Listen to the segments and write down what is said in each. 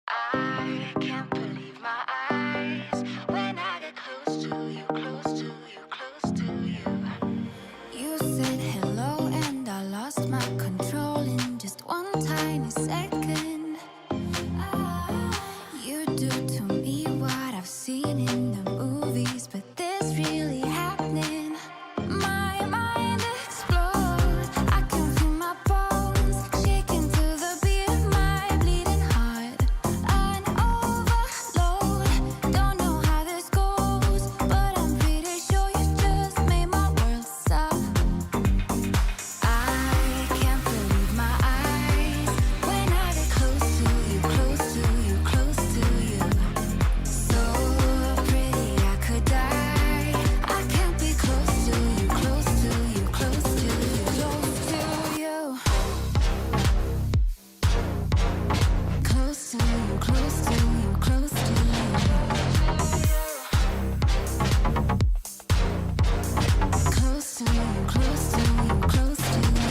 I can't believe my eyes when I get close to you, close to you, close to you. You said hello and I lost my control in just one tiny second. You do to me what I've seen in the movies, but this really happening. My mind explodes. I can feel my bones shaking to the beat of my bleeding heart. An overload. Don't know how this goes, but I'm pretty sure you just made my world stop. I can't believe my eyes when I get close to you, close to you, close to you. So pretty I could die. I can't be close to you, close to you, close to you, close to you. Close to you, close to you, close to you. Close to you, close to you, close to you.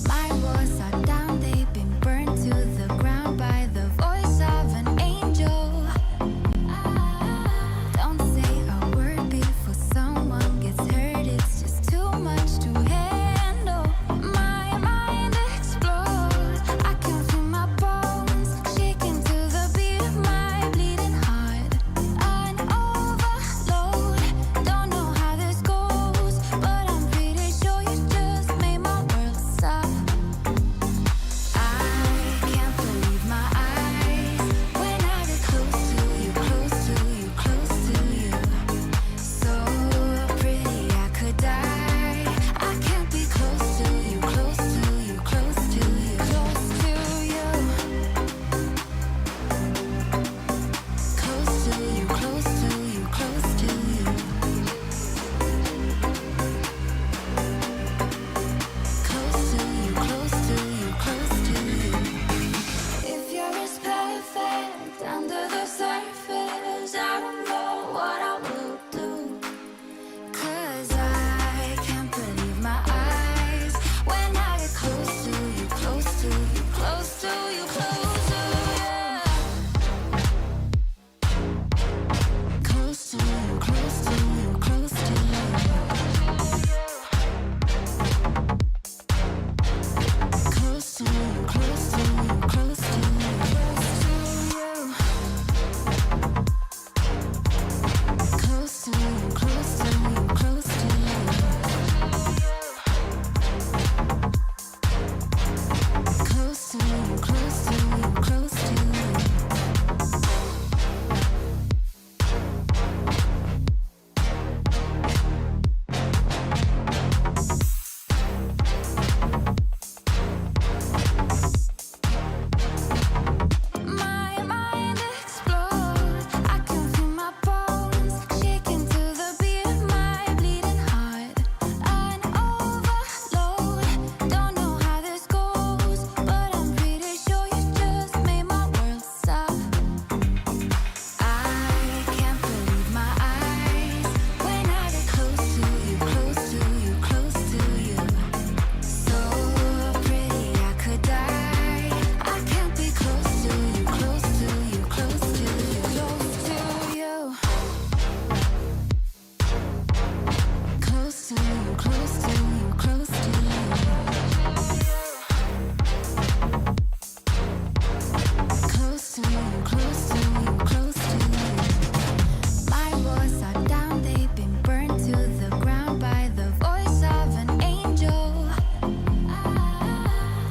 My walls are down, they've been burned to the ground by the voice of an angel. Don't say a word before someone gets hurt, it's just too much to handle. My mind explodes. I can feel my bones shaking to the beat of my bleeding heart. An overload. Don't know how this goes, but I'm pretty sure you just made my world stop. I can't believe my eyes when I get close to you, close to you, close to you. So pretty I could die. I can't be close to you, close to you, close to you, close to you. Close to you, close to you, close to you. Close to you, close to you, close to you. If you're as perfect under the surface, I don't know what I will do. 'Cause I can't believe my eyes when I get close to you, close to you, close to you, close to you. Close to you, close to you, close to you. Close to you, close to you, close to you, close to you. Close to you, close to you, close to you. Close to you, close to you, close to you. My mind explodes. I can feel my bones shaking to the beat of my bleeding heart. An overload. Don't know how this goes, but I'm pretty sure you just made my world stop. I can't believe my eyes when I get close to you, close to you, close to you. So pretty I could die. I can't be close to you, close to you, close to you, close to you. Close to you, close to you, close to you. Close to you, close to you, close to you. My walls are down, they've been burned to the ground by the voice of an angel.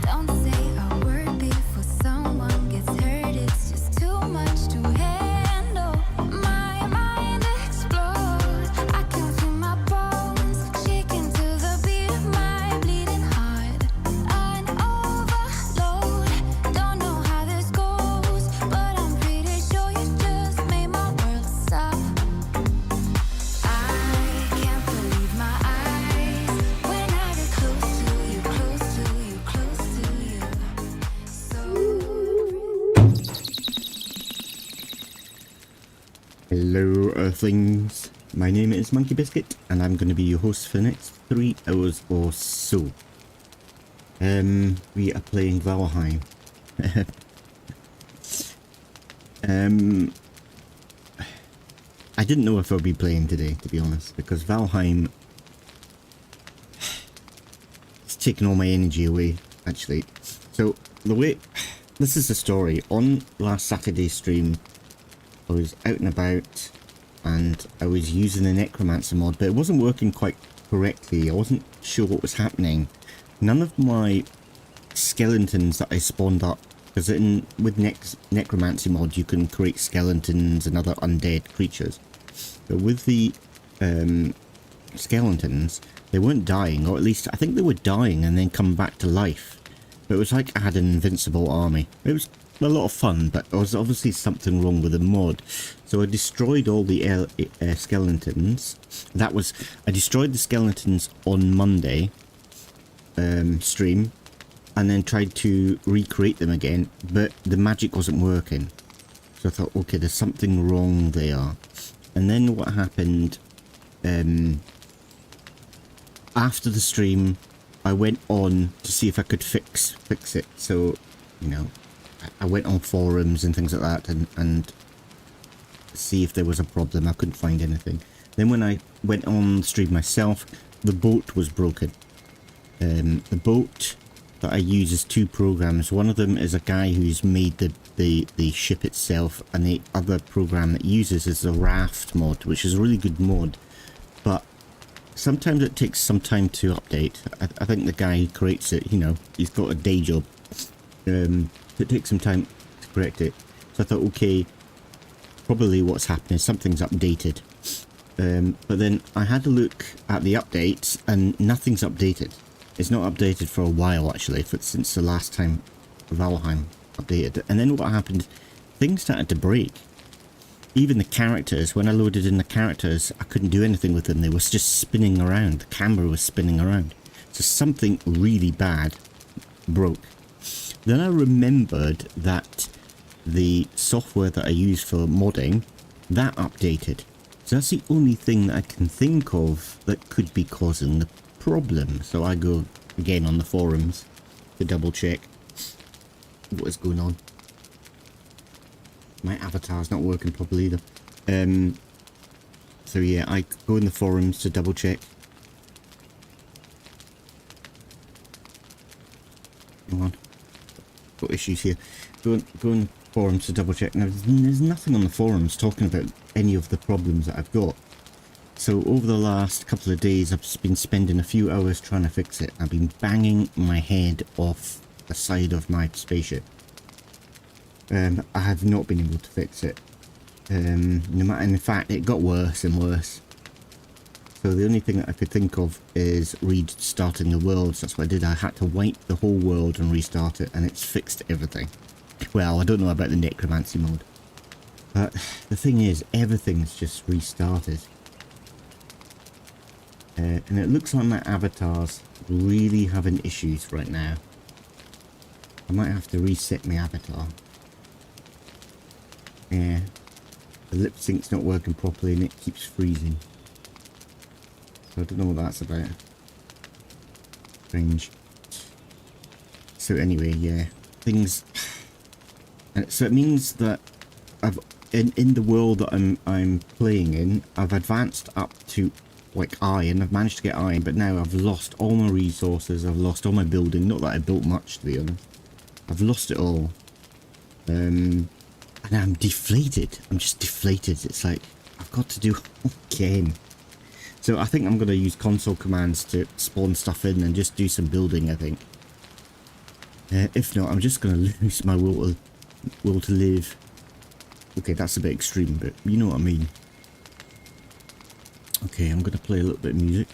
Don't say a word before someone gets hurt, it's just too much to handle. My mind explodes. I can feel my bones shaking to the beat of my bleeding heart. An overload. Don't know how this goes, but I'm pretty sure you just made my world stop. I can't believe my eyes when I get close to you, close to you, close to you. So Hello Earthlings, my name is MonkeyBiscuit and I'm going to be your host for the next 3 hours or so. We are playing Valheim. I didn't know if I'd be playing today, to be honest, because Valheim... it's taken all my energy away, actually. So, the way... this is the story. On last Saturday's stream, I was out and about, and I was using the Necromancer mod, but it wasn't working quite correctly. I wasn't sure what was happening. None of my skeletons that I spawned up, because with Necromancy mod you can create skeletons and other undead creatures. But with the skeletons, they weren't dying, or at least I think they were dying and then come back to life. But it was like I had an invincible army. It was a lot of fun, but there was obviously something wrong with the mod. So I destroyed all the skeletons. I destroyed the skeletons on Monday stream, and then tried to recreate them again, but the magic wasn't working. So I thought, okay, there's something wrong there. And then what happened, after the stream, I went on to see if I could fix it. So, you know, I went on forums and things like that and see if there was a problem. I couldn't find anything. Then when I went on stream myself, the boat was broken. The boat that I use is two programs. One of them is a guy who's made the ship itself, and the other program that uses is the raft mod, which is a really good mod, but sometimes it takes some time to update. I think the guy who creates it, you know, he's got a day job. It takes some time to correct it. So I thought, okay, probably what's happened is something's updated. But then I had a look at the updates and nothing's updated. It's not updated for a while, actually, since the last time Valheim updated. And then what happened, things started to break. Even the characters, when I loaded in the characters, I couldn't do anything with them. They were just spinning around. The camera was spinning around. So something really bad broke. Then I remembered that the software that I use for modding, that updated. So that's the only thing that I can think of that could be causing the problem. So I go again on the forums to double check what is going on. My avatar's not working properly either. So yeah, I go in the forums to double check. Hang on, got issues here. Go in the forums to double check. Now there's nothing on the forums talking about any of the problems that I've got. So over the last couple of days, I've just been spending a few hours trying to fix it. I've been banging my head off the side of my spaceship. I have not been able to fix it. And in fact, it got worse and worse. So the only thing that I could think of is restarting the world. So that's what I did. I had to wipe the whole world and restart it, and it's fixed everything. Well, I don't know about the necromancy mode, but the thing is, everything's just restarted. And it looks like my avatar's really having issues right now. I might have to reset my avatar. Yeah, the lip sync's not working properly and it keeps freezing. So I don't know what that's about. Strange. So anyway, yeah, things. And so it means that I've in the world that I'm playing in, I've advanced up to like iron. I've managed to get iron, but now I've lost all my resources. I've lost all my building. Not that I built much, to be honest. I've lost it all. And I'm deflated. I'm just deflated. It's like I've got to do again. So I think I'm going to use console commands to spawn stuff in and just do some building, I think. If not, I'm just going to lose my will to live. Okay, that's a bit extreme, but you know what I mean. Okay, I'm going to play a little bit of music.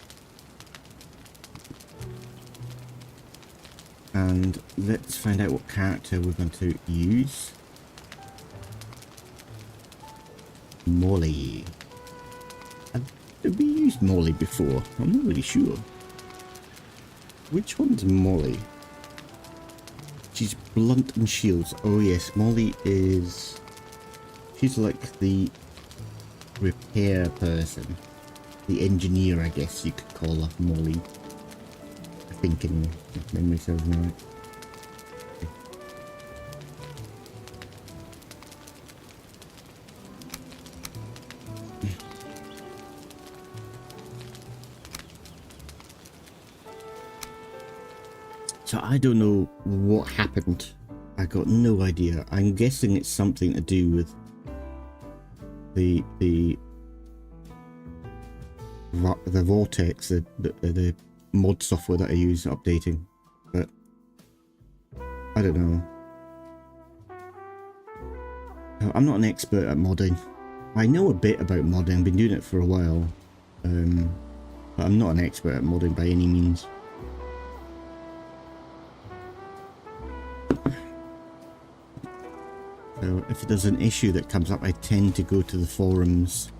And let's find out what character we're going to use. Molly. Have we used Molly before? I'm not really sure. Which one's Molly? She's blunt and shields. Oh yes, Molly is... she's like the repair person. The engineer, I guess you could call her Molly. I think anyway, if memory serves me right. Okay. So I don't know what happened. I got no idea. I'm guessing it's something to do with the vortex, the mod software that I use updating, but I don't know. I'm not an expert at modding. I know a bit about modding, I've been doing it for a while, but I'm not an expert at modding by any means. So if there's an issue that comes up, I tend to go to the forums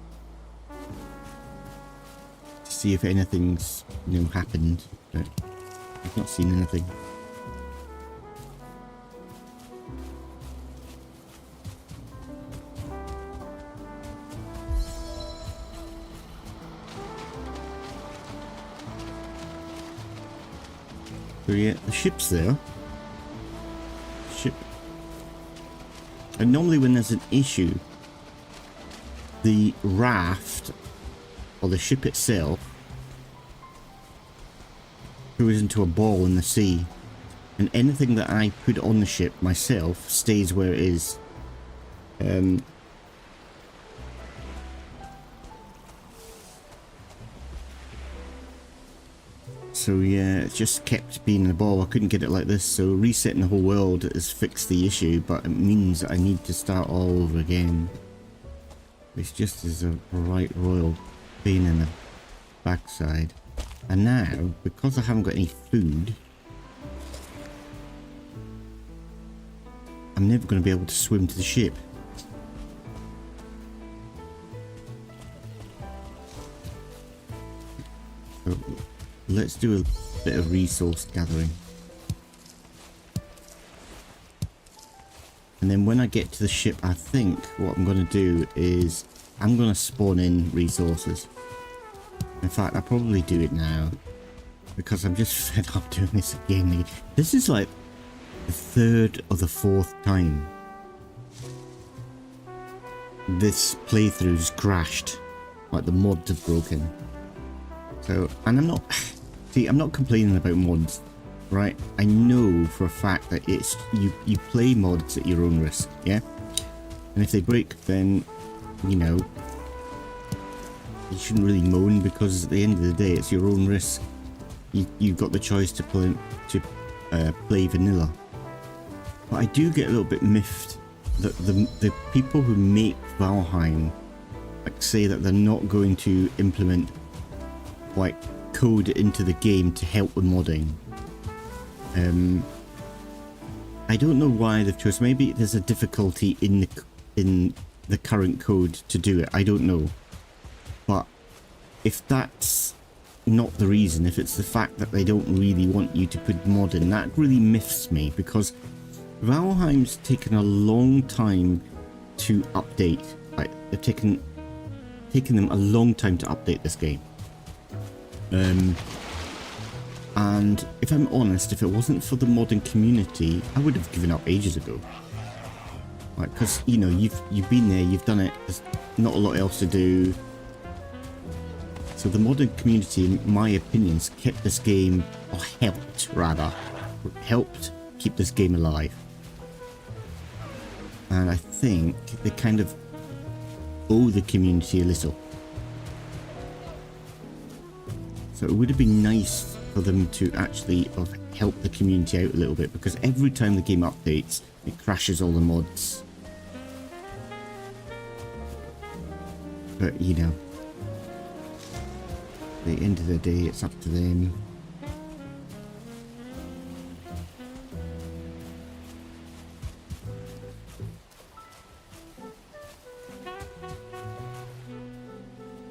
to see if anything's, you know, happened, but I've not seen anything. So yeah, the ship's there. Ship. And normally when there's an issue, the raft, or the ship itself, goes into a ball in the sea. And anything that I put on the ship myself stays where it is. So yeah, it just kept being a ball. I couldn't get it like this, so resetting the whole world has fixed the issue, but it means that I need to start all over again. Which just is a right royal pain in the backside. And now, because I haven't got any food, I'm never going to be able to swim to the ship. So, let's do a bit of resource gathering. And then when I get to the ship, I think what I'm going to do is I'm going to spawn in resources. In fact, I'll probably do it now, because I'm just fed up doing this again. This is like the third or the fourth time this playthrough's crashed. Like the mods have broken. So, and I'm not... See, I'm not complaining about mods, right? I know for a fact that it's... You play mods at your own risk, yeah? And if they break, then, you know, you shouldn't really moan, because at the end of the day, it's your own risk. You've got the choice to play vanilla. But I do get a little bit miffed that the people who make Valheim like say that they're not going to implement like code into the game to help with modding. I don't know why they've chosen. Maybe there's a difficulty in the current code to do it. I don't know. But if that's not the reason, if it's the fact that they don't really want you to put mod in, that really miffs me, because Valheim's taken a long time to update. Like, they've taken them a long time to update this game. And if I'm honest, if it wasn't for the modding community, I would have given up ages ago. Like, because, you know, you've been there, you've done it, there's not a lot else to do. So the modding community, in my opinion, kept this game, or helped keep this game alive. And I think they kind of owe the community a little. So it would have been nice for them to actually help the community out a little bit, because every time the game updates, it crashes all the mods. But, you know, at the end of the day, it's up to them.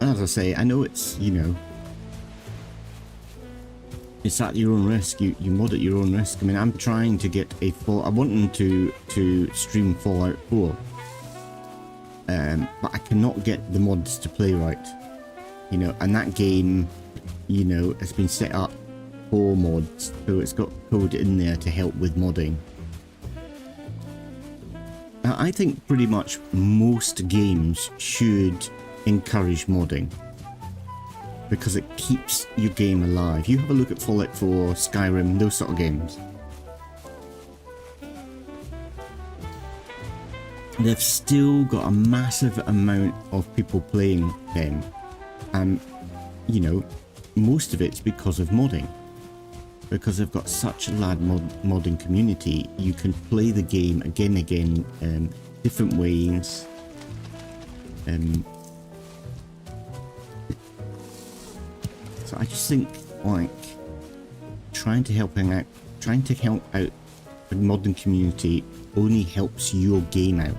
As I say, I know it's, you know, it's at your own risk. You mod at your own risk. I mean, I'm trying to get a full... I want them to stream Fallout 4. But I cannot get the mods to play right. You know, and that game, you know, has been set up for mods. So it's got code in there to help with modding. Now, I think pretty much most games should encourage modding, because it keeps your game alive. You have a look at Fallout 4, Skyrim, those sort of games. they've still got a massive amount of people playing them, and you know, most of it's because of modding. Because they've got such a large modding community, you can play the game again and again, different ways. So I just think, like, trying to help out the modding community only helps your game out.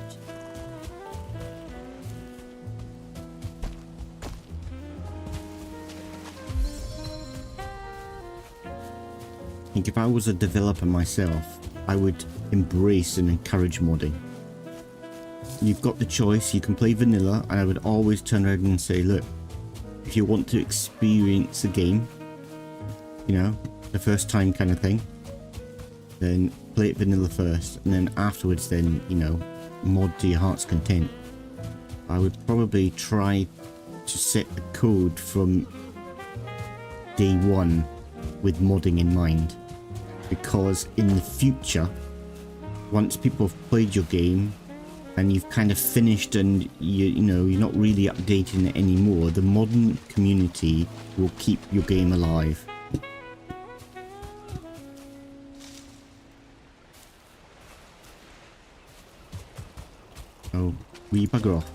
I think if I was a developer myself, I would embrace and encourage modding. You've got the choice, you can play vanilla, and I would always turn around and say, look, if you want to experience a game, you know, the first time kind of thing, then play it vanilla first, and then afterwards then, you know, mod to your heart's content. I would probably try to set the code from day one with modding in mind, because in the future, once people have played your game and you've kind of finished and you know you're not really updating it anymore, the modern community will keep your game alive. Oh, will you bugger off?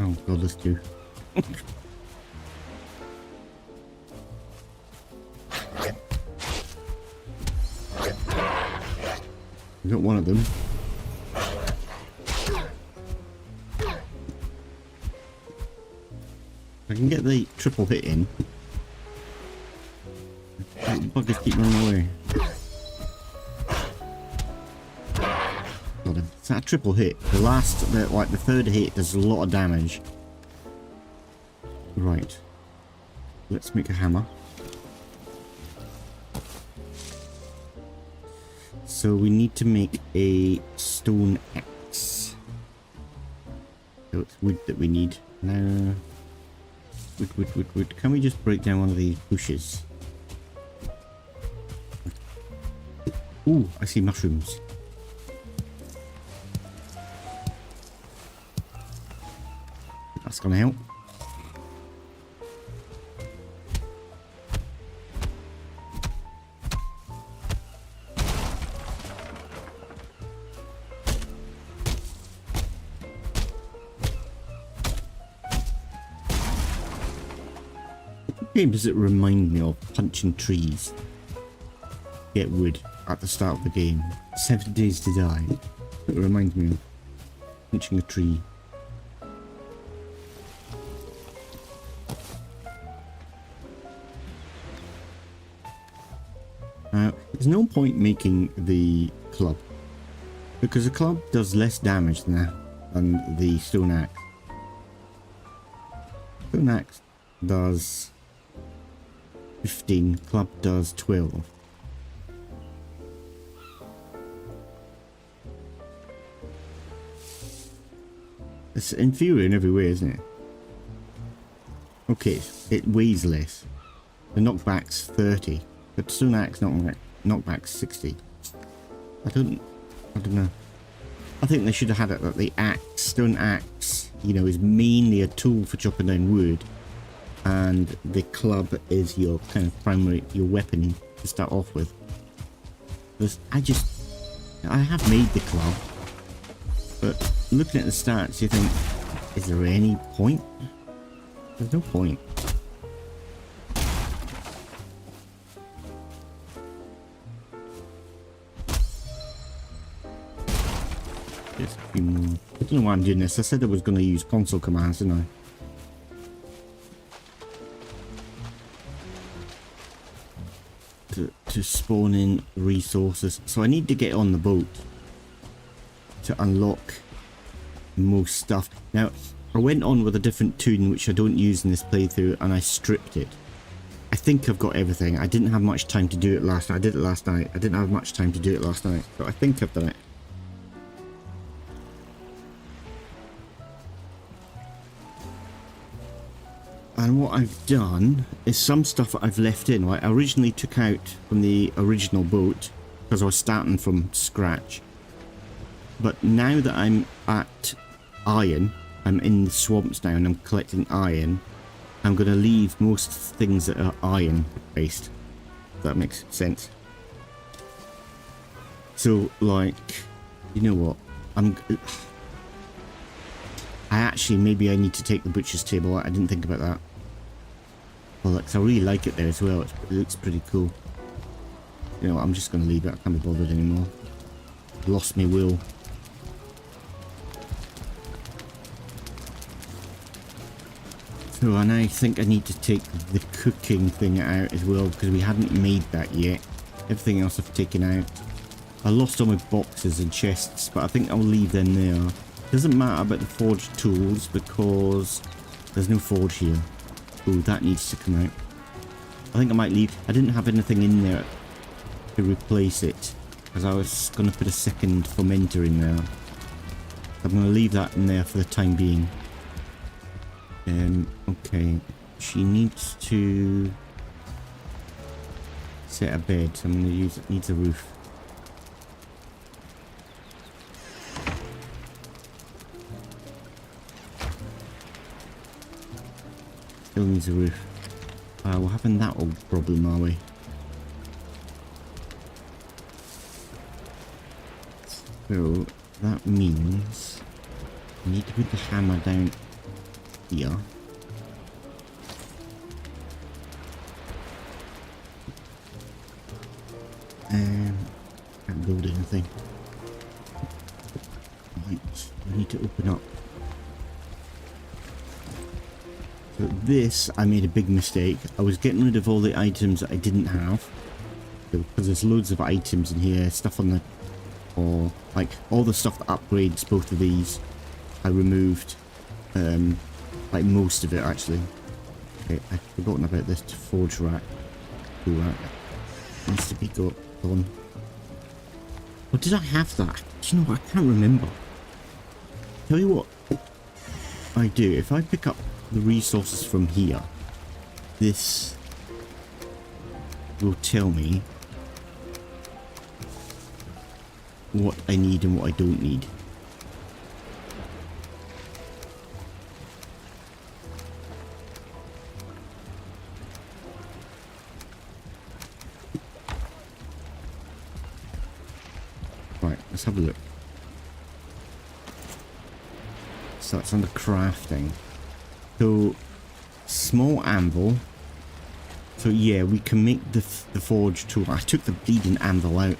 Oh god, let's do. We got one of them. I can get the triple hit in. Buggers keep running away. God, it's that triple hit. The last, the third hit does a lot of damage. Right. Let's make a hammer. So we need to make a stone axe. So it's wood that we need. Now, wood. Can we just break down one of these bushes? Ooh, I see mushrooms. That's gonna help. Game does it remind me of punching trees? Get wood at the start of the game. 7 days to die. It reminds me of punching a tree. There's no point making the club, because the club does less damage than the stone axe. Stone axe does 15, club does 12. It's inferior in every way, isn't it? Okay, it weighs less. The knockback's 30, but stone axe knockback's 60. I don't know. I think they should have had it that the stone axe, you know, is mainly a tool for chopping down wood, and the club is your kind of primary, your weapon to start off with. Because I have made the club, but looking at the stats, you think, is there any point? There's no point. Just a few more. I don't know why I'm doing this. I said I was going to use console commands, didn't I? To spawn in resources. So I need to get on the boat to unlock most stuff. Now, I went on with a different tune which I don't use in this playthrough, and I stripped it. I think I've got everything. I didn't have much time to do it last night. I did it last night. I didn't have much time to do it last night, but I think I've done it. And what I've done is some stuff that I've left in. Right? I originally took out from the original boat because I was starting from scratch. But now that I'm at iron, I'm in the swamps now and I'm collecting iron, I'm going to leave most things that are iron based. If that makes sense. So, like, you know what? Maybe I need to take the butcher's table out. I didn't think about that. Well, like, I really like it there as well. It looks pretty cool. You know what? I'm just going to leave it. I can't be bothered anymore. Lost me will. So, and I think I need to take the cooking thing out as well because we hadn't made that yet. Everything else I've taken out. I lost all my boxes and chests, but I think I'll leave them there. Doesn't matter about the forge tools because there's no forge here. Oh, that needs to come out. I think I might leave. I didn't have anything in there to replace it because I was going to put a second fermenter in there. I'm going to leave that in there for the time being. Okay. She needs to set a bed, so I'm going to use it. Needs a roof. Still needs a roof. We're having that old problem, are we? So that means I need to put the hammer down here. Can't build anything. Right, I need to open up. So this, I made a big mistake. I was getting rid of all the items that I didn't have. Because there's loads of items in here, stuff on the... or like all the stuff that upgrades both of these. I removed like most of it actually. Okay, I've forgotten about this forge rack. Tool rack. Needs to be gone. Or did I have that? Do you know what? I can't remember. Tell you what I do. If I pick up the resources from here, this will tell me what I need and what I don't need. Right, let's have a look. So that's under crafting. So, small anvil. So yeah, we can make the forge tool. I took the bleeding anvil out.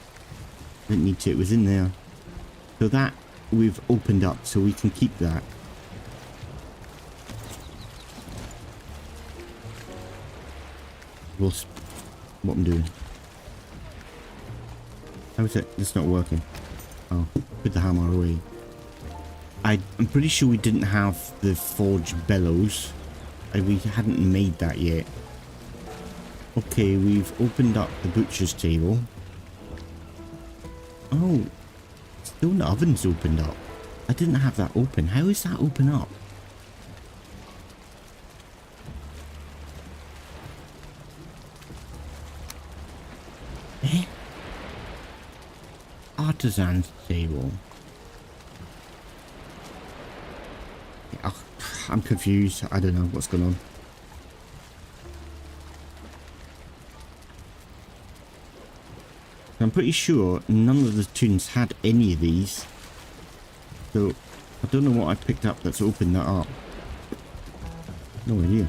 Didn't need to, it was in there. So that we've opened up, so we can keep that. What I'm doing. How is it? It's not working. Oh, put the hammer away. I'm pretty sure we didn't have the forge bellows. We hadn't made that yet. Okay, we've opened up the butcher's table. Oh, stone oven's opened up. I didn't have that open. How is that open up? Eh? Artisan's table. Oh, I'm confused. I don't know what's going on. I'm pretty sure none of the tunes had any of these. So, I don't know what I picked up that's opened that up. No idea.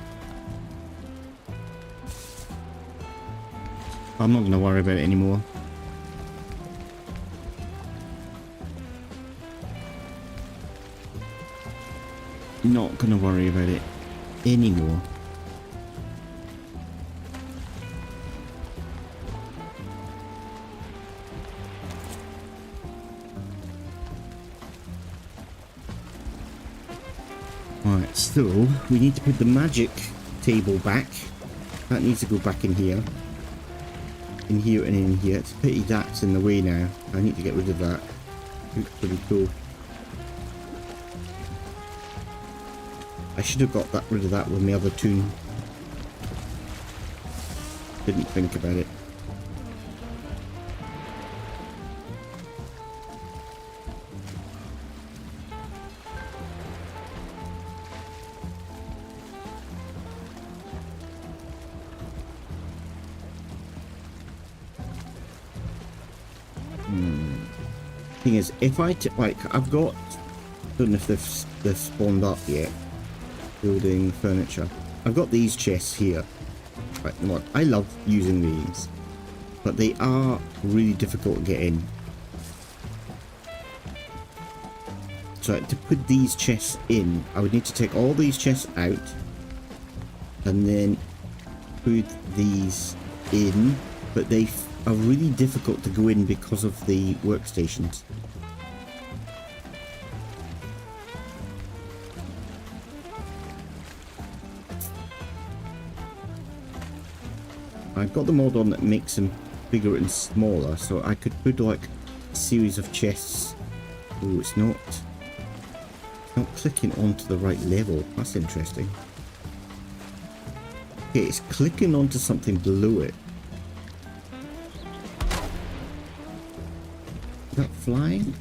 I'm not going to worry about it anymore. Not going to worry about it anymore. Right, so we need to put the magic table back. That needs to go back in here. In here and in here. It's a pity that's in the way now. I need to get rid of that. Looks pretty cool. I should have got rid of that with my other tune didn't think about it. Thing is, if I like, I've got, don't know if they've spawned up yet. Building furniture. I've got these chests here. Right, what I love using these, but they are really difficult to get in. So to put these chests in, I would need to take all these chests out and then put these in, but they are really difficult to go in because of the workstations. I've got the mod on that makes them bigger and smaller, so I could put like a series of chests. Oh, it's not clicking onto the right level. That's interesting. Okay, it's clicking onto something below it. Is that flying?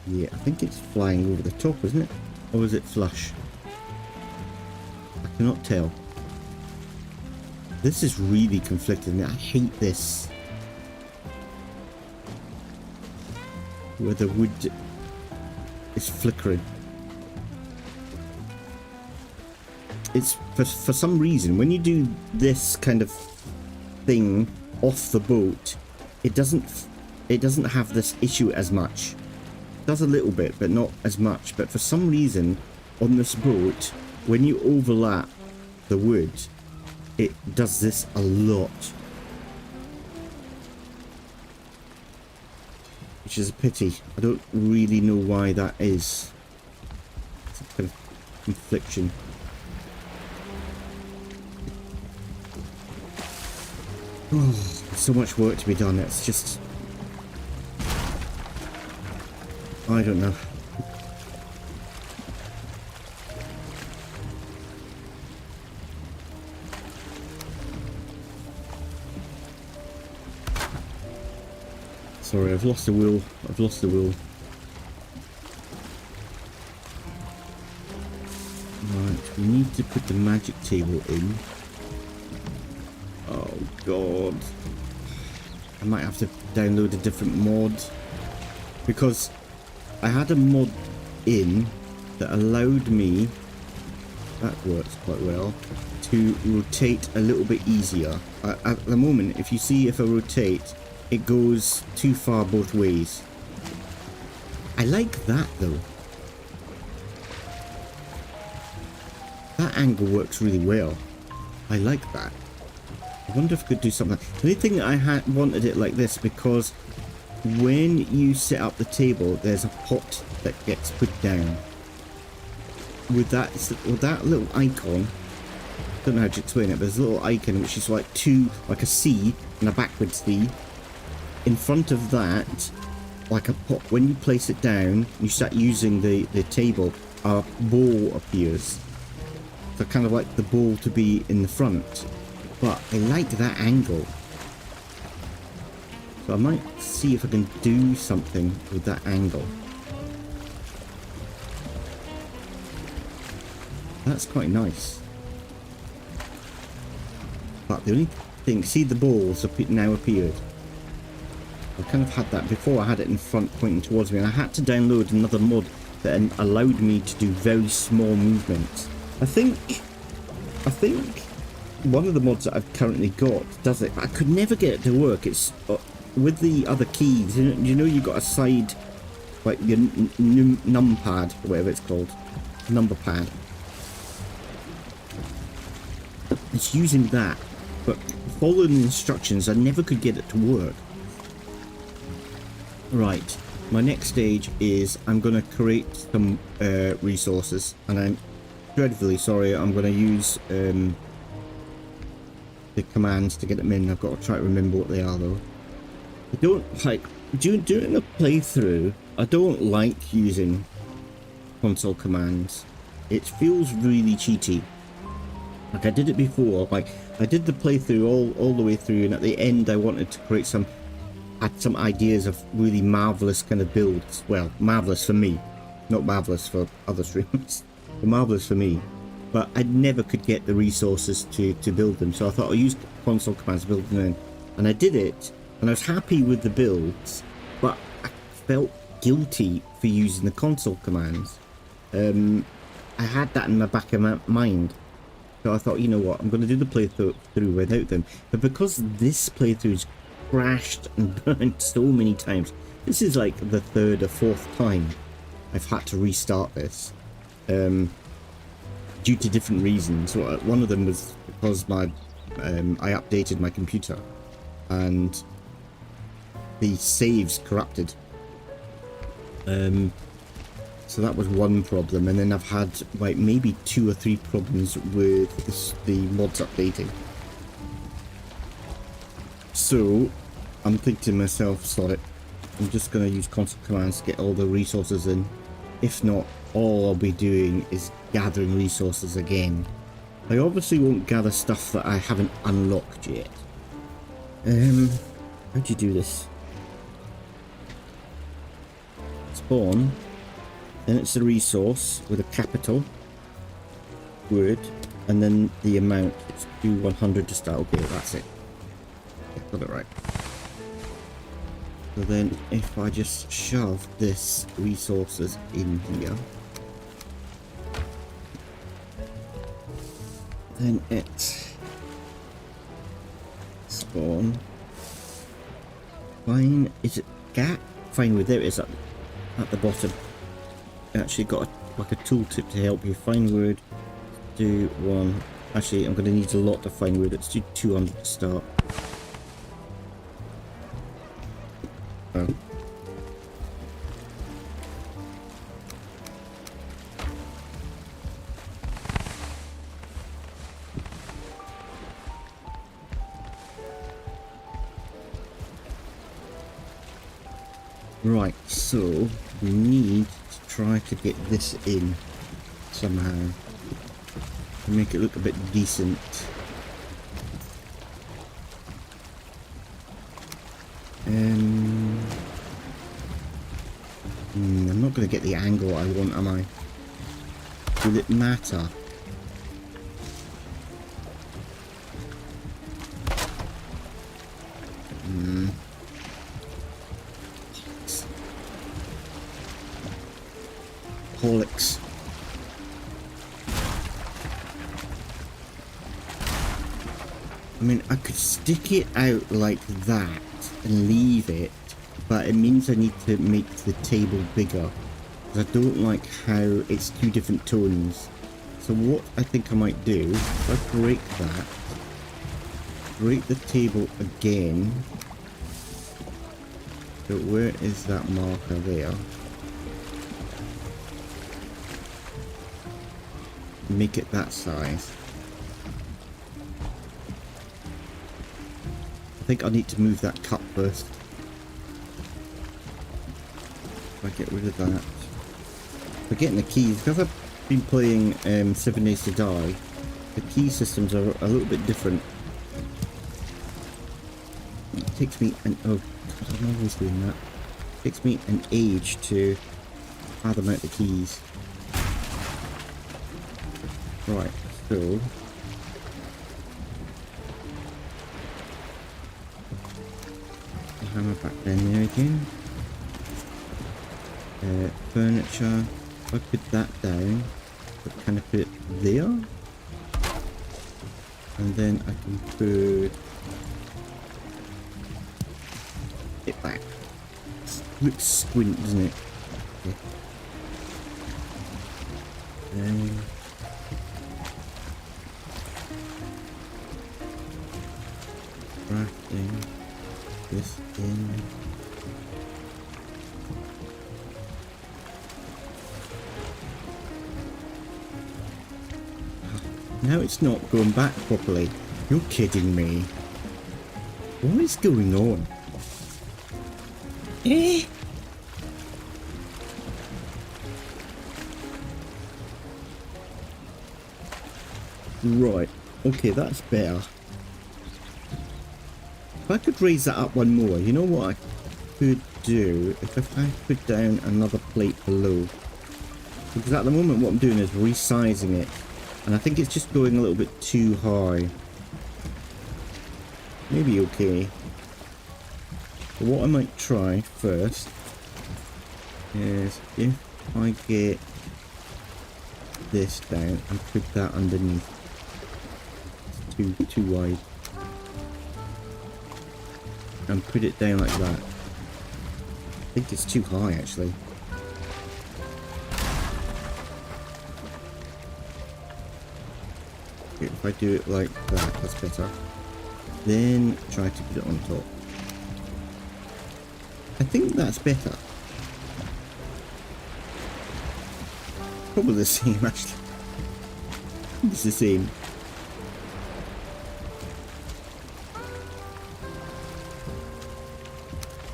Yeah, I think it's flying over the top, isn't it? Or is it flush? I cannot tell. This is really conflicting. I hate this. Where the wood is flickering. It's for some reason when you do this kind of thing off the boat, it doesn't have this issue as much. It does a little bit, but not as much. But for some reason on this boat, when you overlap the wood, it does this a lot, which is a pity. I don't really know why that is. It's a kind of confliction. Oh, there's so much work to be done. It's just, I don't know. Sorry, I've lost the wheel. I've lost the wheel. Right, we need to put the magic table in. Oh god. I might have to download a different mod. Because I had a mod in that allowed me, that works quite well, to rotate a little bit easier. At the moment, if you see if I rotate, it goes too far both ways. I like that though. That angle works really well. I like that. I wonder if I could do something. The only thing I wanted it like this because when you set up the table, there's a pot that gets put down. With that little icon, I don't know how to explain it, but there's a little icon which is like like a C and a backwards C. In front of that, like a pot, when you place it down, you start using the table, a ball appears. So kind of like the ball to be in the front. But I like that angle. So I might see if I can do something with that angle. That's quite nice. But the only thing, see the balls now appeared. I kind of had that before. I had it in front pointing towards me, and I had to download another mod that allowed me to do very small movements. I think one of the mods that I've currently got does it. I could never get it to work. It's with the other keys. You know, you got a side, like your numpad or whatever it's called, number pad. It's using that, but following the instructions, I never could get it to work. Right, my next stage is I'm going to create some resources, and I'm dreadfully sorry, I'm going to use the commands to get them in. I've got to try to remember what they are though. I don't like, during a playthrough, I don't like using console commands. It feels really cheaty. Like I did it before, like I did the playthrough all the way through, and at the end I wanted to create had some ideas of really marvelous kind of builds. Well, marvelous for me, not marvelous for other streamers, but marvelous for me. But I never could get the resources to build them, so I thought I'll use console commands to build them in. And I did it, and I was happy with the builds, but I felt guilty for using the console commands. I had that in the back of my mind. So I thought, you know what, I'm going to do the playthrough without them. But because this playthrough's crashed and burned so many times, this is like the third or fourth time I've had to restart this. Due to different reasons. So one of them was because I updated my computer and the saves corrupted. So that was one problem, and then I've had like maybe 2 or 3 problems with the mods updating. So I'm thinking to myself, sod it, I'm just going to use console commands to get all the resources in. If not, all I'll be doing is gathering resources again. I obviously won't gather stuff that I haven't unlocked yet. How do you do this? Spawn. Then it's a resource with a capital word, and then the amount. It's do 100 to start. Okay, that's it. Yeah, got it right. So then if I just shove this resources in here, then it spawn. Fine, is it gap? Fine with there it is at the bottom. Actually got like a tooltip to help you. Find word, do 1. Actually, I'm going to need a lot to find word. Let's do 200 to start. Oh. Right, so we need to try to get this in somehow to make it look a bit decent. I'm not going to get the angle I want, am I? Will it matter? Holics. I mean, I could stick it out like that and leave it, but it means I need to make the table bigger, because I don't like how it's 2 different tones. So what I think I might do, if I break that, break the table again. So where is that marker there? Make it that size. I think I need to move that cup first. If I get rid of that. Forgetting the keys, because I've been playing 7 Days to Die, the key systems are a little bit different. It takes me an I'm always doing that. It takes me an age to fathom out the keys. Right, so the hammer back down there again. Furniture. If I put that down, but can I put it there? And then I can put it back. It looks squint, doesn't it? Okay. Crafting this in. Now it's not going back properly. You're kidding me. What is going on? Eh? Right. Okay, that's better. If I could raise that up one more, you know what I could do? If I put down another plate below. Because at the moment what I'm doing is resizing it. And I think it's just going a little bit too high. Maybe okay. But what I might try first is if I get this down and put that underneath. It's too wide. And put it down like that. I think it's too high actually. Okay, if I do it like that, that's better. Then try to put it on top. I think that's better. Probably the same actually. It's the same.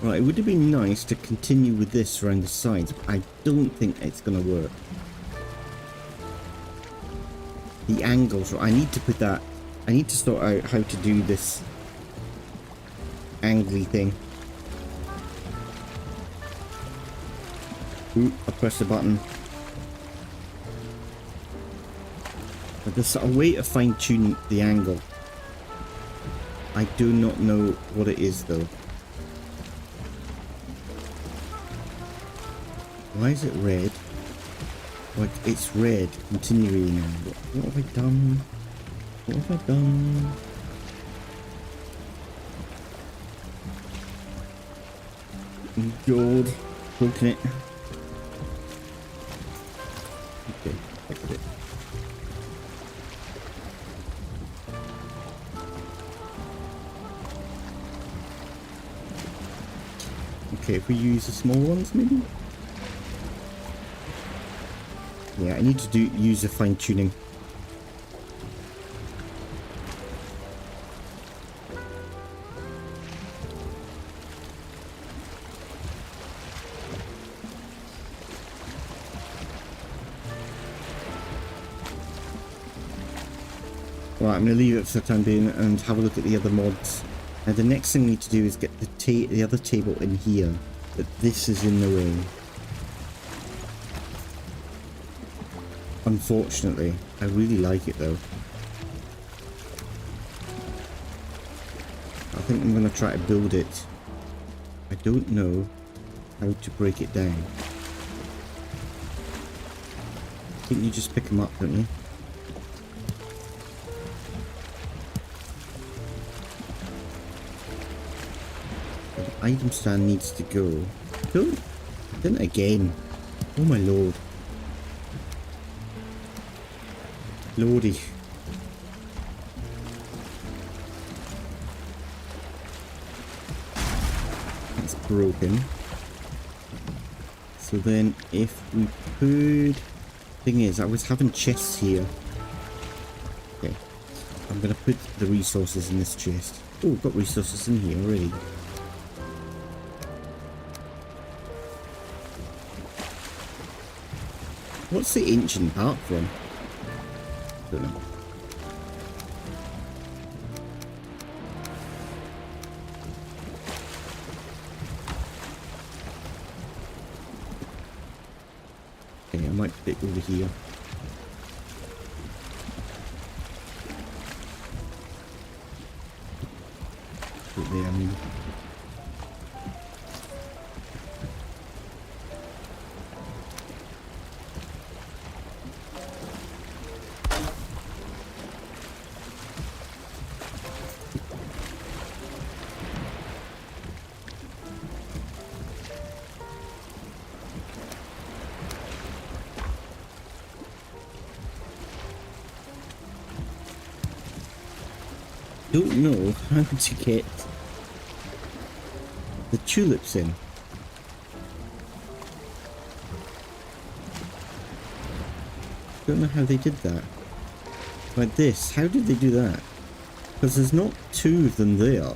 Right, it would have been nice to continue with this around the sides, but I don't think it's going to work. The angles, I need to put that, I need to sort out how to do this angly thing. Ooh, I pressed the button. But there's a way to fine tune the angle. I do not know what it is though. Why is it red? Like, it's red continuing now. What have I done? What have I done? God, broken it. Okay, fixed it. Okay, if we use the small ones, maybe? Yeah, I need to use the fine tuning. Right, I'm going to leave it for the time being and have a look at the other mods. Now the next thing we need to do is get the other table in here, but this is in the way. Unfortunately, I really like it though. I think I'm going to try to build it. I don't know how to break it down. I think you just pick them up, don't you? The item stand needs to go. Don't. Then again. Oh my lord. Lordy. That's broken. So then if we could... Thing is, I was having chests here. Okay. I'm going to put the resources in this chest. Oh, we've got resources in here already. What's the ancient part from? Don't know. Okay, I might put it over here. Put it there, I mean. Don't know how to get the tulips in. Don't know how they did that. Like this, how did they do that? Because there's not two of them there.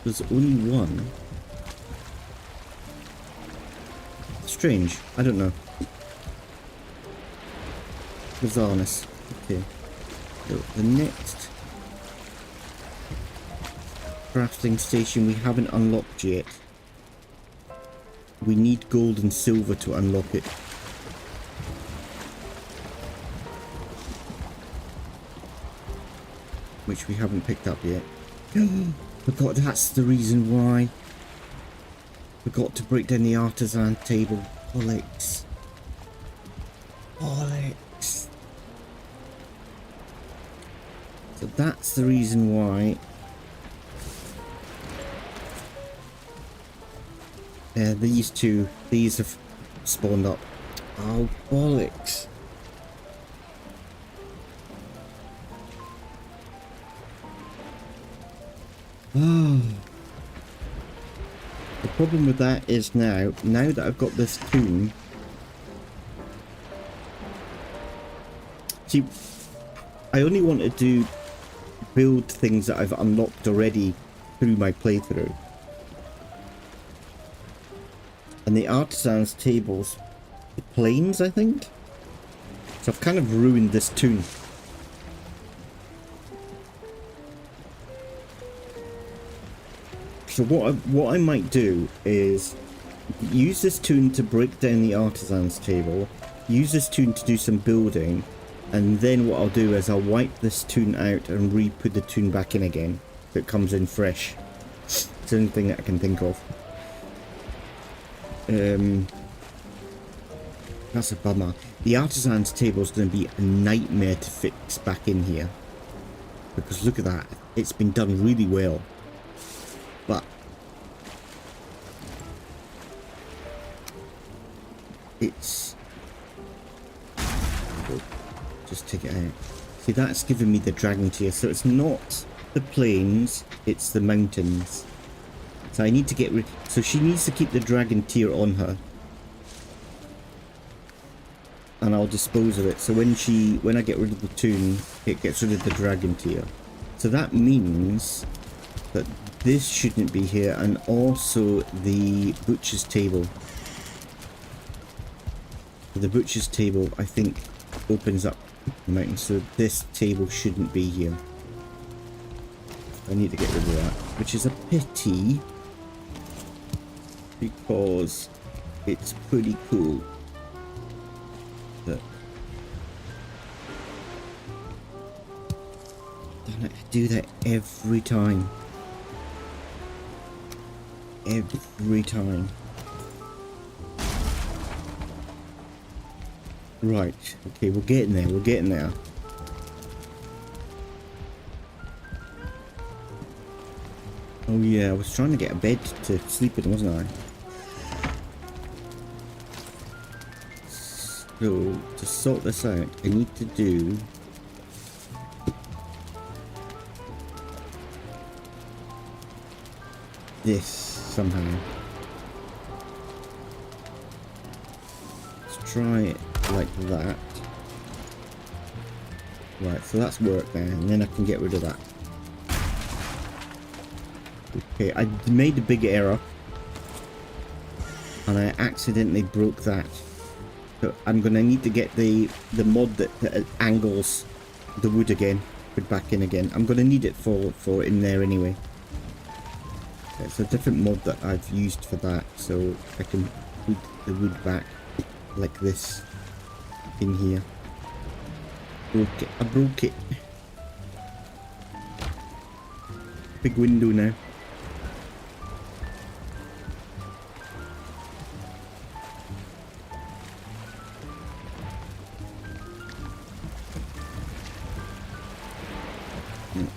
There's only one. Strange, I don't know. Bizarreness. Okay. So the next crafting station we haven't unlocked yet. We need gold and silver to unlock it. Which we haven't picked up yet. Forgot that's the reason why. Forgot to break down the artisan table. Bollocks. Bollocks. So that's the reason why. These have spawned up. Oh, bollocks. The problem with that is now that I've got this toon. See, I only wanted to build things that I've unlocked already through my playthrough. And the artisan's tables, the planes, I think? So I've kind of ruined this toon. So what I might do is use this toon to break down the artisan's table, use this toon to do some building, and then what I'll do is I'll wipe this toon out and re-put the toon back in again, so it comes in fresh. It's the only thing that I can think of. That's a bummer. The artisan's table is going to be a nightmare to fix back in here. Because look at that. It's been done really well. But it's... just take it out. See, that's giving me the dragon tier. So it's not the plains, it's the mountains. So I need to get rid... So she needs to keep the dragon tier on her. And I'll dispose of it. So when I get rid of the toon, it gets rid of the dragon tier. So that means that this shouldn't be here, and also the butcher's table. The butcher's table, I think, opens up the mountain, so this table shouldn't be here. I need to get rid of that, which is a pity, because it's pretty cool. But damn it, I do that every time. Every time. Right, okay, we're getting there, we're getting there. Oh yeah, I was trying to get a bed to sleep in, wasn't I? So, to sort this out, I need to do... this somehow. Let's try it like that. Right, so that's worked there, and then I can get rid of that. Okay, I made a big error, and I accidentally broke that. So I'm gonna need to get the mod that angles the wood again, put back in again. I'm gonna need it for in there anyway. It's a different mod that I've used for that, so I can put the wood back like this in here. Broke it. I broke it. Big window now.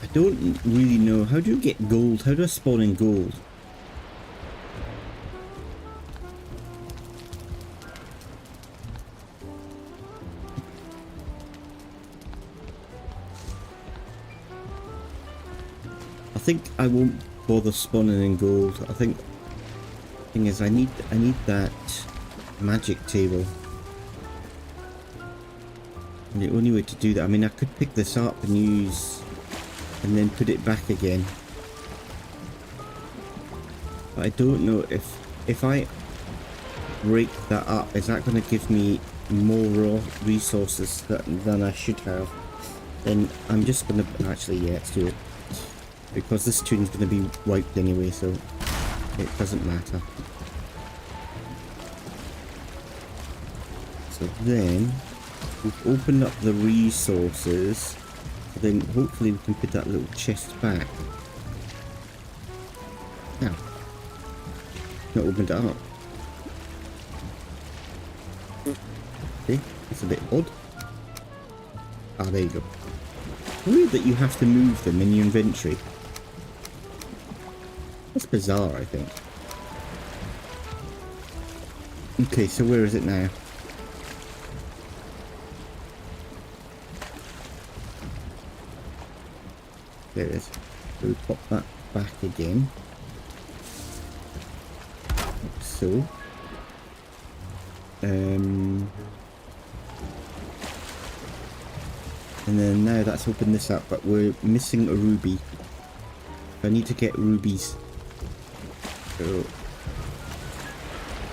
I don't really know. How do you get gold? How do I spawn in gold? I think I won't bother spawning in gold. I think the thing is I need that magic table. And the only way to do that, I mean, I could pick this up and use and then put it back again. But I don't know if I break that up, is that going to give me more raw resources than I should have? then I'm just gonna actually, yeah, let's do it, because this tune's gonna be wiped anyway, so it doesn't matter. So then we've opened up the resources, so then hopefully we can put that little chest back. Now, not opened it up. See, it's a bit odd. Ah, there you go. Weird that you have to move them in your inventory. That's bizarre, I think. Okay, so where is it now? There it is. So we pop that back again. Like so. And then now that's opened this up, but we're missing a ruby. I need to get rubies. So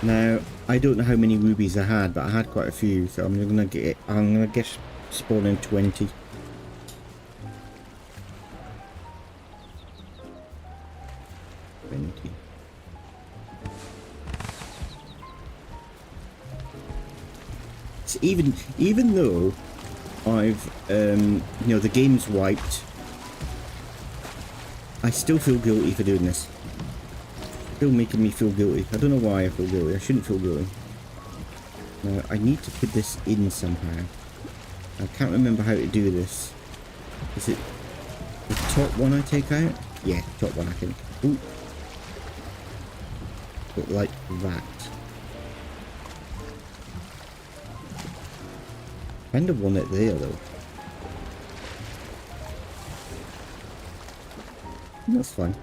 now I don't know how many rubies I had, but I had quite a few, so I'm gonna guess spawning 20. So even though I've you know, the game's wiped, I still feel guilty for doing this. Still making me feel guilty. I don't know why I feel guilty. I shouldn't feel guilty. Now I need to put this in somehow. I can't remember how to do this. Is it the top one I take out? Yeah, top one I think. Ooh. But like that. Kind of want it there though. That's fine.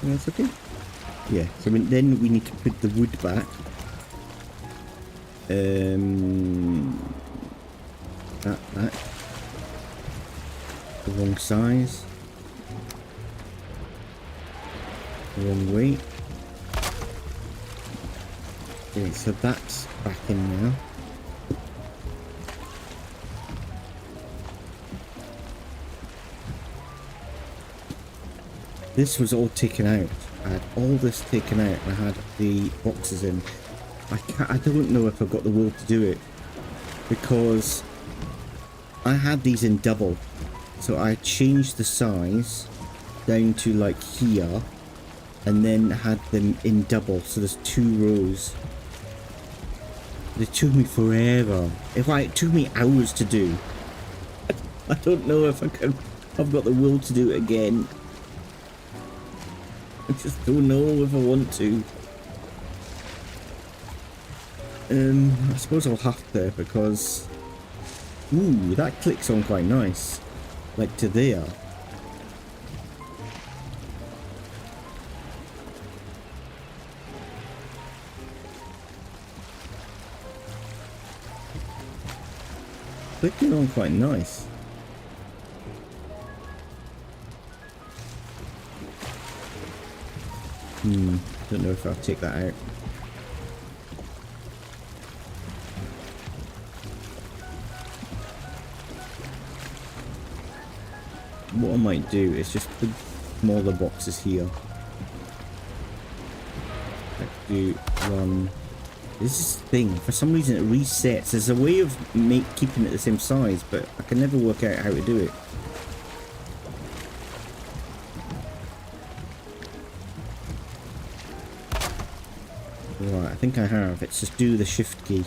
That's okay. Yeah, so then we need to put the wood back. That back. The wrong size. The wrong weight. Okay, so that's back in now. This was all taken out. I had all this taken out and I had the boxes in. I don't know if I've got the will to do it, because I had these in double. So I changed the size down to like here and then had them in double. So there's 2 rows. It took me forever. It took me hours to do. I don't know if I've got the will to do it again. I just don't know if I want to. I suppose I'll have to, because ooh, that clicks on quite nice. Like to there. Clicking on quite nice. Don't know if I'll take that out. What I might do is just put smaller boxes here. Let's do one. This is the thing, for some reason it resets. There's a way of keeping it the same size, but I can never work out how to do it. Right, I think I have. It's just do the shift key.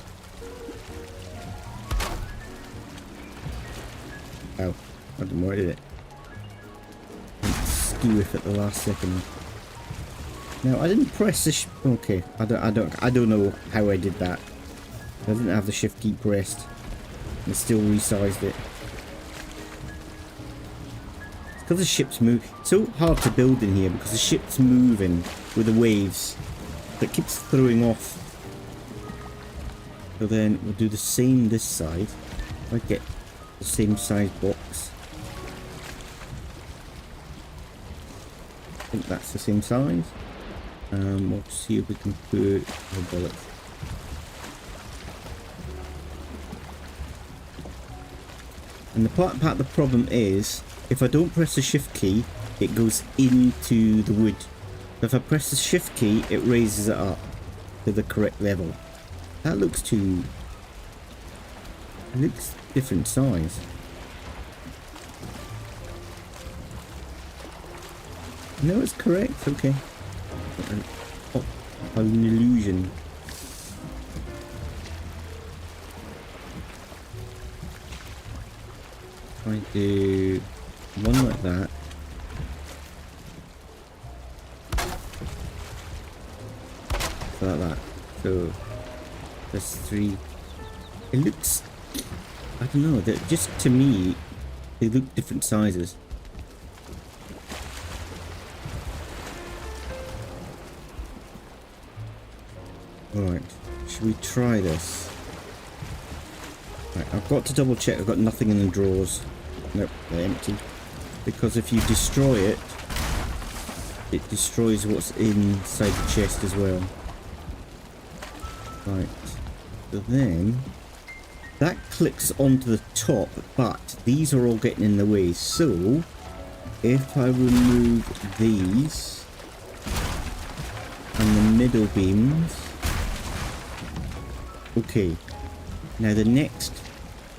Oh, I didn't work it. Skew if at the last second. No, I didn't press the okay. I don't know how I did that. I didn't have the shift key pressed. And still resized it. It's because the ship's move. It's so hard to build in here because the ship's moving with the waves. That keeps throwing off. So then we'll do the same this side. I get the same size box. I think that's the same size. We'll see if we can put the bullet. And the part of the problem is, if I don't press the shift key, it goes into the wood. So if I press the shift key, it raises it up to the correct level. That looks too... It looks different size. No, it's correct. Okay. Oh, an illusion. I do one like that. So like that. So there's 3. It looks, I don't know, that just to me they look different sizes. Alright, should we try this? Right, I've got to double check I've got nothing in the drawers. Nope, they're empty. Because if you destroy it, it destroys what's inside the chest as well. Right, so then that clicks onto the top, but these are all getting in the way. So if I remove these and the middle beams, okay, now the next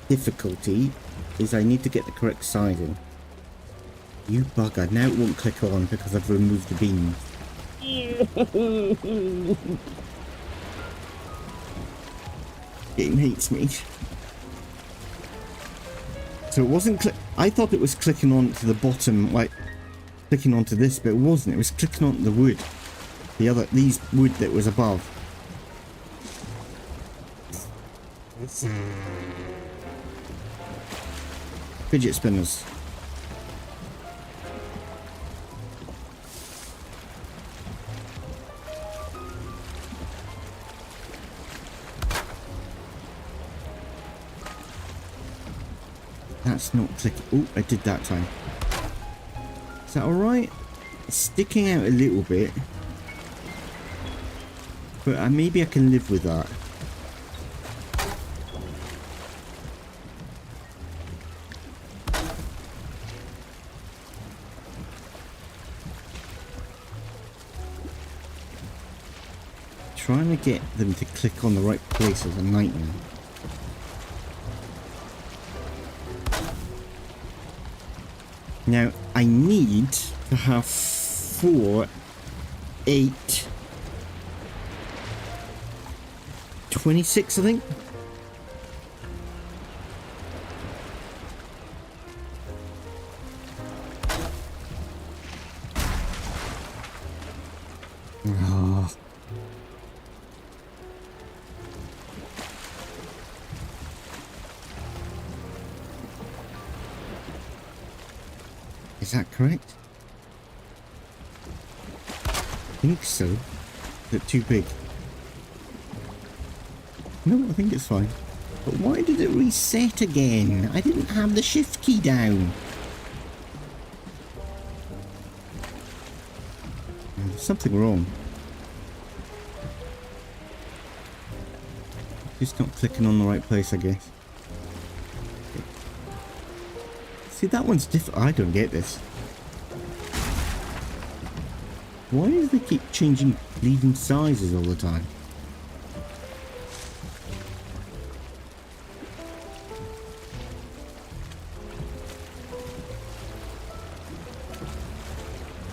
difficulty is I need to get the correct sizing. You bugger, now it won't click on because I've removed the beams. Game hates me. So it wasn't I thought it was clicking on to the bottom, like clicking onto this, but it wasn't. It was clicking onto the wood. These wood that was above. Fidget spinners. That's not clicking. Oh, I did that time. Is that alright? It's sticking out a little bit. But maybe I can live with that. Trying to get them to click on the right place is a nightmare. Now, I need to have 4, 8, 26, I think. Oh. Is that correct? I think so. Is it too big? No, I think it's fine. But why did it reset again? I didn't have the shift key down. There's something wrong. Just not clicking on the right place, I guess. See, that one's different. I don't get this. Why do they keep changing, leaving sizes all the time?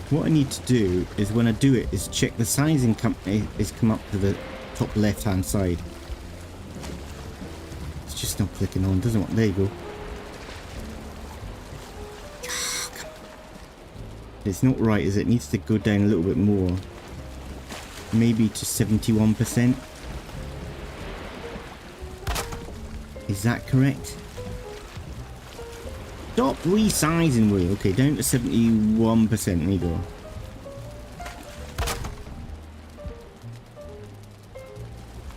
What I need to do is when I do it is check the sizing company is come up to the top left hand side. It's just not clicking on, doesn't want. There you go. It's not right, is it? It needs to go down a little bit more. Maybe to 71%. Is that correct? Stop resizing me. Okay, down to 71%. There you go.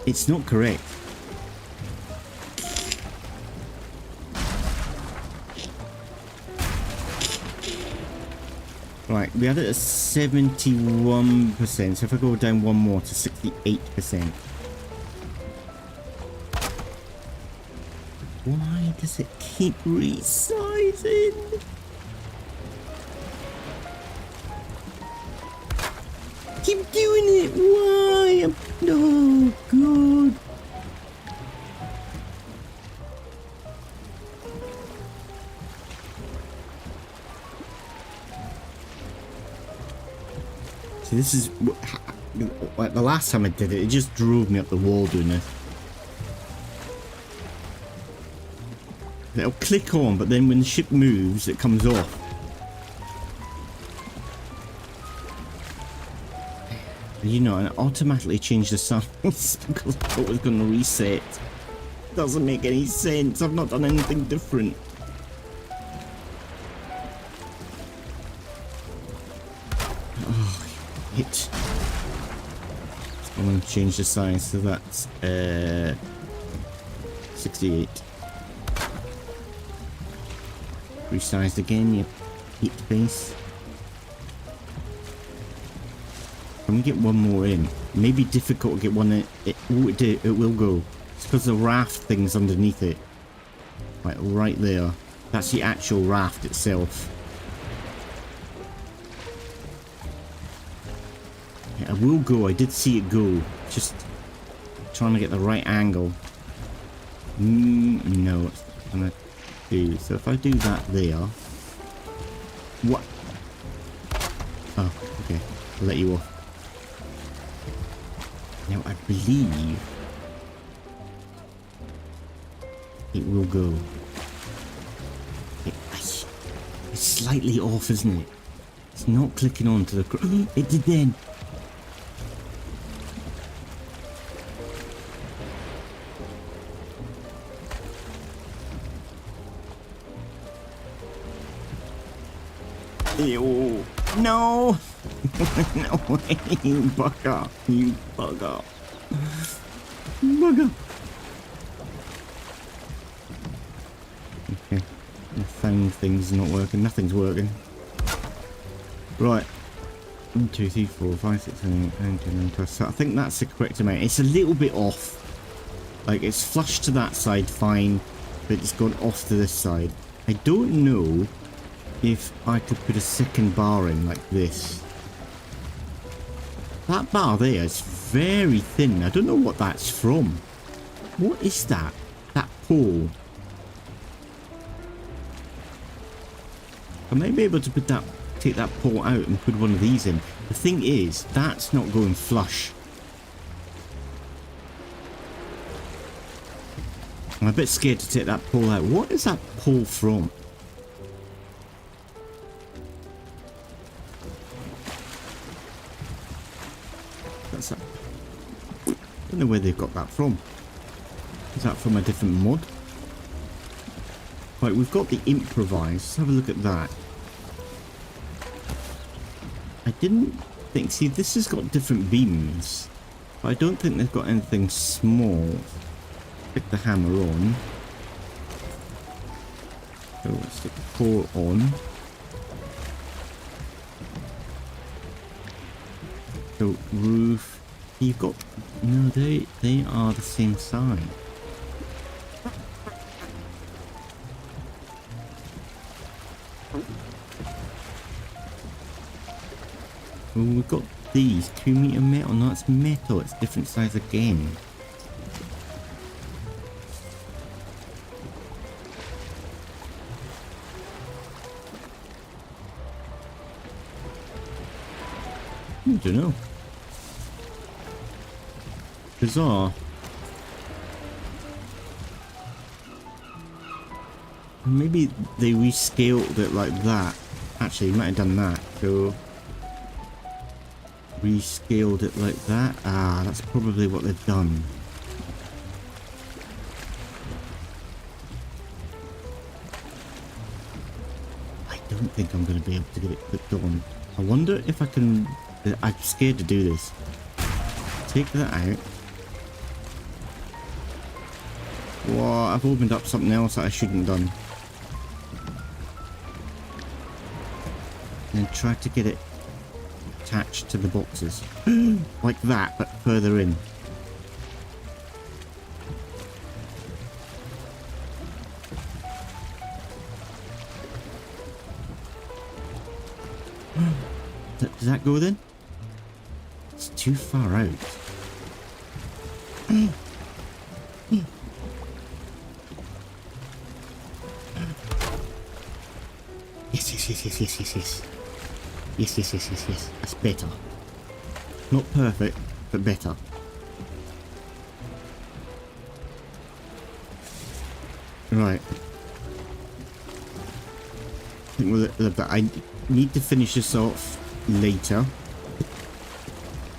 It's not correct. Right, we had it at 71%, so if I go down one more to 68%. Why does it keep resizing? Keep doing it. Why? No, God. See, this is like the last time I did it. It just drove me up the wall doing this. It'll click on, but then when the ship moves, it comes off. You know, and it automatically changed the size because I thought it was going to reset. Doesn't make any sense. I've not done anything different. Oh, hit. I'm going to change the size, so that's 68. Resized again, you hit face. Can we get one more in? Maybe difficult to get one in. It will go. It's because the raft thing's underneath it. Like right there. That's the actual raft itself. Yeah, I will go. I did see it go. Just trying to get the right angle. No, it's gonna do. So if I do that there. What? Oh, okay. I'll let you off. Now I believe it will go. It's slightly off, isn't it? It's not clicking on to the... It did then. Ew. No! No way, you bugger. You bugger. Bugger. Okay. I found things not working. Nothing's working. Right. 1, 2, 3, 4, 5, 6, 7, 8, 9, 10, 11, 12. So I think that's the correct amount. It's a little bit off. Like, it's flush to that side, fine. But it's gone off to this side. I don't know if I could put a second bar in like this. That bar there is very thin. I don't know what that's from. What is that? That pole. I might be able to put that, take that pole out and put one of these in. The thing is, that's not going flush. I'm a bit scared to take that pole out. What is that pole from? That's that. I don't know where they've got that from. Is that from a different mod? Right, we've got the improvise. Let's have a look at that. I didn't think... See, this has got different beams. But I don't think they've got anything small. Stick the hammer on. So let's stick the core on. So roof. You've got... No, they are the same size. Well, we've got these 2 meter metal. No, it's metal. It's different size again. I don't know. Bizarre. Maybe they rescaled it like that. Actually, you might have done that. So rescaled it like that. Ah, that's probably what they've done. I don't think I'm going to be able to get it clicked on. I wonder if I can... I'm scared to do this. Take that out. Whoa, I've opened up something else that I shouldn't have done. And then try to get it attached to the boxes. Like that, but further in. Does that go then? It's too far out. Yes. Yes. That's better. Not perfect, but better. Right. I think I need to finish this off later.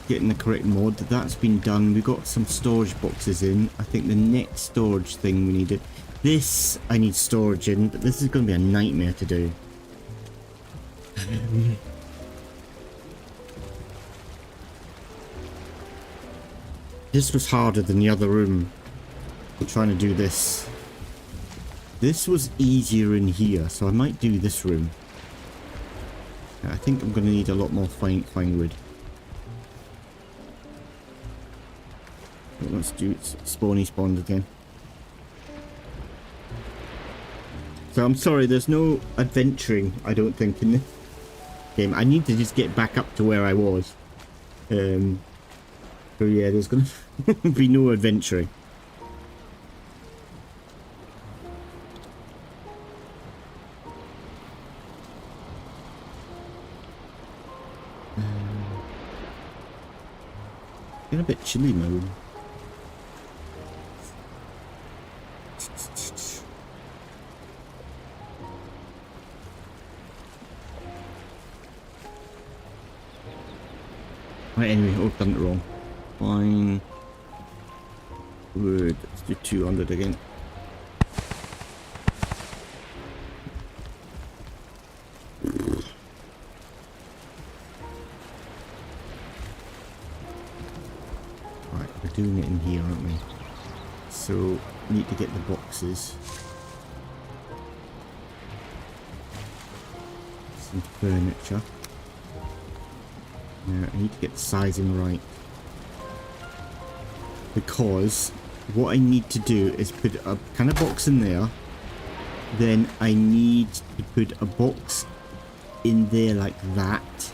Getting the correct mod. That's been done. We've got some storage boxes in. I think the next storage thing we needed. This I need storage in, but this is going to be a nightmare to do. This was harder than the other room. I'm trying to do this. This was easier in here, so I might do this room. I think I'm going to need a lot more fine wood. Let's do spawny spawned again. So I'm sorry, there's no adventuring, I don't think, in this game. I need to just get back up to where I was. So yeah, there's gonna be no adventuring. Getting a bit chilly mode. Right, anyway, I've done it wrong. Fine. Wood. Let's do 200 again. Right, we're doing it in here, aren't we? So, need to get the boxes. Some furniture. Now, I need to get the sizing right. Because what I need to do is put a kind of box in there. Then I need to put a box in there like that.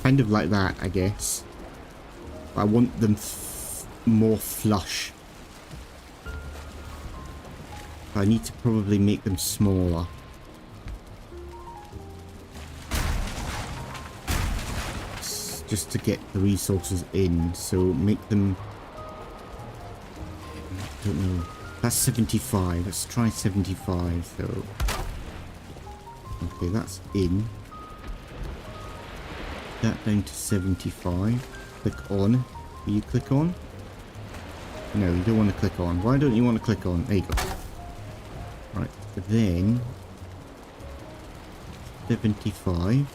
Kind of like that, I guess. I want them more flush. I need to probably make them smaller. Just to get the resources in, so make them, I don't know, that's 75, let's try 75, so, okay, that's in, that down to 75, click on, will you click on? No, you don't want to click on, why don't you want to click on, there you go, right, then, 75,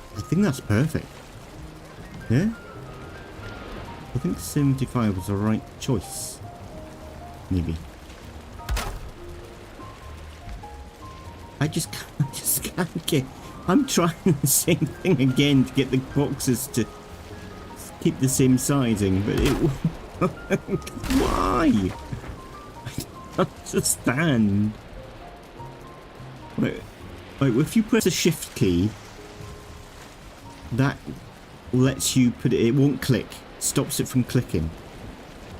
I think that's perfect. Yeah? I think 75 was the right choice. Maybe. I just can't get... I'm trying the same thing again to get the boxes to keep the same sizing, but it... Why? I don't understand. Like, if you press the shift key... That lets you put it, it won't click, stops it from clicking,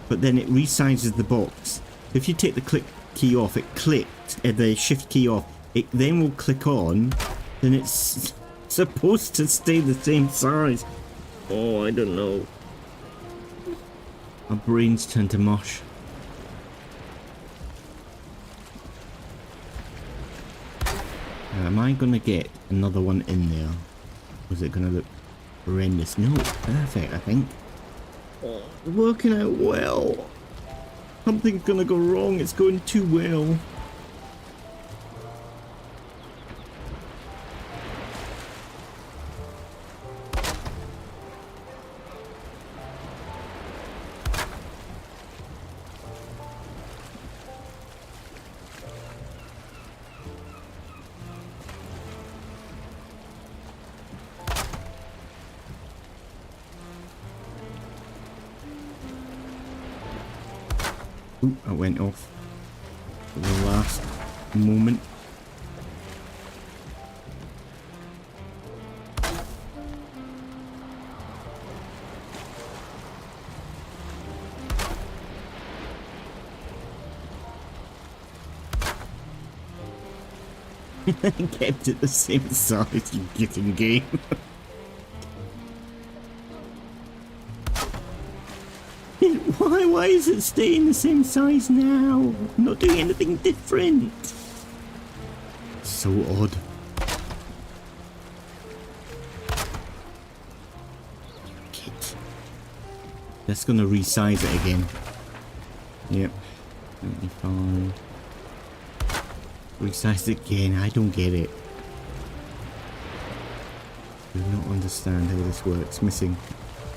but then it resizes the box. If you take the click key off, it clicked, the shift key off, it then will click on, then it's supposed to stay the same size. Oh, I don't know. My brain's turned to mush. Am I gonna get another one in there? Was it going to look horrendous? No, perfect, I think. Oh, working out well. Something's going to go wrong. It's going too well. Ooh, I went off for the last moment. Kept it the same size, you getting game. Why is it staying the same size now? I'm not doing anything different. So odd. Kit. That's gonna resize it again. Yep. 75. Resize it again. I don't get it. Do not understand how this works. Missing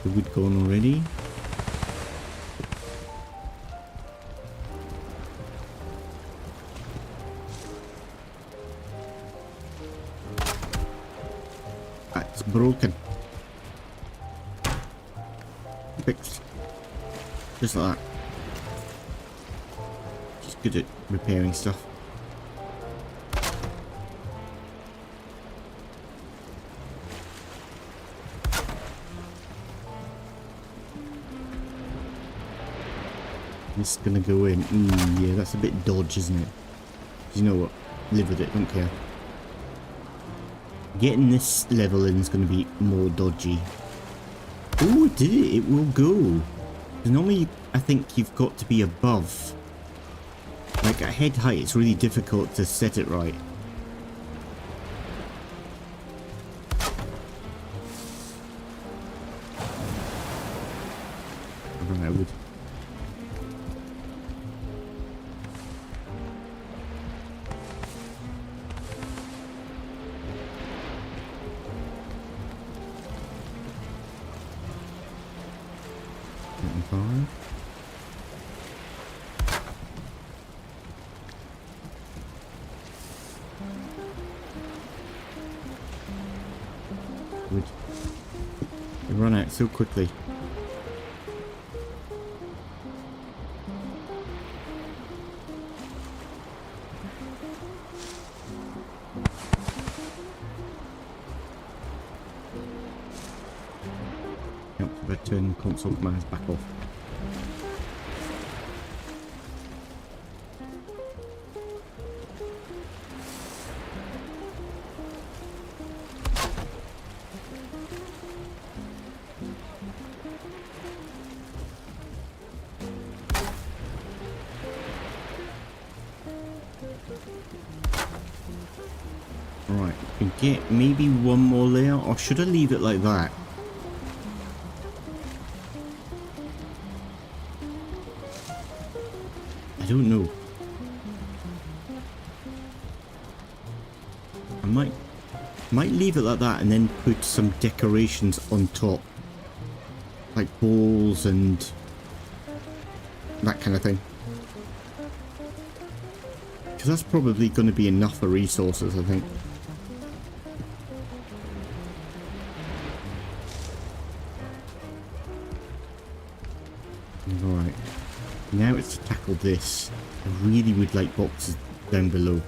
the wood gone already. It's broken. Fixed. Just like that. Just good at repairing stuff. This is gonna go in. Yeah, that's a bit dodge, isn't it? You know what? Live with it, don't care. Getting this level in is going to be more dodgy. Oh, it did it. It will go. Normally, I think you've got to be above. Like, at head height, it's really difficult to set it right. I would. Would they run out so quickly? Yep, if I turn console commands back off. Right, we can get maybe one more layer, or should I leave it like that? I don't know. I might leave it like that and then put some decorations on top. Like balls and that kind of thing. Because that's probably going to be enough for resources, I think. Right. Now it's to tackle this. I really would like boxes down below.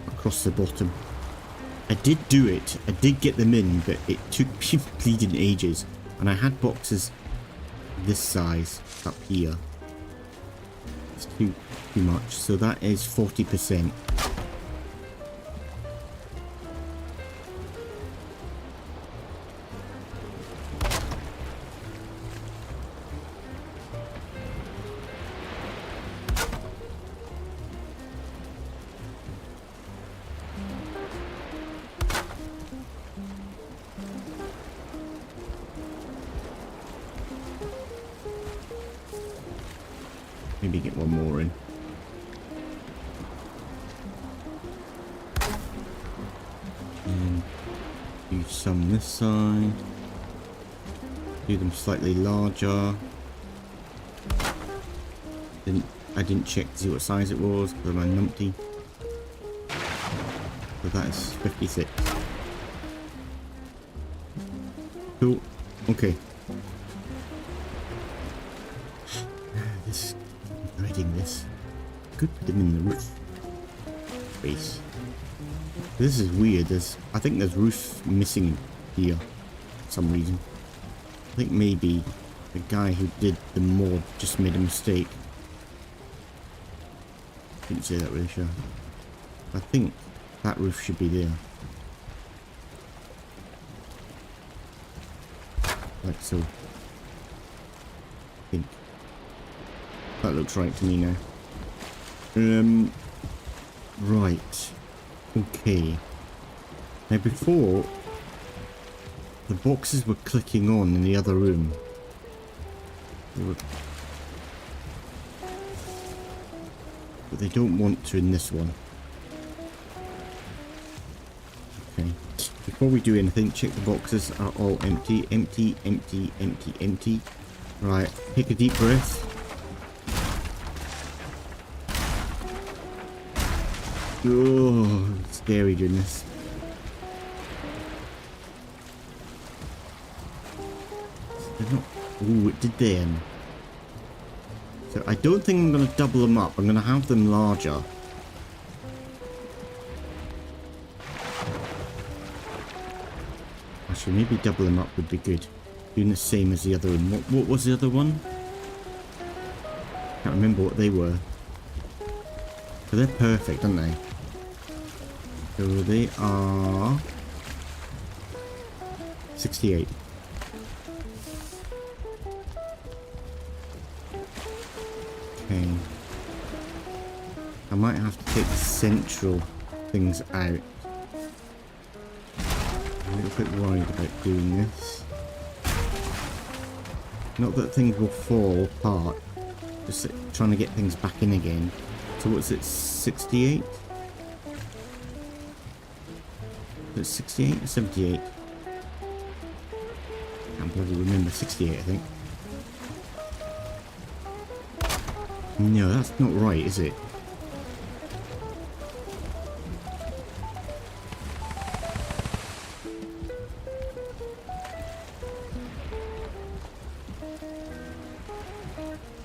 Across the bottom. I did do it. I did get them in, but it took me bleeding ages. And I had boxes this size up here. It's too much. So that is 40%. Maybe get one more in. And do some this side. Do them slightly larger. I didn't check to see what size it was because I'm a numpty. So that is 56. Cool. Okay. Dreading this. could put them in the roof space. This is weird. I think there's roof missing here for some reason. I think maybe the guy who did the mod just made a mistake. Didn't say that really sure. I think that roof should be there. Like so. I think. That looks right to me now. Right. Okay. Now before, the boxes were clicking on in the other room. But they don't want to in this one. Okay. Before we do anything, check the boxes are all empty. Empty, empty, empty, empty. Right. Take a deep breath. Oh, it's scary doing this. They're not... Ooh, it did then. So I don't think I'm going to double them up. I'm going to have them larger. Actually, maybe double them up would be good. Doing the same as the other one. What was the other one? Can't remember what they were. But they're perfect, aren't they? So they are 68. Okay. I might have to take the central things out. I'm a little bit worried about doing this. Not that things will fall apart. Just trying to get things back in again. So what's it, 68? Is it 68 or 78? I can't bloody remember. 68, I think. No, that's not right, is it?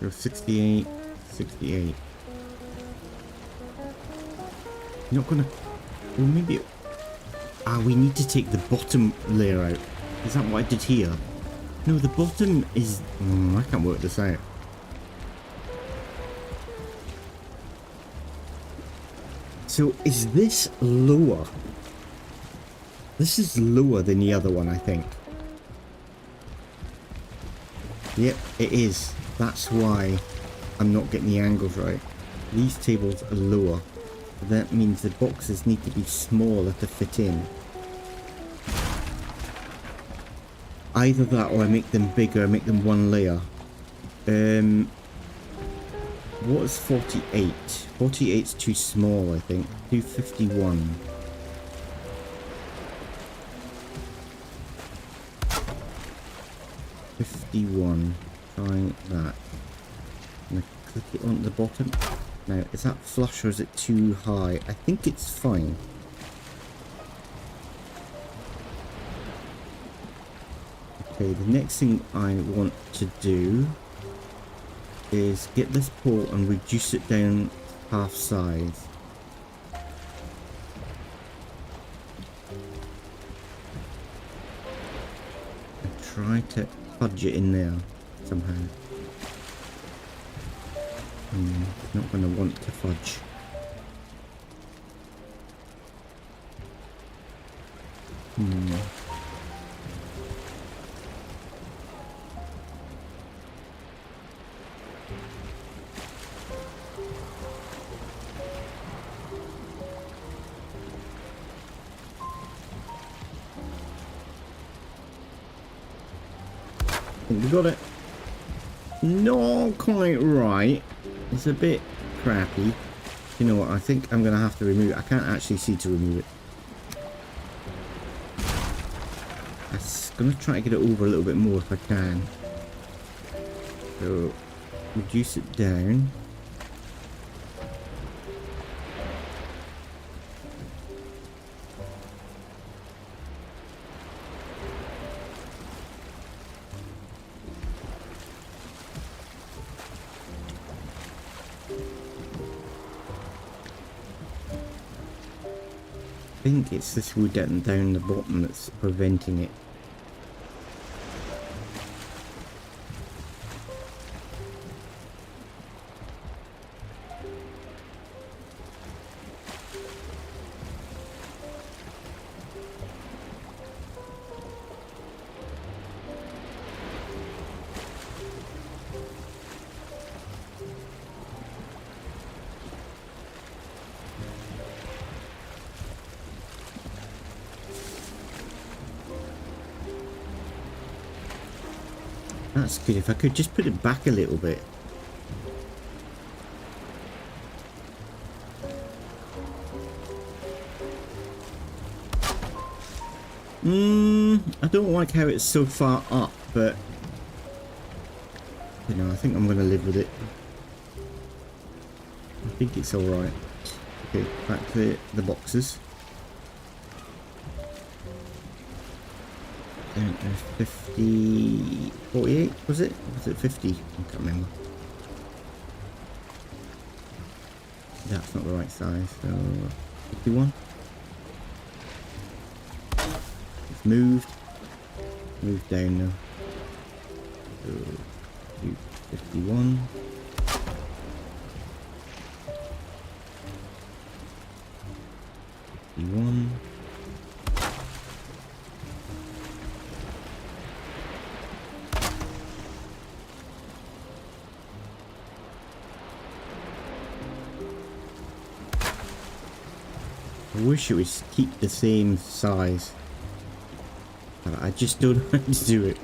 So 68, 68. Not gonna... Well, maybe... Ah, we need to take the bottom layer out. Is that what I did here? No, the bottom is... I can't work this out. So, is this lower? This is lower than the other one, I think. Yep, it is. That's why I'm not getting the angles right. These tables are lower. That means the boxes need to be smaller to fit in. Either that or I make them bigger, I make them one layer. What is 48? 48's too small, I think. Do 51. Try that. And I click it on the bottom. Now, is that flush or is it too high? I think it's fine. Okay, the next thing I want to do is get this pole and reduce it down half size. And try to fudge it in there somehow. Not going to want to fudge. I think we got it. Not quite right. It's a bit crappy. You know what? I think I'm going to have to remove it. I can't actually see to remove it. I'm going to try to get it over a little bit more if I can. So, reduce it down. think it's this wood down the bottom that's preventing it. That's good. If I could just put it back a little bit. I don't like how it's so far up, but you know, I think I'm gonna live with it. I think it's alright. Okay, back to the boxes. Down to 50... 48, was it? Was it 50? I can't remember. That's not the right size, so 51. It's moved. Moved down now. So, 51. 51. I wish it would keep the same size. But I just don't know how to do it.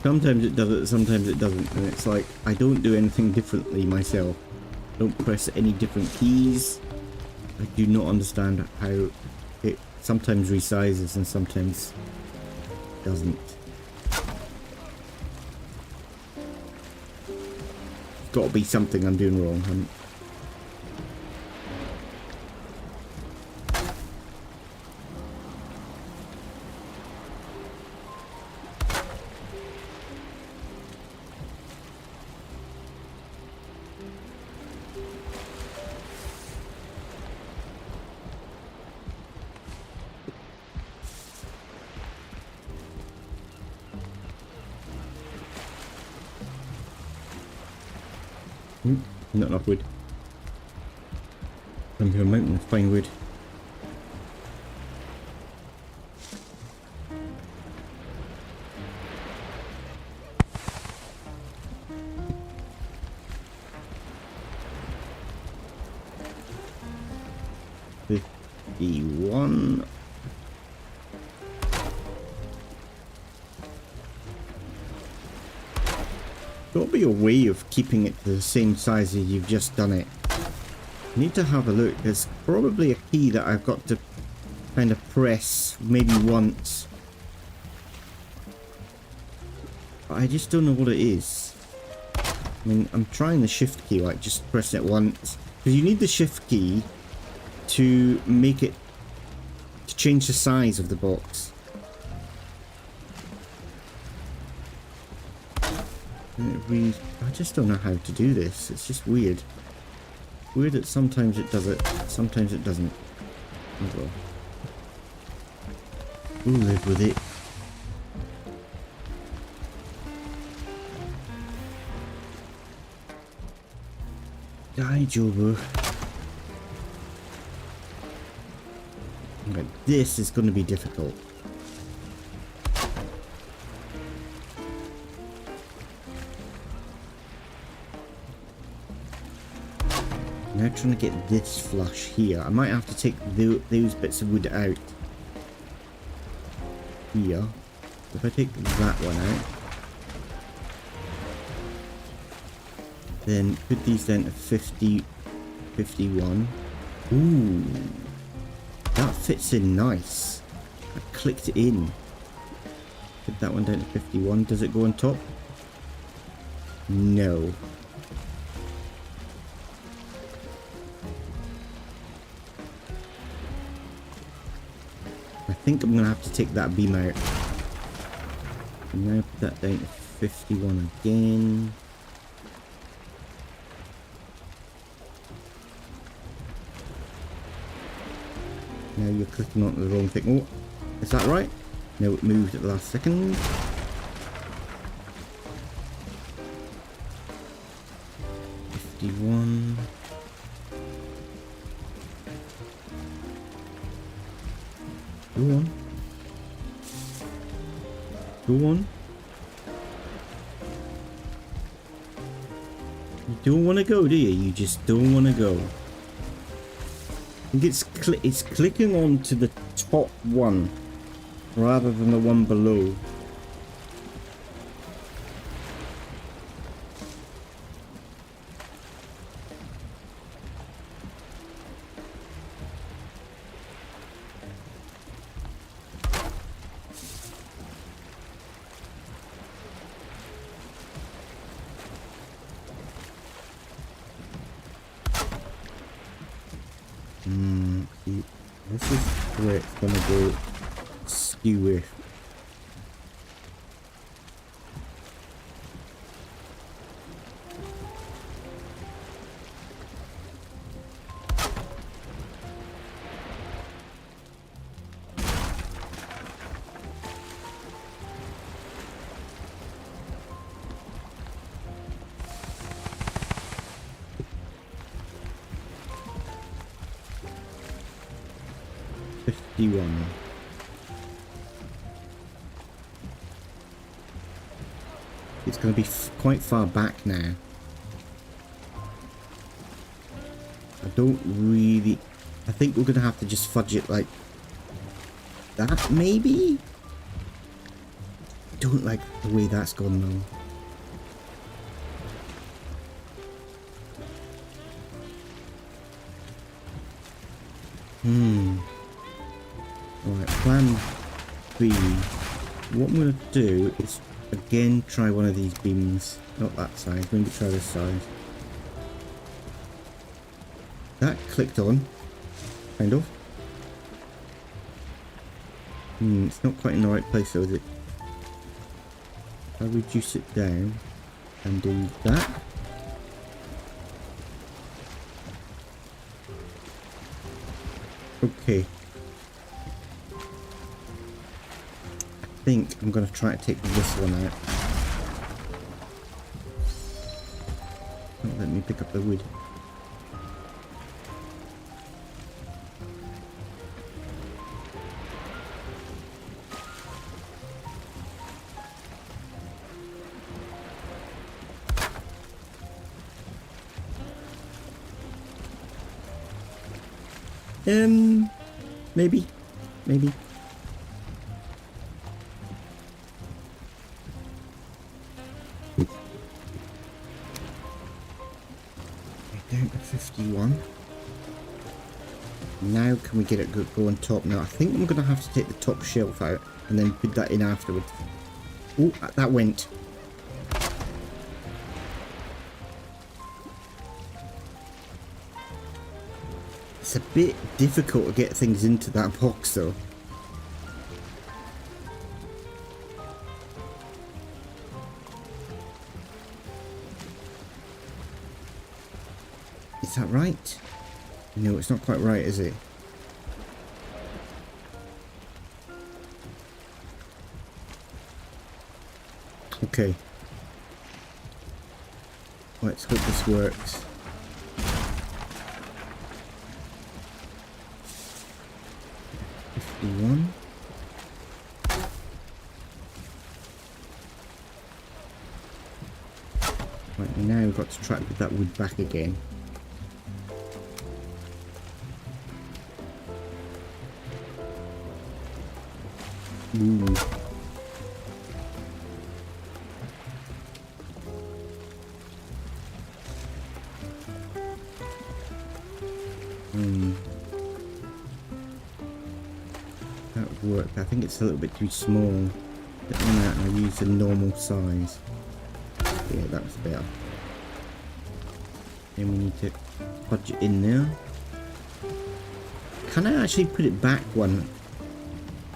Sometimes it does it, sometimes it doesn't. And it's like, I don't do anything differently myself. Don't press any different keys. I do not understand how it sometimes resizes and sometimes doesn't. Got to be something I'm doing wrong. Not enough wood. Come to a mountain and find wood. $51. Got to be a way of keeping it to the same size as you've just done it. Need to have a look. There's probably a key that I've got to kind of press maybe once. But I just don't know what it is. I mean, I'm trying the shift key, like just press it once. Because you need the shift key to make it, to change the size of the box. I just don't know how to do this. It's just weird. Weird that sometimes it does it, sometimes it doesn't. Oh well. We'll live with it. Daijobu. Okay, this is going to be difficult. Now trying to get this flush here. I might have to take those bits of wood out. Here. If I take that one out. Then put these down to 50, 51. Ooh. That fits in nice. I clicked it in. Put that one down to 51. Does it go on top? No. I think I'm going to have to take that beam out. And now put that down to 51 again. Now you're clicking onto the wrong thing. Oh, is that right? No, it moved at the last second. One. Go on. Go on. You don't want to go, do you? You just don't want to go. I think it's clicking on to the top one rather than the one below. This is where it's gonna go skew with. It's going to be quite far back now. I don't really... I think we're going to have to just fudge it like that, maybe? I don't like the way that's gone though. Alright, plan B. What I'm going to do is again try one of these beams. Not that side, maybe try this side. That clicked on. Kind of. It's not quite in the right place though, is it? I'll reduce it down and do that. Okay. I think I'm going to try to take this one out. Don't let me pick up the wood. Maybe. Down to 51. Now can we get it go on top? Now I think I'm going to have to take the top shelf out and then put that in afterwards. Oh, that went. It's a bit difficult to get things into that box though. Is that right? No, it's not quite right, is it? Okay. Let's hope this works. One. Right, now we've got to try to put that wood back again. Ooh. That would work. I think it's a little bit too small. But on that, I'll use the normal size. Yeah, that's better. Then we need to fudge it in there. Can I actually put it back one?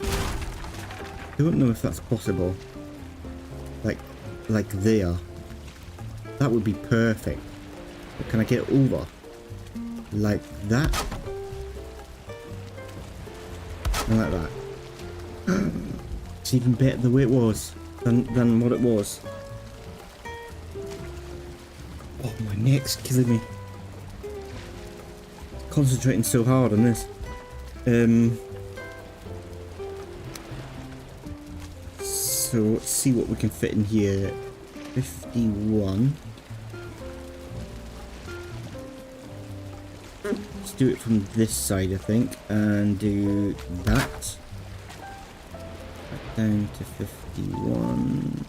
I don't know if that's possible. Like there. That would be perfect. But can I get it over? Like that? I like that. It's even better the way it was than what it was. Oh, my neck's killing me. Concentrating so hard on this. So let's see what we can fit in here. 51. Let's do it from this side, I think, and do that. Down to 51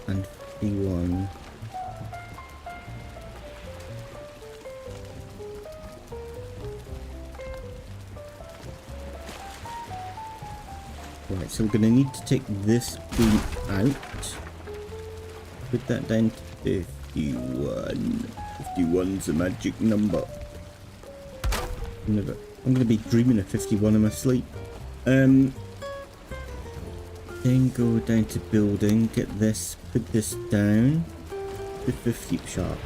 and 51. Right, so we're going to need to take this beam out. Put that down to 51. 51's a magic number. I'm going to be dreaming of 51 in my sleep. Then go down to building, get this, put this down to 50 sharp.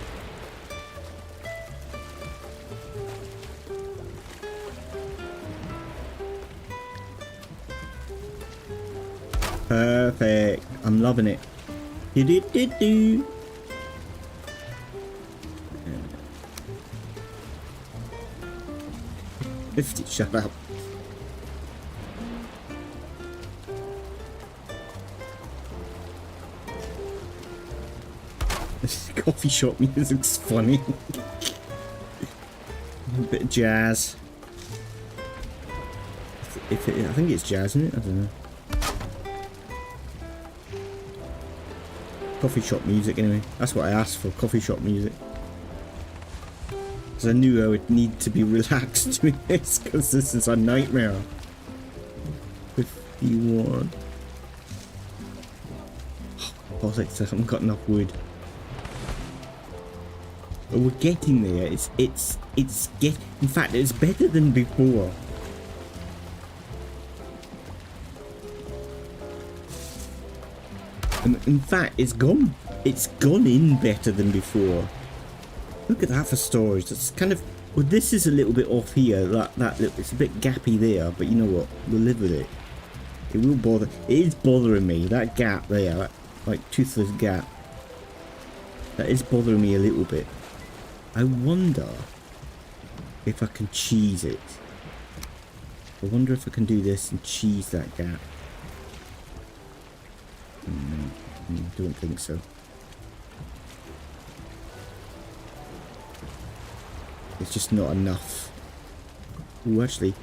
Perfect. I'm loving it. Do. 50, shut up. This coffee shop music's funny. A bit of jazz. I think it's jazz, isn't it? I don't know. Coffee shop music, anyway. That's what I asked for, coffee shop music. Because I knew I would need to be relaxed doing this, because this is a nightmare. 51. I was like, I haven't got enough wood. But we're getting there. In fact, it's better than before. In fact, it's gone in better than before. Look at that for storage. That's kind of, well, this is a little bit off here. It's a bit gappy there, but you know what? We'll live with it. It will bother. It is bothering me. That gap there, that, like toothless gap. That is bothering me a little bit. I wonder if I can cheese it. I wonder if I can do this and cheese that gap. Don't think so. It's just not enough. Ooh, actually.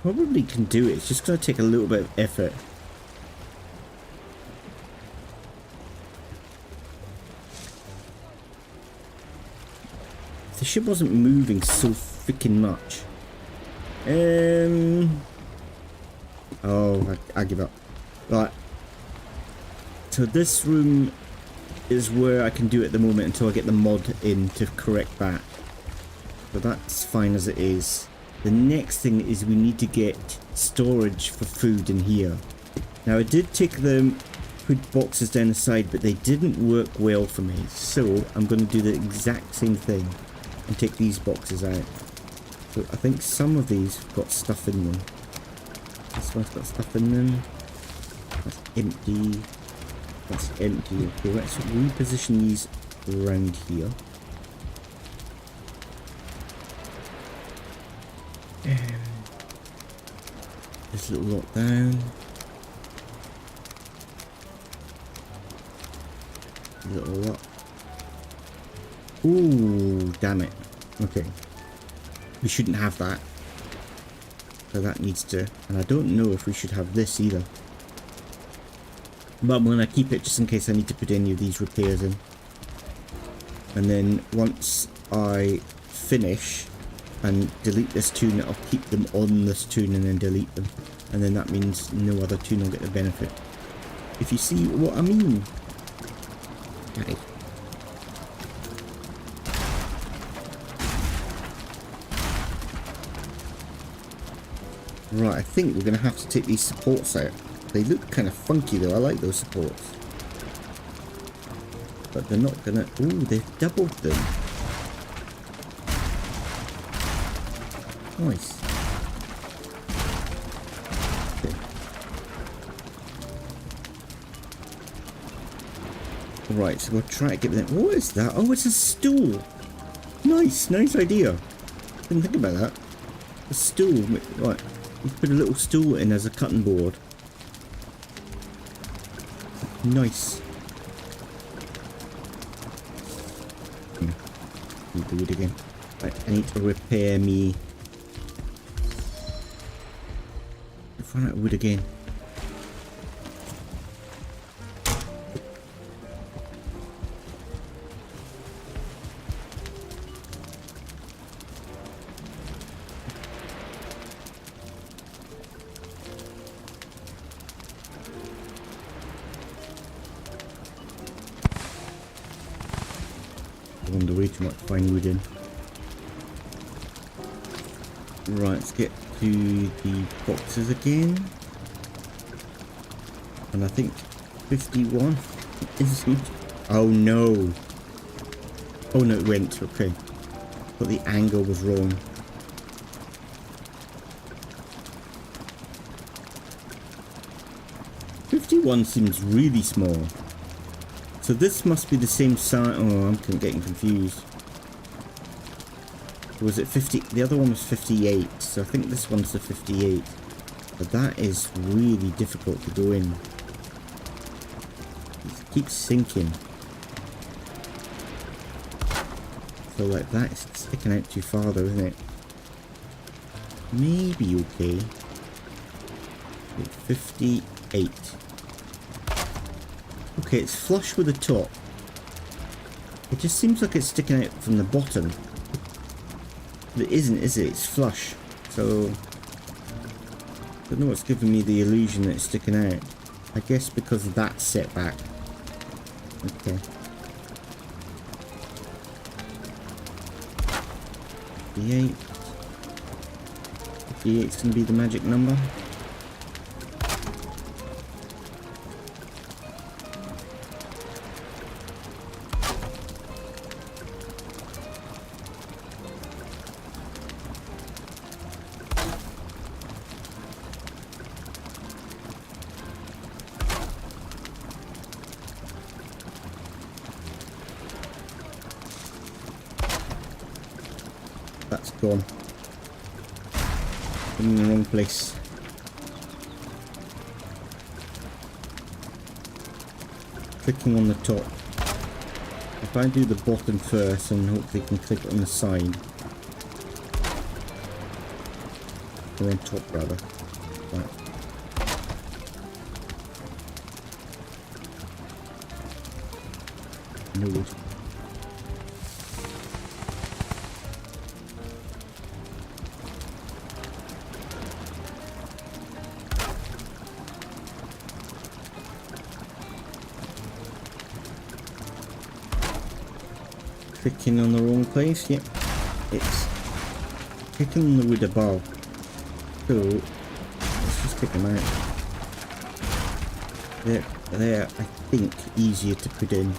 Probably can do it. It's just going to take a little bit of effort. If the ship wasn't moving so freaking much. Oh, I give up. Right. So this room is where I can do it at the moment until I get the mod in to correct that. But that's fine as it is. The next thing is we need to get storage for food in here. Now I did take the food boxes down the side, but they didn't work well for me. So I'm going to do the exact same thing and take these boxes out. So I think some of these have got stuff in them. This one's got stuff in them. That's empty. That's empty. Okay, let's reposition these around here. This little lot down. Little lot. Ooh, damn it. Okay. We shouldn't have that. So that needs to... And I don't know if we should have this either. But I'm going to keep it just in case I need to put any of these repairs in. And then once I finish and delete this toon, I'll keep them on this toon and then delete them. And then that means no other toon will get the benefit. If you see what I mean. Okay. Right, I think we're going to have to take these supports out. They look kind of funky though, I like those supports. But they're not going to... Ooh, they've doubled them. Nice. Okay. Right, so we'll try to get them... What is that? Oh, it's a stool. Nice, nice idea. Didn't think about that. A stool. Right, you put a little stool in as a cutting board. Nice. Do it again. Right, I need to repair me. I've run out of wood again. I wonder way too much fine wood in. Right, let's get to the boxes again. And I think 51 isn't. Oh no. Oh no, it went. Okay. But the angle was wrong. $51 seems really small. So this must be the same size. Oh, I'm getting confused. Was it 50? The other one was 58. So I think this one's the 58. But that is really difficult to go in. It keeps sinking. So like that is sticking out too far though, isn't it? Maybe okay. 58. Okay, it's flush with the top. It just seems like it's sticking out from the bottom. But it isn't, is it? It's flush. So, I don't know what's giving me the illusion that it's sticking out. I guess because of that setback. Okay. 58. 58's going to be the magic number. That's gone. I'm in the wrong place. Clicking on the top. If I do the bottom first and hopefully can click on the side. Or on top rather. Right. No wood. Clicking on the wrong place, yep. It's clicking on the wood above. So let's just take them out. They're I think easier to put in.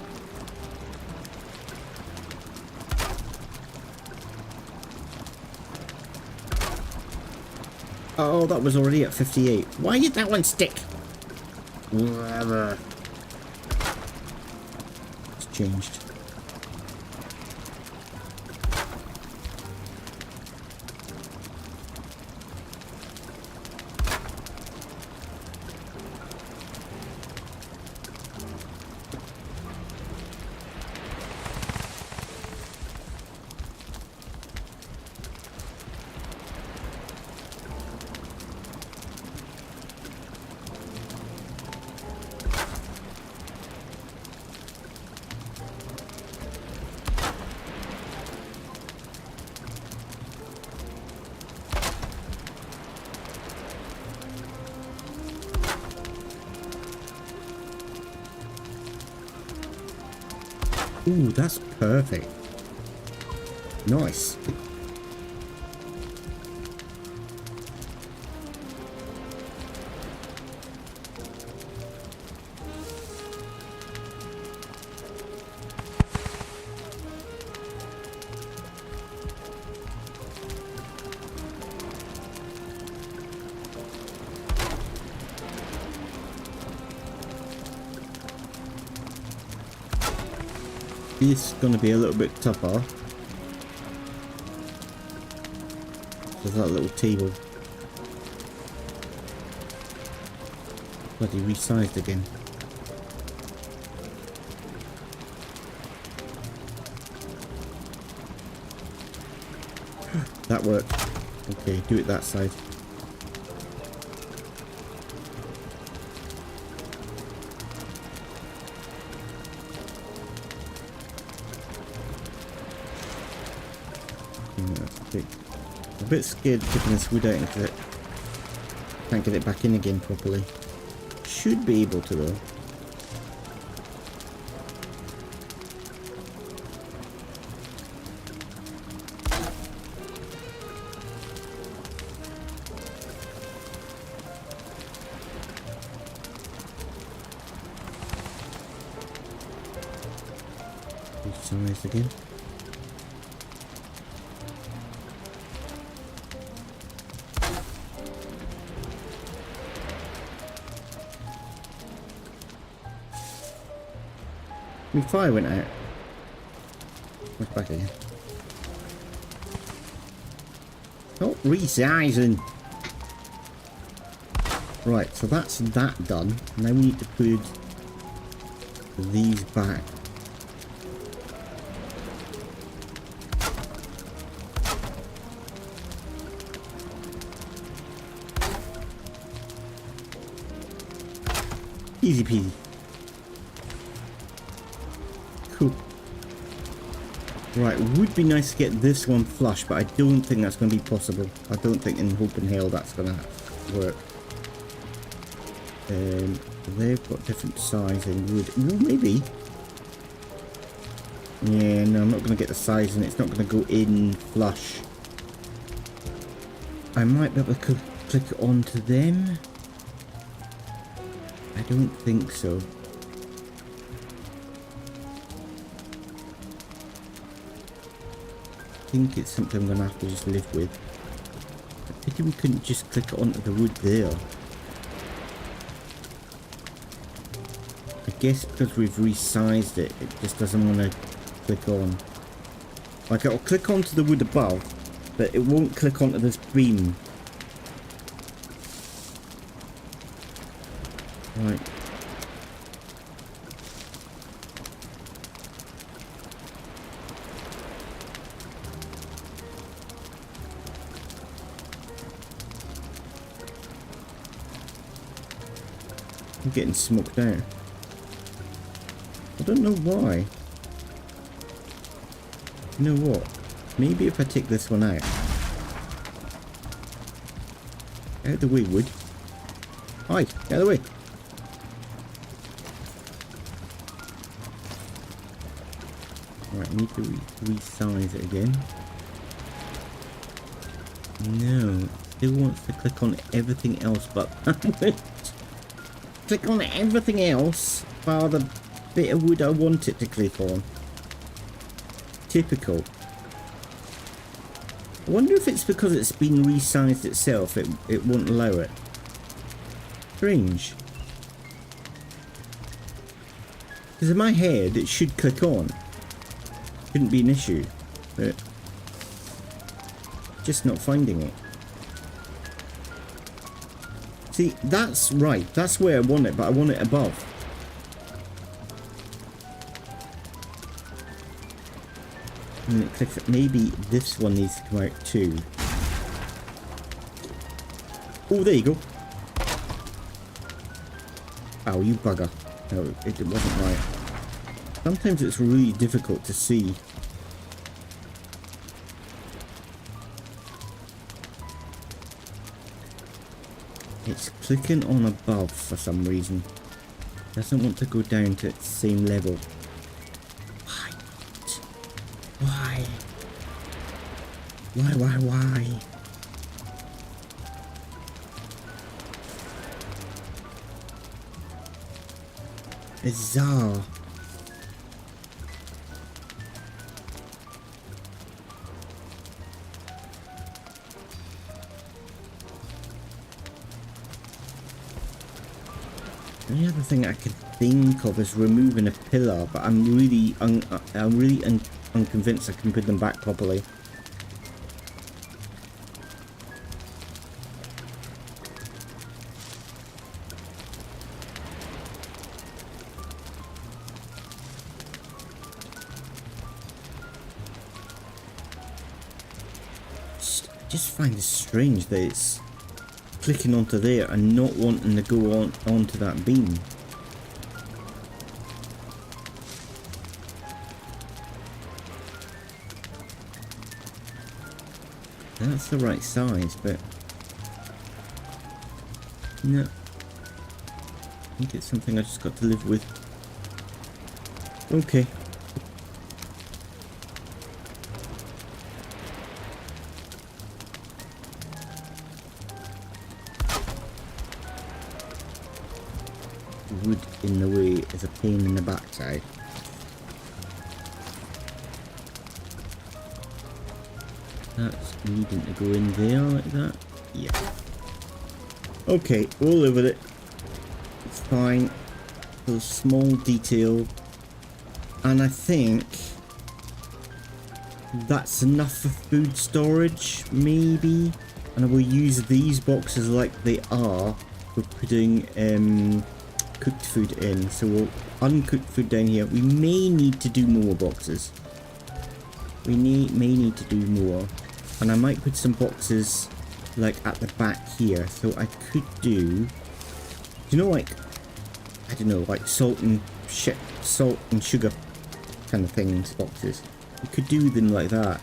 Oh, that was already at 58. Why did that one stick? Whatever. It's changed. Ooh, that's perfect. Nice. This is going to be a little bit tougher. There's that little table. Bloody resized again. That worked. Okay, do it that side. I'm a bit scared of taking this wood out because I can't get it back in again properly. Should be able to though. Resize again. My fire went out. What's back again? Oh, resizing. Right, so that's that done. Now we need to put these back. Easy peasy. Cool. Right, would be nice to get this one flush, but I don't think that's going to be possible. I don't think in hope and hell that's going to work. They've got different sizing wood. Ooh, maybe. Yeah, no, I'm not going to get the sizing. It's not going to go in flush. I might be able to click onto them. I don't think so. I think it's something I'm going to have to just live with. I pity we couldn't just click onto the wood there. I guess because we've resized it, it just doesn't want to click on. Like, it'll click onto the wood above, but it won't click onto this beam. Right. I'm getting smoked out. I don't know why. You know what? Maybe if I take this one out. Out of the way, wood. Hi, out of the way. Right, I need to resize it again. No, it still wants to click on everything else but click on everything else bar the bit of wood I want it to click on. Typical. I wonder if it's because it's been resized itself, it won't allow it. Strange. Because in my head it should click on. Shouldn't be an issue, but just not finding it. See, that's right, that's where I want it, but I want it above. And it clicks it. Maybe this one needs to come out too. Oh, there you go. Oh, you bugger. No, it wasn't right. Sometimes it's really difficult to see. It's clicking on above for some reason. Doesn't want to go down to its same level. Why? Why? Why? Bizarre. The only other thing I could think of is removing a pillar, but I'm really unconvinced I can put them back properly. Just find it strange that it's clicking onto there and not wanting to go onto that beam. That's the right size, but no, I think it's something I just got to live with. Okay. Wood in the way is a pain in the backside. That's needing to go in there like that. Yeah. Okay, we'll live with it. It's fine. A small detail. And I think that's enough for food storage, maybe. And I will use these boxes like they are for putting cooked food in. So we'll uncooked food down here. We may need to do more boxes. We may need to do more. And I might put some boxes like at the back here. So I could do, you know, like, I don't know, like salt and sugar kind of things, boxes. You could do them like that.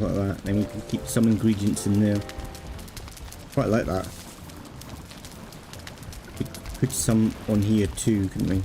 Like that, then we can keep some ingredients in there. Quite like that. We could put some on here too, couldn't we?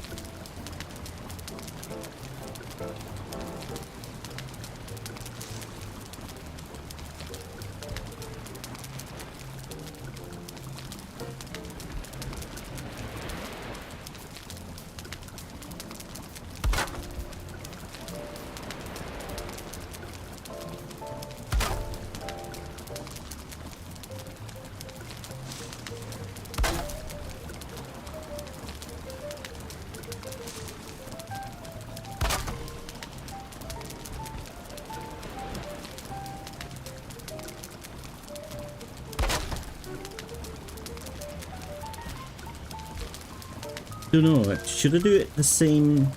Don't know, should I do it the same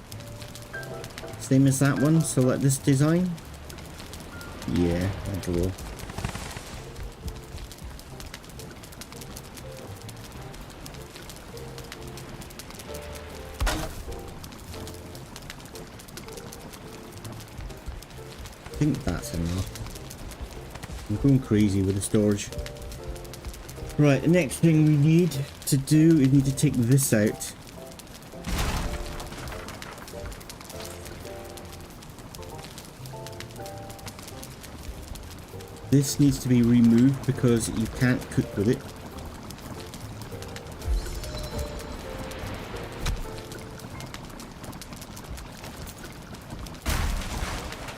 as that one? So like this design? Yeah, I will. I think that's enough. I'm going crazy with the storage. Right, the next thing we need to do is need to take this out. This needs to be removed because you can't cook with it.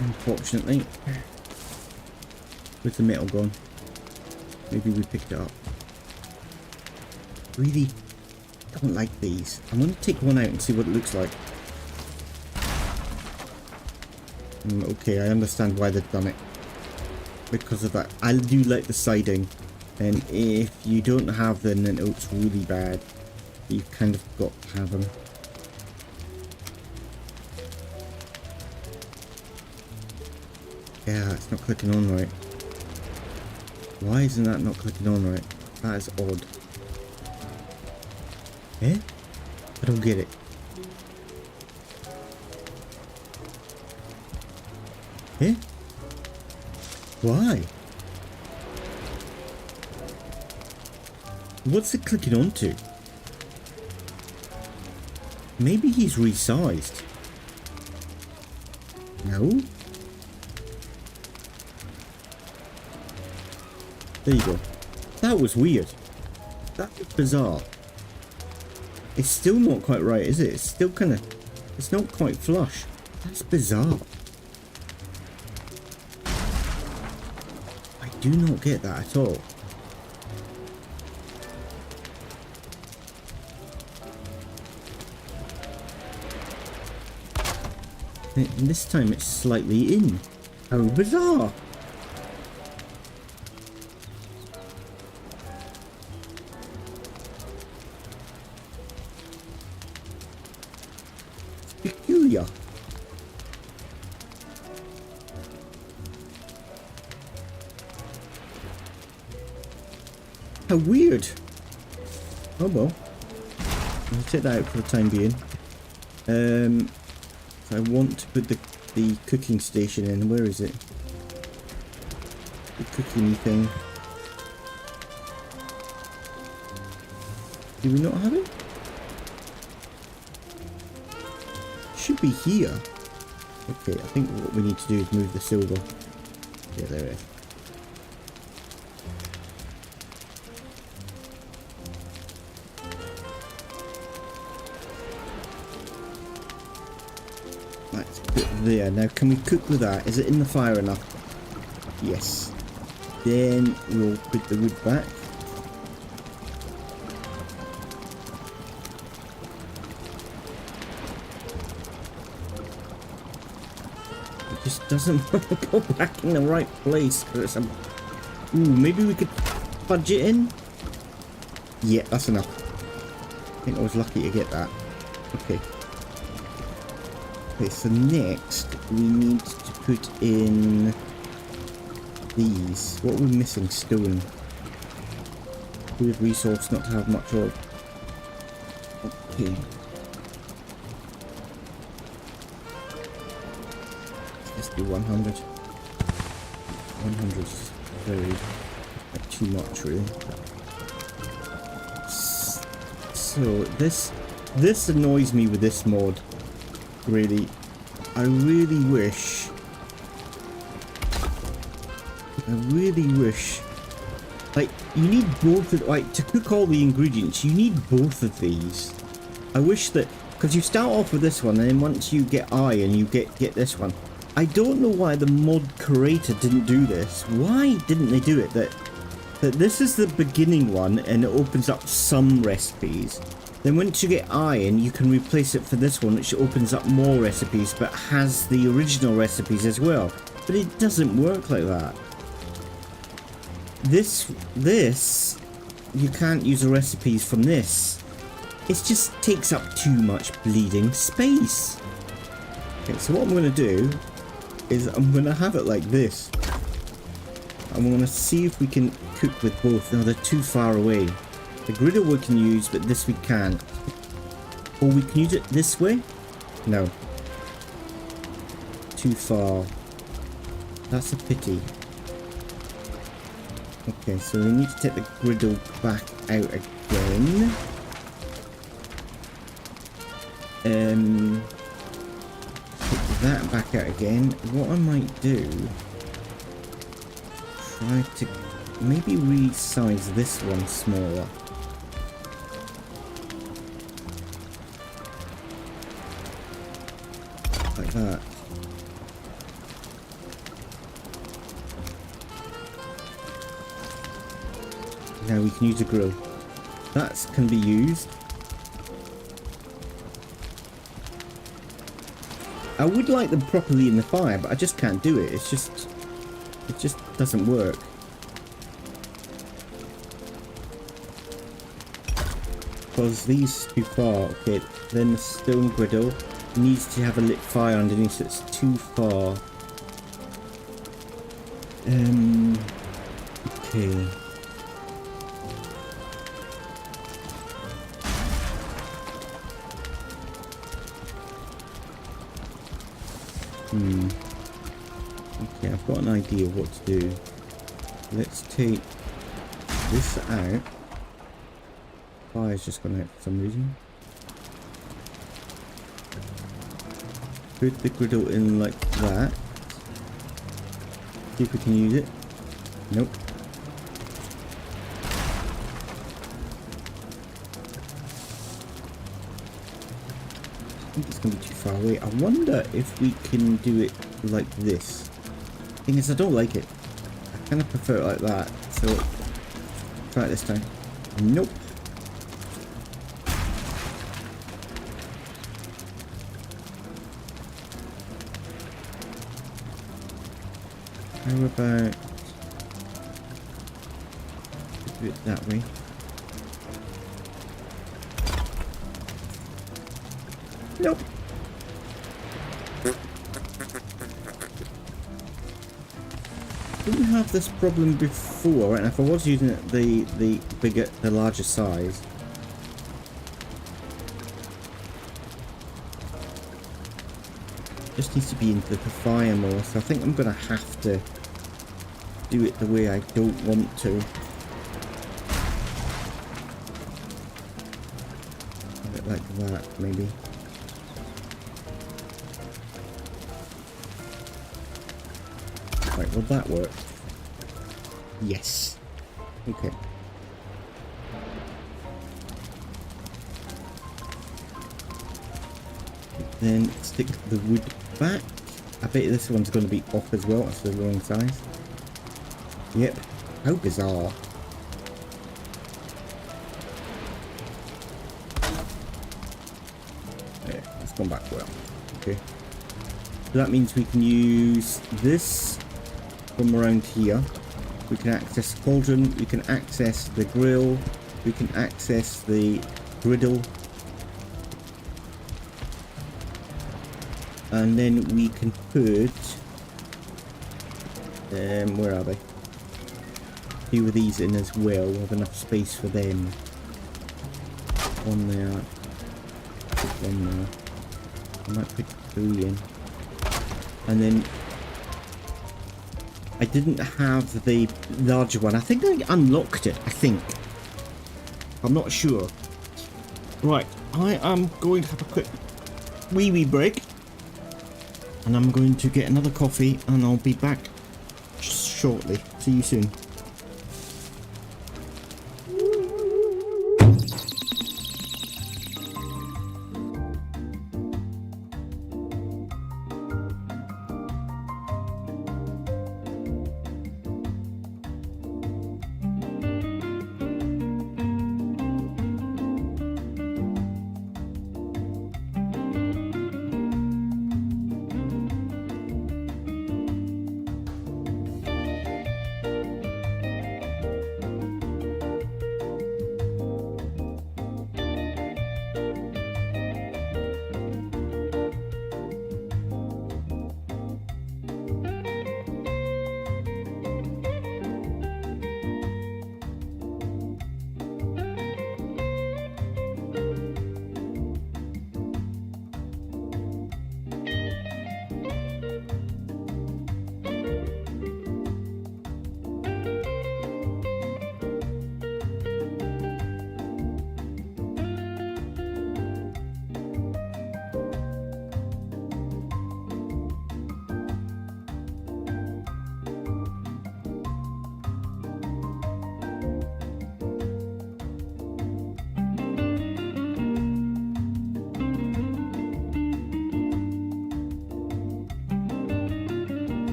Unfortunately. With the metal gone. Maybe we picked it up. Really don't like these. I'm going to take one out and see what it looks like. Okay, I understand why they've done it. Because of that. I do like the siding. And if you don't have them, then it looks really bad. You've kind of got to have them. Yeah, it's not clicking on right. Why isn't that not clicking on right? That is odd. Eh? I don't get it. Eh? Why? What's it clicking onto? Maybe he's resized. No? There you go. That was weird. That was bizarre. It's still not quite right, is it? It's still kind of... It's not quite flush. That's bizarre. I do not get that at all. And this time it's slightly in. How bizarre. Peculiar. How weird. Oh well. I'll take that out for the time being. I want to put the cooking station in. Where is it? The cooking thing. Do we not have it? Should be here. Okay, I think what we need to do is move the silver. Yeah, there it is. Let's put it there. Now, can we cook with that? Is it in the fire enough? Yes. Then we'll put the wood back. Just doesn't want to go back in the right place. It's a... Ooh, maybe we could fudge it in? Yeah, that's enough. I think I was lucky to get that. Okay. Okay, so next we need to put in these. What are we missing? Stone. Weird resource not to have much of. Okay. Let's do 100. 100 is very too much, really. So this annoys me with this mod. Really, I really wish. Like, you need both of, like, to cook all the ingredients, you need both of these. I wish that, because you start off with this one, and then once you get iron, you get this one. I don't know why the mod creator didn't do this. Why didn't they do it? That this is the beginning one, and it opens up some recipes. Then once you get iron, you can replace it for this one, which opens up more recipes, but has the original recipes as well. But it doesn't work like that. This, you can't use the recipes from this. It just takes up too much bleeding space. Okay, so what I'm going to do is I'm going to have it like this. I'm going to see if we can cook with both. Now, they're too far away. The griddle we can use, but this we can't. Or we can use it this way? No. Too far. That's a pity. Okay, so we need to take the griddle back out again. Put that back out again. What I might do... Try to maybe resize this one smaller. Like that. Now we can use a grill. That can be used. I would like them properly in the fire, but I just can't do it. It just doesn't work. Because these too far. Okay, then the stone griddle needs to have a lit fire underneath, so it's too far. Okay. Okay, I've got an idea of what to do. Let's take this out. Fire's just gone out for some reason. Put the griddle in like that. See if we can use it. Nope. I think it's going to be too far away. I wonder if we can do it like this. Thing is, I don't like it. I kind of prefer it like that. So, try it this time. Nope. How about do it that way? Nope. Didn't have this problem before, and if I was using it the larger size. Just needs to be into the fire more, so I think I'm gonna have to do it the way I don't want to. A bit like that, maybe. Right, will that work? Yes. Okay. Then stick the wood back. I bet this one's going to be off as well. That's the wrong size. Yep. How bizarre. Yeah, it's gone back well. Okay. So that means we can use this from around here. We can access the cauldron. We can access the grill. We can access the griddle. And then we can put, where are they? A few of these in as well. We have enough space for them. One there. Put one there. I might put 3 in. And then I didn't have the larger one. I think I unlocked it. I think. I'm not sure. Right. I am going to have a quick wee break. And I'm going to get another coffee and I'll be back shortly. See you soon.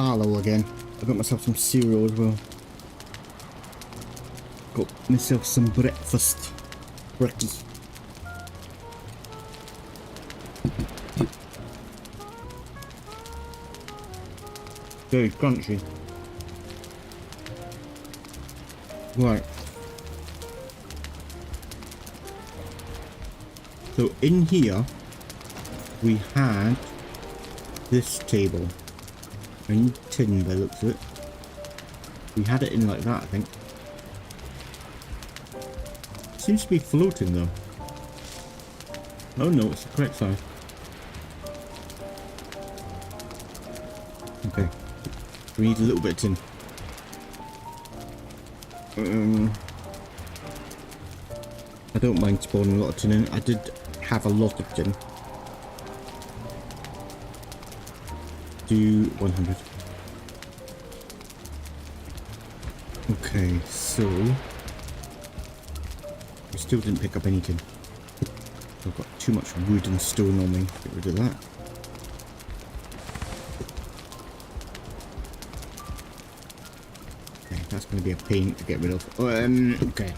Arlo again. I got myself some cereal as well. Got myself some breakfast. Breakfast. Very crunchy. Right. So in here, we had this table. I need tin by the looks of it. We had it in like that, I think. Seems to be floating though. Oh no, it's the correct size. Okay. We need a little bit of tin. I don't mind spawning a lot of tin in. I did have a lot of tin. Do 100. Okay, so we still didn't pick up any tin. I've got too much wood and stone on me. Get rid of that. Okay, that's going to be a pain to get rid of. Okay.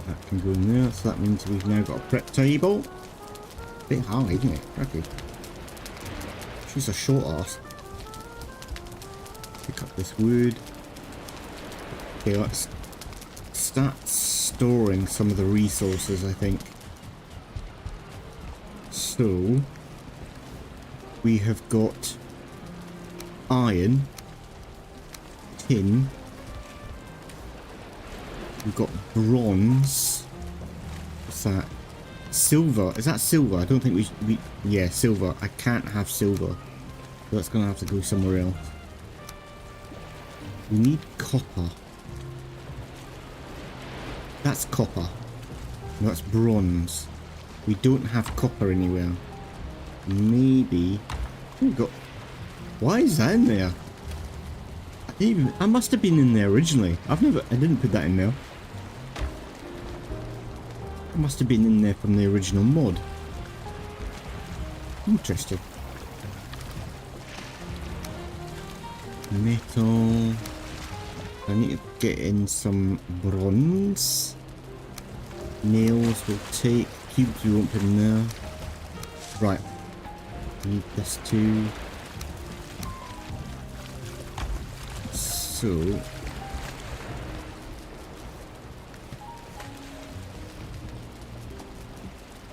That can go in there, so that means we've now got a prep table. Bit high, isn't it? Cracky. She's a short ass. Pick up this wood. Okay, let's start storing some of the resources, I think. So we have got iron, tin. We've got bronze. What's that? Silver. Is that silver? I don't think we yeah, silver. I can't have silver. So that's gonna have to go somewhere else. We need copper. That's copper. No, that's bronze. We don't have copper anywhere. Maybe we got. Why is that in there? I must have been in there originally. I didn't put that in there. It must have been in there from the original mod. Interesting. Metal. I need to get in some bronze. Nails will take. Cubes we won't put in there. Right. Need this too. So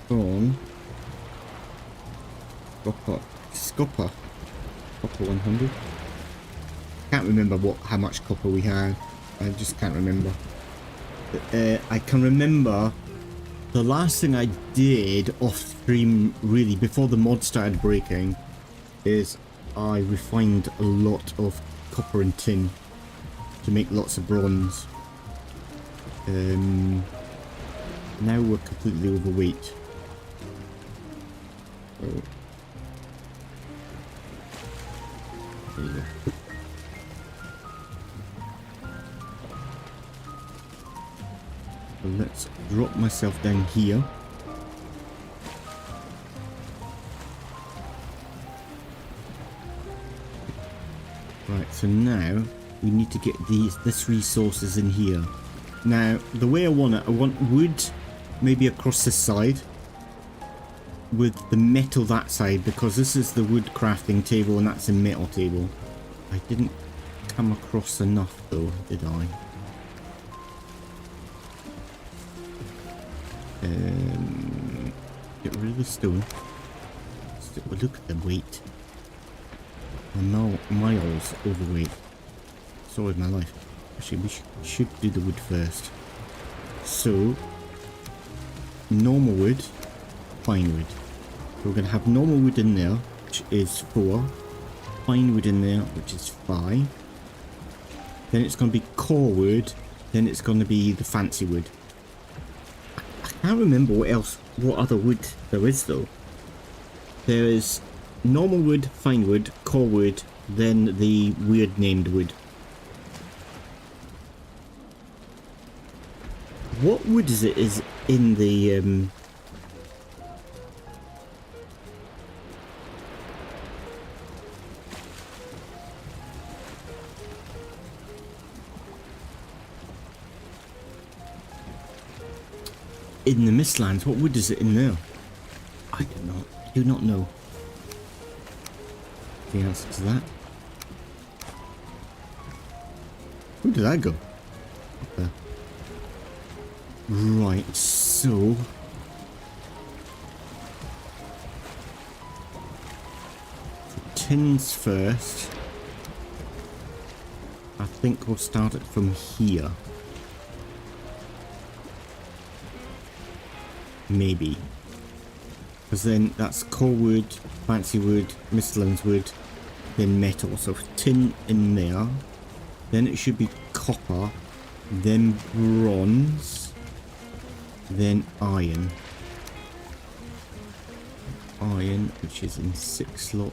on copper 100. Can't remember how much copper we had. I just can't remember. I can remember the last thing I did off stream, really, before the mod started breaking, is I refined a lot of copper and tin to make lots of bronze. Now we're completely overweight. So, there you go. So let's drop myself down here. Right, so now we need to get this resources in here. Now, the way I want it, I want wood maybe across this side with the metal that side, because this is the wood crafting table and that's a metal table. I didn't come across enough though, did I? Get rid of the stone. Look at the weight. I'm now miles overweight. Sorry, my life. Actually, we should do the wood first. So, normal wood, pine wood. So we're going to have normal wood in there, which is 4. Pine wood in there, which is 5. Then it's going to be core wood. Then it's going to be the fancy wood. I can't remember what other wood there is though. There is normal wood, fine wood, core wood, then the weird named wood. What wood is it is in the Mistlands? What wood is it in there? I do not. I do not know the answer to that. Where did I go? Up there. Right, so tins first. I think we'll start it from here. Maybe. Because then that's core wood, fancy wood, Mistlands wood, then metal. So tin in there. Then it should be copper, then bronze, then iron. Iron, which is in 6 slot.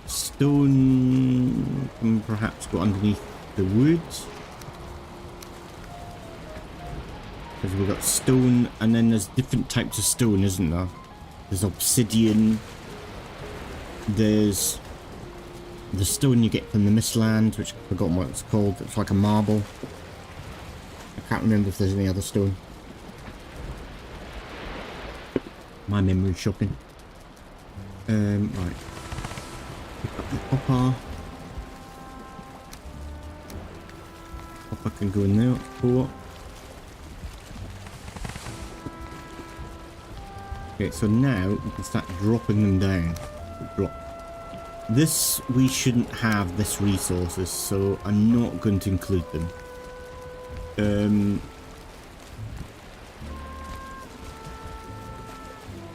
Stone can perhaps go underneath the wood. Because we've got stone, and then there's different types of stone, isn't there? There's obsidian. There's the stone you get from the Mistlands, which I've forgotten what it's called. It's like a marble. I can't remember if there's any other stone. My memory's shocking. Right. Pick up the copper. Copper can go in there. Four. Okay, so now we can start dropping them down. Drop. This, we shouldn't have this resources, so I'm not going to include them.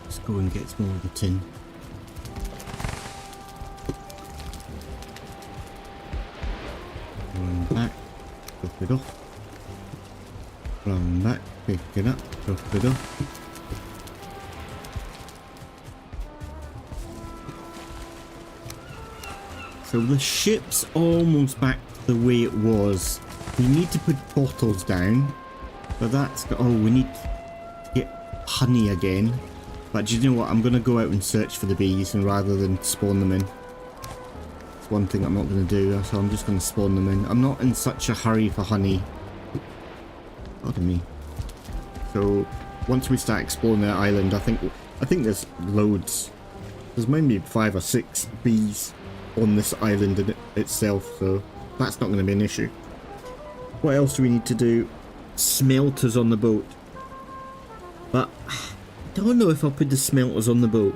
Let's go and get some more of the tin. Run back, drop it off. Run back, pick it up, drop it off. So the ship's almost back to the way it was. We need to put bottles down. But that's... Oh, we need to get honey again. But do you know what? I'm going to go out and search for the bees, and rather than spawn them in. It's one thing I'm not going to do, so I'm just going to spawn them in. I'm not in such a hurry for honey. Pardon me. So once we start exploring the island, I think there's loads. There's maybe 5 or 6 bees on this island in itself, so that's not going to be an issue. What else do we need to do? Smelters on the boat. But I don't know if I'll put the smelters on the boat.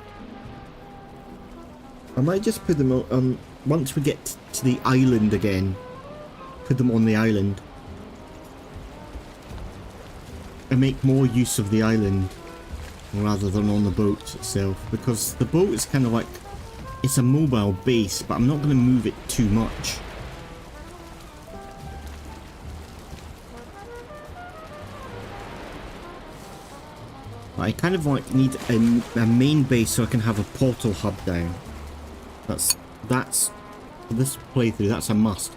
I might just put them on once we get to the island again. Put them on the island. And make more use of the island rather than on the boat itself, because the boat is kind of like, it's a mobile base, but I'm not going to move it too much. I kind of like need a main base so I can have a portal hub down. That's for this playthrough, that's a must.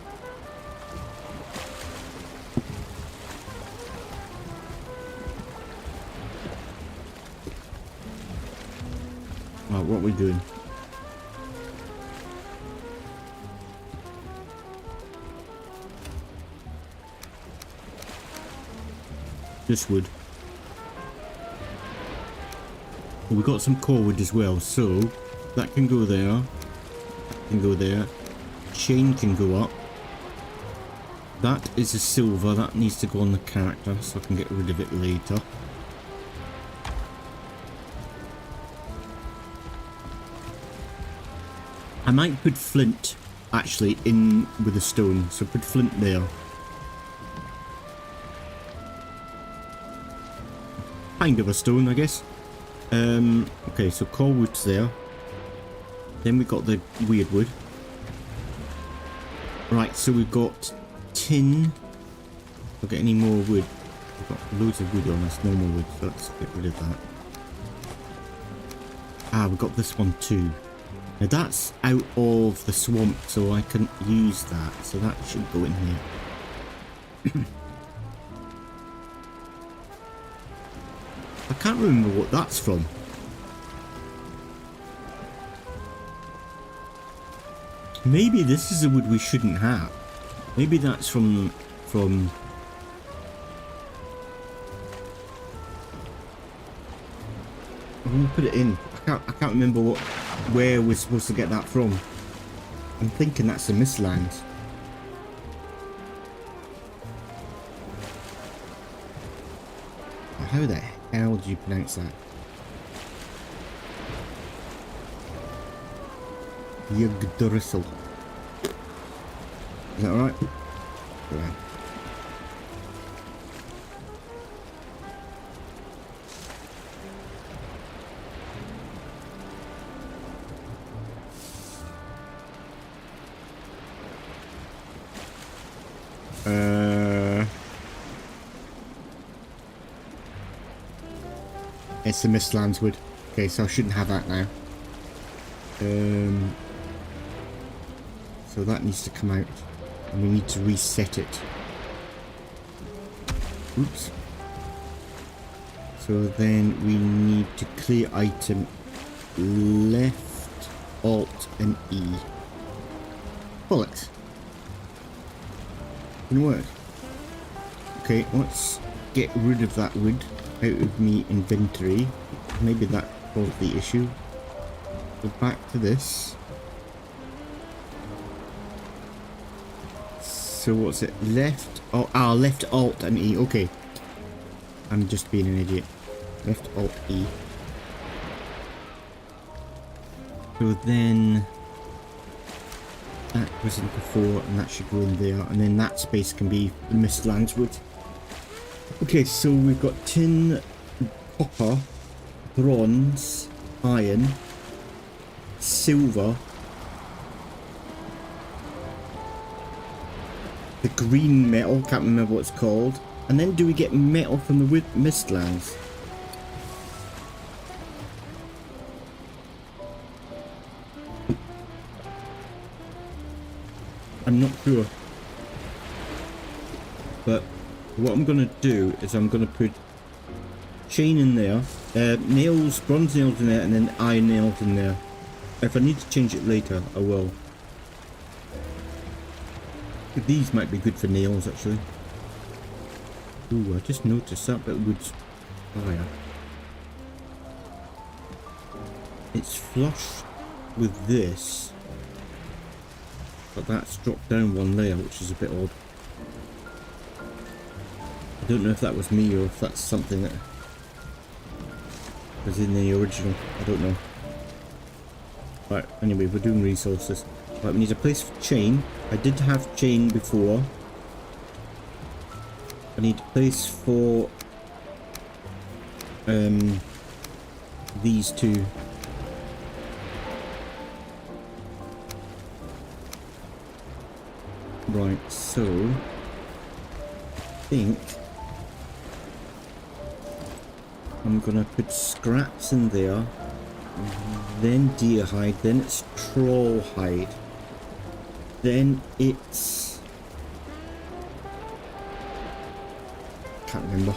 Right, what are we doing? This wood. Well, we got some core wood as well, so that can go there. That can go there. Chain can go up. That is a silver. That needs to go on the character, so I can get rid of it later. I might put flint actually in with the stone, so put flint there. Kind of a stone, I guess. Okay, so core wood's there. Then we got the weird wood. Right, so we've got tin. We'll get any more wood. We've got loads of wood on us, normal wood, so let's get rid of that. Ah, we've got this one too. Now that's out of the swamp, so I can use that. So that should go in here. can't remember what that's from. Maybe this is a wood we shouldn't have. Maybe that's from I'm gonna put it in. I can't remember where we're supposed to get that from. I'm thinking that's the Mistlands. How the hell do you pronounce that? Yggdrasil. Is that alright? Right. It's the Mistlands wood. Okay, so I shouldn't have that now. So that needs to come out, and we need to reset it. Oops. So then we need to clear item, left, alt, and E. Bollocks. Didn't work. Okay, let's get rid of that wood out of me inventory. Maybe that caused the issue. Go back to this. So what's it? Left? Oh, left alt and E. Okay. I'm just being an idiot. Left alt E. So then that was in before, and that should go in there, and then that space can be the Mistlands wood. Okay, so we've got tin, copper, bronze, iron, silver, the green metal, can't remember what it's called, and then do we get metal from the Mistlands? I'm not sure, but what I'm gonna do is I'm gonna put chain in there, nails, bronze nails in there, and then iron nails in there. If I need to change it later, I will. These might be good for nails, actually. Ooh, I just noticed that bit of wood's fire. It's flush with this, but that's dropped down one layer, which is a bit odd. I don't know if that was me or if that's something that was in the original. I don't know. Right, anyway, we're doing resources. Right, we need a place for chain. I did have chain before. I need a place for these two. Right, so I think I'm gonna put scraps in there, then deer hide, then it's troll hide, then it's, can't remember.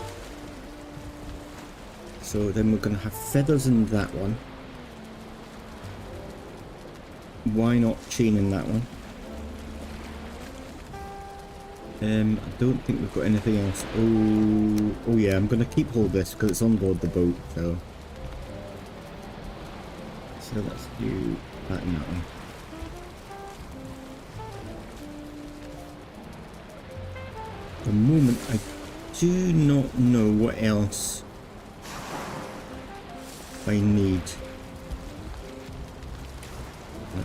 So then we're gonna have feathers in that one. Why not chain in that one? I don't think we've got anything else. Oh yeah, I'm gonna keep hold of this because it's on board the boat, so let's do that and that one. At the moment, I do not know what else I need.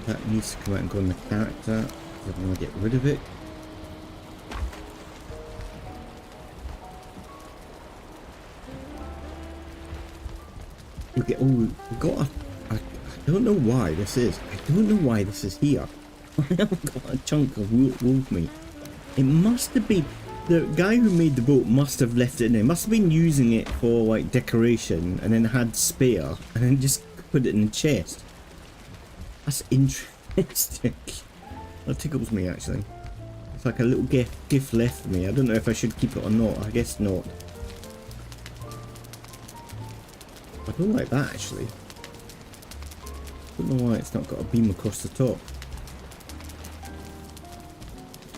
That needs to come out and go in the character. I want to get rid of it. Okay, we got I don't know why this is. I don't know why this is here. I have got a chunk of wolf meat. It must have been, the guy who made the boat must have left it in there. Must have been using it for like decoration and then had spare and then just put it in the chest. That's interesting. That tickles me actually. It's like a little gift left for me. I don't know if I should keep it or not. I guess not. I don't like that actually. Don't know why it's not got a beam across the top.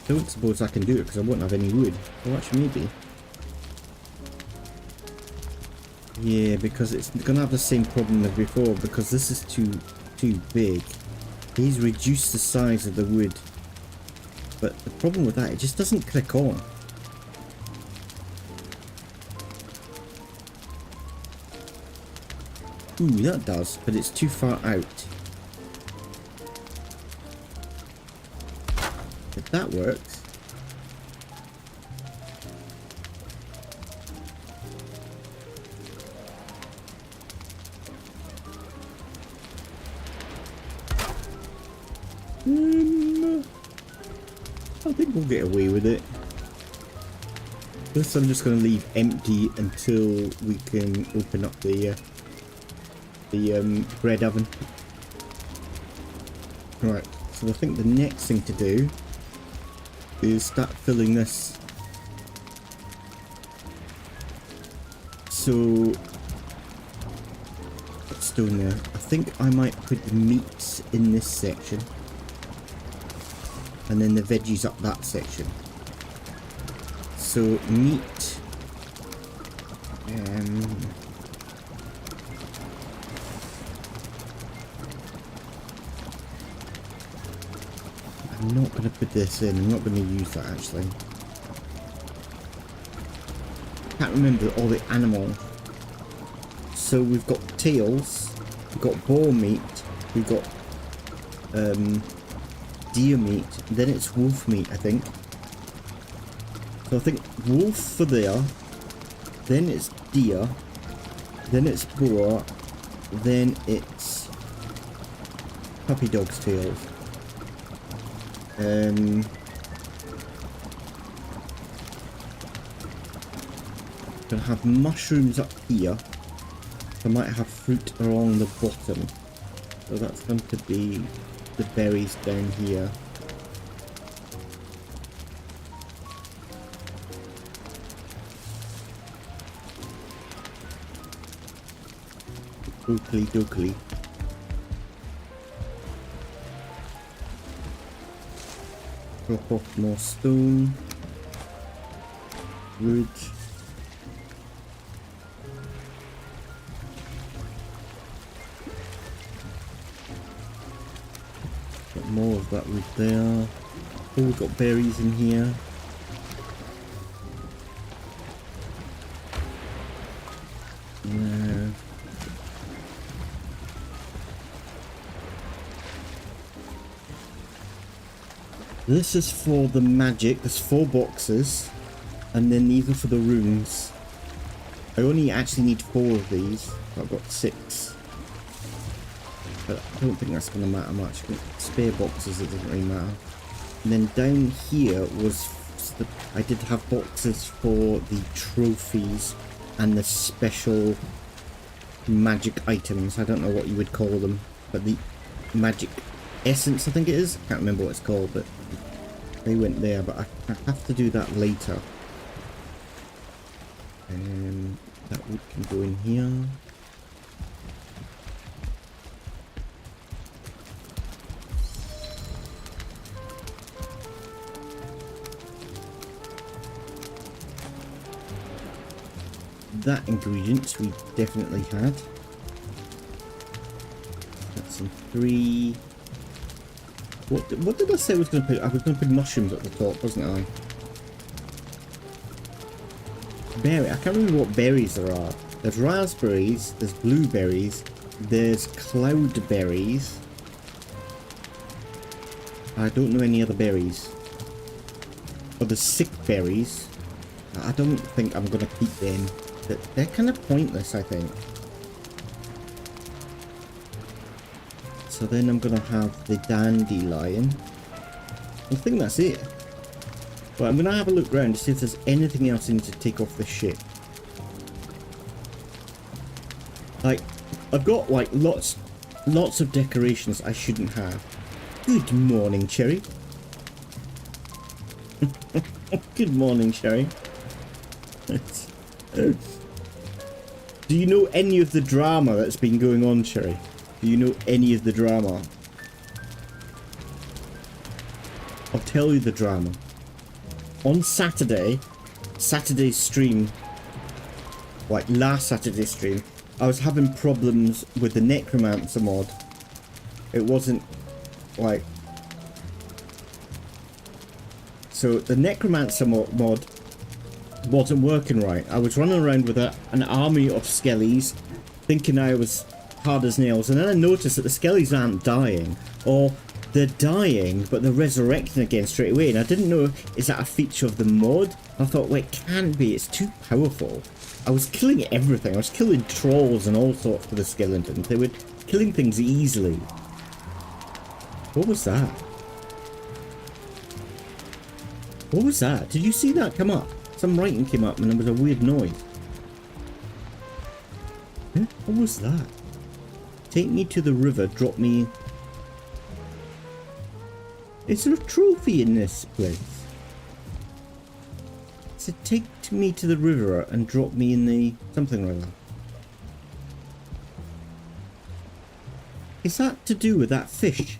Don't suppose I can do it because I won't have any wood. Oh, actually maybe. Yeah, because it's gonna have the same problem as before because this is too big. He's reduced the size of the wood. But the problem with that, it just doesn't click on. Ooh, that does, but it's too far out. If that works. I think we'll get away with it. This I'm just going to leave empty until we can open up the bread oven. Right, so I think the next thing to do is start filling this. So, what's stone there? I think I might put the meats in this section. And then the veggies up that section. So meat. I'm not going to put this in. I'm not going to use that actually. Can't remember all the animals. So we've got tails. We've got boar meat. We've got deer meat, then it's wolf meat, I think. So I think wolf for there, then it's deer, then it's boar, then it's puppy dog's tails. Gonna have mushrooms up here. I might have fruit along the bottom. So that's going to be the berries down here. Oakley dokley. Drop off more stone. Wood. More of that wood there. Oh, we've got berries in here. No. This is for the magic. There's 4 boxes. And then these are for the runes. I only actually need 4 of these. I've got 6. But I don't think that's going to matter much. Spare boxes, it doesn't really matter. And then down here was I did have boxes for the trophies and the special magic items. I don't know what you would call them, but the magic essence, I think it is. I can't remember what it's called, but they went there. But I have to do that later. That wood can go in here. That ingredients we definitely had. That's some 3. What did I say I was going to put? I was going to put mushrooms at the top, wasn't I? Berry. I can't remember what berries there are. There's raspberries. There's blueberries. There's cloudberries. I don't know any other berries. Or the sick berries. I don't think I'm going to keep them. They're kind of pointless, I think. So then I'm going to have the dandelion. I think that's it. But I'm going to have a look around to see if there's anything else I need to take off this ship. Like, I've got like lots of decorations I shouldn't have. Good morning, Cherry. Good morning, Cherry. Do Do you know any of the drama that's been going on, Sherry? Do you know any of the drama? I'll tell you the drama. On Saturday's stream, like last Saturday's stream, I was having problems with the Necromancer mod. It wasn't like... So the Necromancer mod wasn't working right. I was running around with an army of skellies, thinking I was hard as nails, and then I noticed that the skellies aren't dying, or they're dying but they're resurrecting again straight away, and I didn't know, is that a feature of the mod? I thought, well, it can't be, it's too powerful. I was killing everything. I was killing trolls and all sorts for the skeletons. They were killing things easily. What was that? What was that? Did you see that come up? Some writing came up and there was a weird noise. Huh? What was that? Take me to the river, drop me... Is there a trophy in this place? It said, take me to the river and drop me in the... something like that. Is that to do with that fish?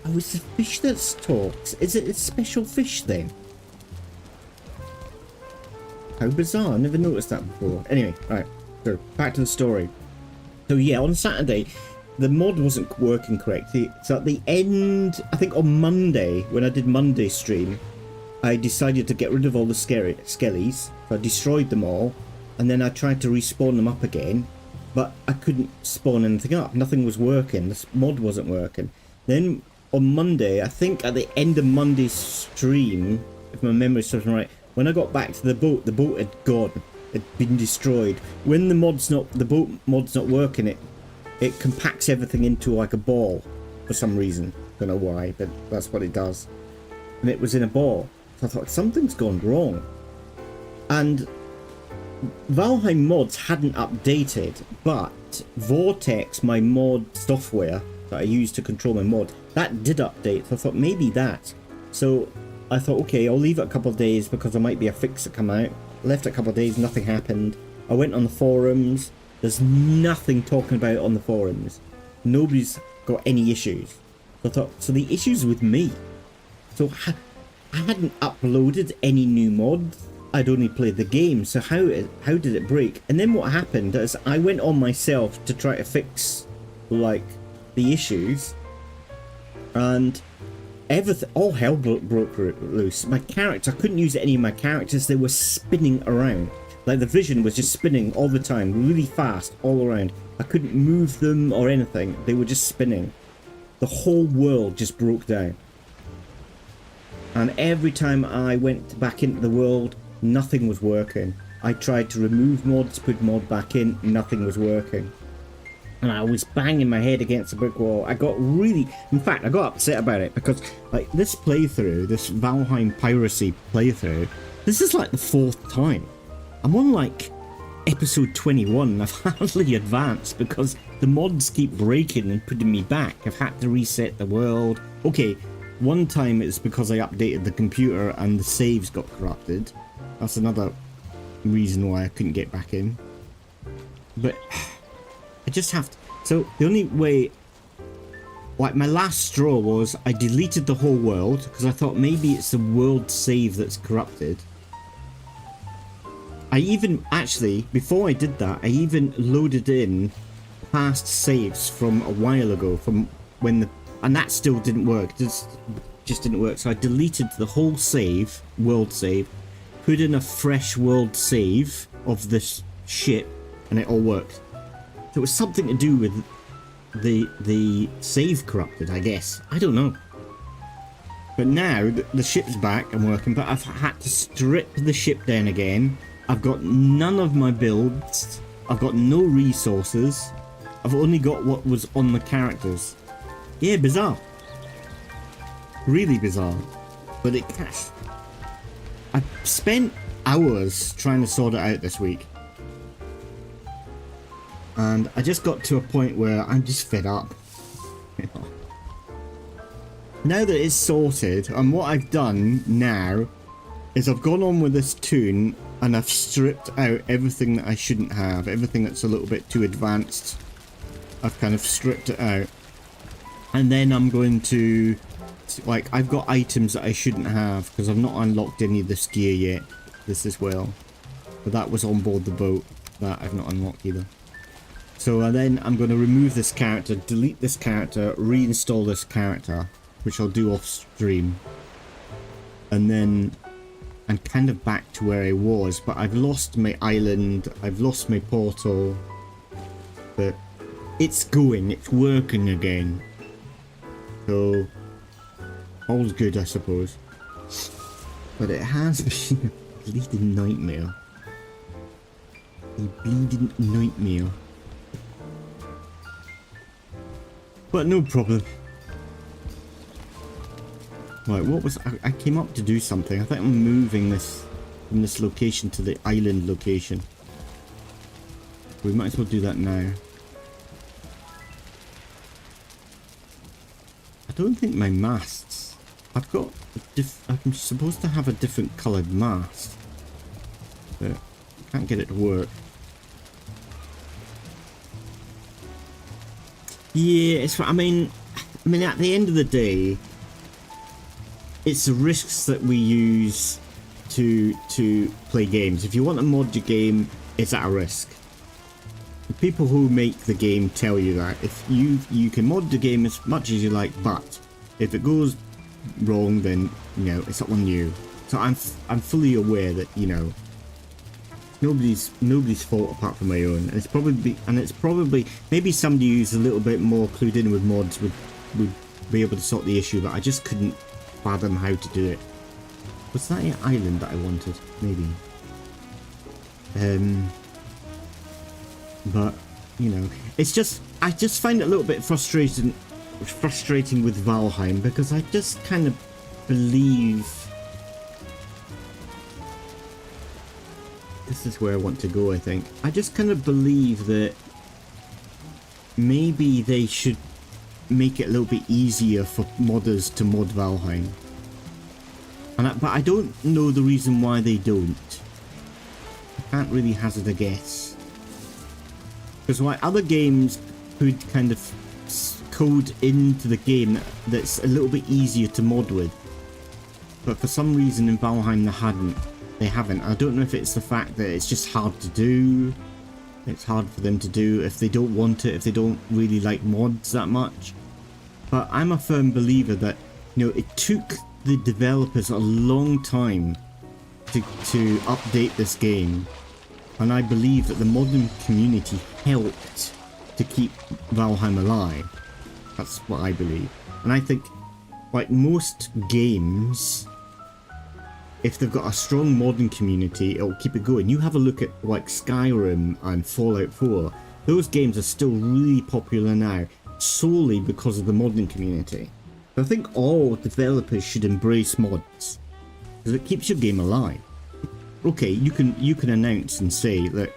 Oh, it's the fish that talks. Is it a special fish then? How bizarre. I never noticed that before. Anyway, right. So, back to the story. So yeah, on Saturday, the mod wasn't working correctly. So at the end, I think on Monday, when I did Monday stream, I decided to get rid of all the skellies. So I destroyed them all. And then I tried to respawn them up again. But I couldn't spawn anything up. Nothing was working. This mod wasn't working. Then... on Monday, I think at the end of Monday's stream, if my memory serves me right, when I got back to the boat had gone. It had been destroyed. When the boat mod's not working, it compacts everything into like a ball for some reason. Don't know why, but that's what it does. And it was in a ball. So I thought, something's gone wrong. And Valheim mods hadn't updated, but Vortex, my mod software that I use to control my mod, that did update. So I thought maybe that. So I thought, okay, I'll leave it a couple of days because there might be a fix that come out. Left it a couple of days, nothing happened. I went on the forums. There's nothing talking about it on the forums. Nobody's got any issues. So I thought, so the issue's with me. So I hadn't uploaded any new mods. I'd only played the game. So how did it break? And then what happened is I went on myself to try to fix like the issues. And everything, all hell broke loose. My character, I couldn't use any of my characters. They were spinning around. Like the vision was just spinning all the time, really fast, all around. I couldn't move them or anything. They were just spinning. The whole world just broke down. And every time I went back into the world, nothing was working. I tried to remove mods, put mod back in, nothing was working. And I was banging my head against a brick wall. I got really... In fact, I got upset about it because, like, this playthrough, this Valheim Piracy playthrough, this is like the 4th time. I'm on, like, episode 21 and I've hardly advanced because the mods keep breaking and putting me back. I've had to reset the world. Okay, one time it's because I updated the computer and the saves got corrupted. That's another reason why I couldn't get back in. But... I just have to... So, the only way... Like, my last straw was I deleted the whole world, because I thought maybe it's the world save that's corrupted. I even... Actually, before I did that, I even loaded in past saves from a while ago, from when the... And that still didn't work. It just didn't work. So I deleted the whole save, world save, put in a fresh world save of this ship, and it all worked. So it was something to do with the save corrupted, I guess. I don't know. But now the ship's back and working, but I've had to strip the ship down again. I've got none of my builds. I've got no resources. I've only got what was on the characters. Yeah, bizarre. Really bizarre. But it crashed. I spent hours trying to sort it out this week. And I just got to a point where I'm just fed up. now that it's sorted, and what I've done now is I've gone on with this tune and I've stripped out everything that I shouldn't have, everything that's a little bit too advanced. I've kind of stripped it out. And then I'm going to, like, I've got items that I shouldn't have because I've not unlocked any of this gear yet. This as well. But that was on board the boat. That I've not unlocked either. So then I'm going to remove this character, delete this character, reinstall this character, which I'll do off stream. And then I'm kind of back to where I was, but I've lost my island, I've lost my portal, but it's going, it's working again. So, all's good, I suppose. But it has been a bleeding nightmare. A bleeding nightmare. But no problem. Right, what was... I came up to do something. I think I'm moving this from this location to the island location. We might as well do that now. I don't think my masts... I've got... I'm supposed to have a different coloured mast. But I can't get it to work. Yeah, it's... I mean, at the end of the day... It's the risks that we use to play games. If you want to mod your game, it's at a risk. The people who make the game tell you that. If you can mod the game as much as you like, but if it goes wrong, then you know it's up on you. So I'm fully aware that you know nobody's fault apart from my own. And it's probably maybe somebody who's a little bit more clued in with mods would be able to sort the issue, but I just couldn't fathom how to do it. Was that an island that I wanted? Maybe. But you know, it's just I just find it a little bit frustrating with Valheim because I just kind of believe this is where I want to go. I think I just kind of believe that maybe they should make it a little bit easier for modders to mod Valheim. But I don't know the reason why they don't. I can't really hazard a guess. Because why other games could kind of code into the game that's a little bit easier to mod with. But for some reason in Valheim they haven't. I don't know if it's the fact that it's just hard to do. It's hard for them to do if they don't want it, if they don't really like mods that much. But I'm a firm believer that, you know, it took the developers a long time to update this game. And I believe that the modding community helped to keep Valheim alive. That's what I believe. And I think, like most games, if they've got a strong modding community, it'll keep it going. You have a look at like Skyrim and Fallout 4. Those games are still really popular now, solely because of the modding community. I think all developers should embrace mods, because it keeps your game alive. Okay, you can announce and say that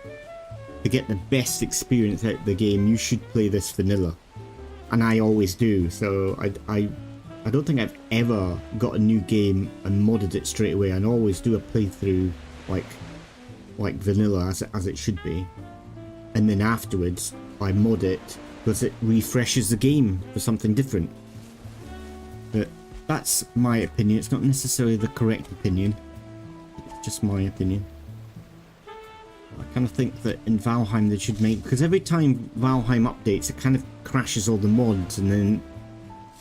to get the best experience out of the game, you should play this vanilla, and I always do. So I don't think I've ever got a new game and modded it straight away. I always do a playthrough like vanilla as it should be, and then afterwards I mod it because it refreshes the game for something different. But that's my opinion. It's not necessarily the correct opinion. It's just my opinion. I kind of think that in Valheim they should make, because every time Valheim updates it kind of crashes all the mods, and then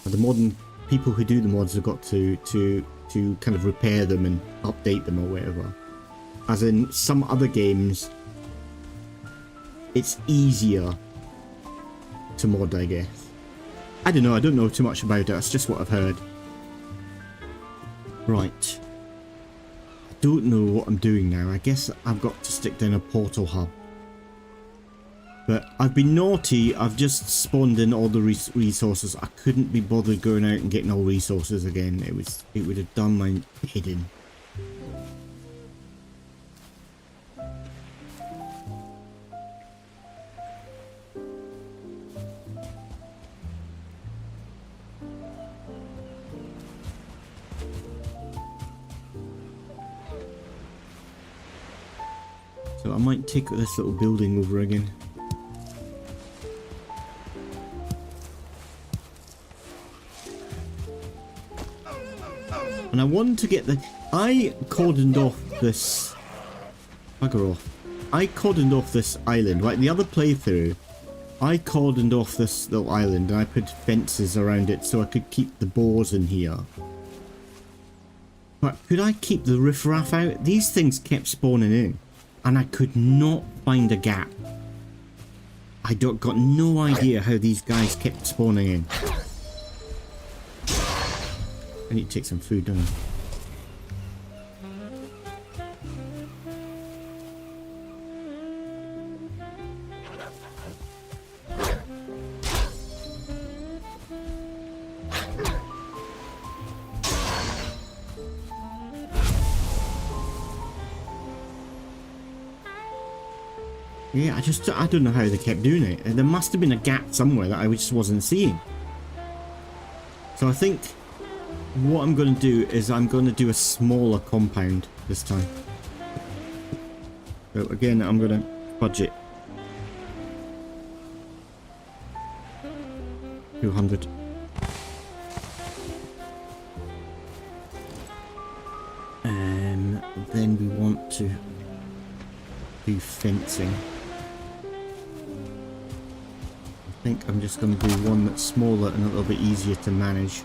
the modern people who do the mods have got to kind of repair them and update them or whatever. As in some other games, it's easier to mod, I guess. I don't know. I don't know too much about it. That's just what I've heard. Right. I don't know what I'm doing now. I guess I've got to stick down a portal hub. But I've been naughty. I've just spawned in all the resources. I couldn't be bothered going out and getting all resources again. It would have done my head in. So I might take this little building over again. And I want to get the... I cordoned off this... Bugger off. I cordoned off this island, right? The other playthrough, I cordoned off this little island and I put fences around it so I could keep the boars in here. But could I keep the riffraff out? These things kept spawning in and I could not find a gap. I got no idea how these guys kept spawning in. I need to take some food, don't I? Yeah, I don't know how they kept doing it. There must have been a gap somewhere that I just wasn't seeing. So I think what I'm going to do is I'm going to do a smaller compound this time. So again, I'm going to budget 200. Then we want to do fencing. I think I'm just going to do one that's smaller and a little bit easier to manage.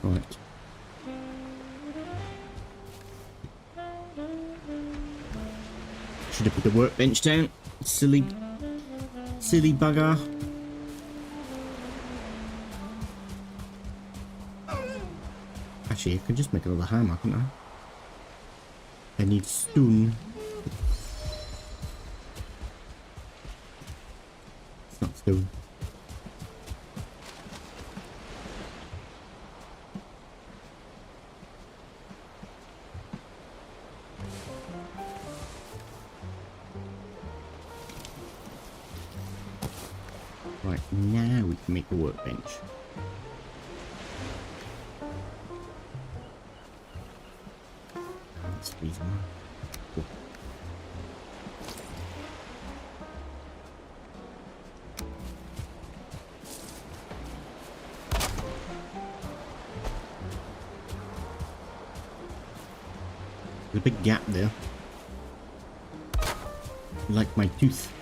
Right. Should have put the workbench down. Silly bugger. Actually, I could just make another hammer, couldn't I? I need stone. It's not stone. Right, now we can make a workbench. Let's squeeze one. Cool. There's a big gap there. Like my tooth.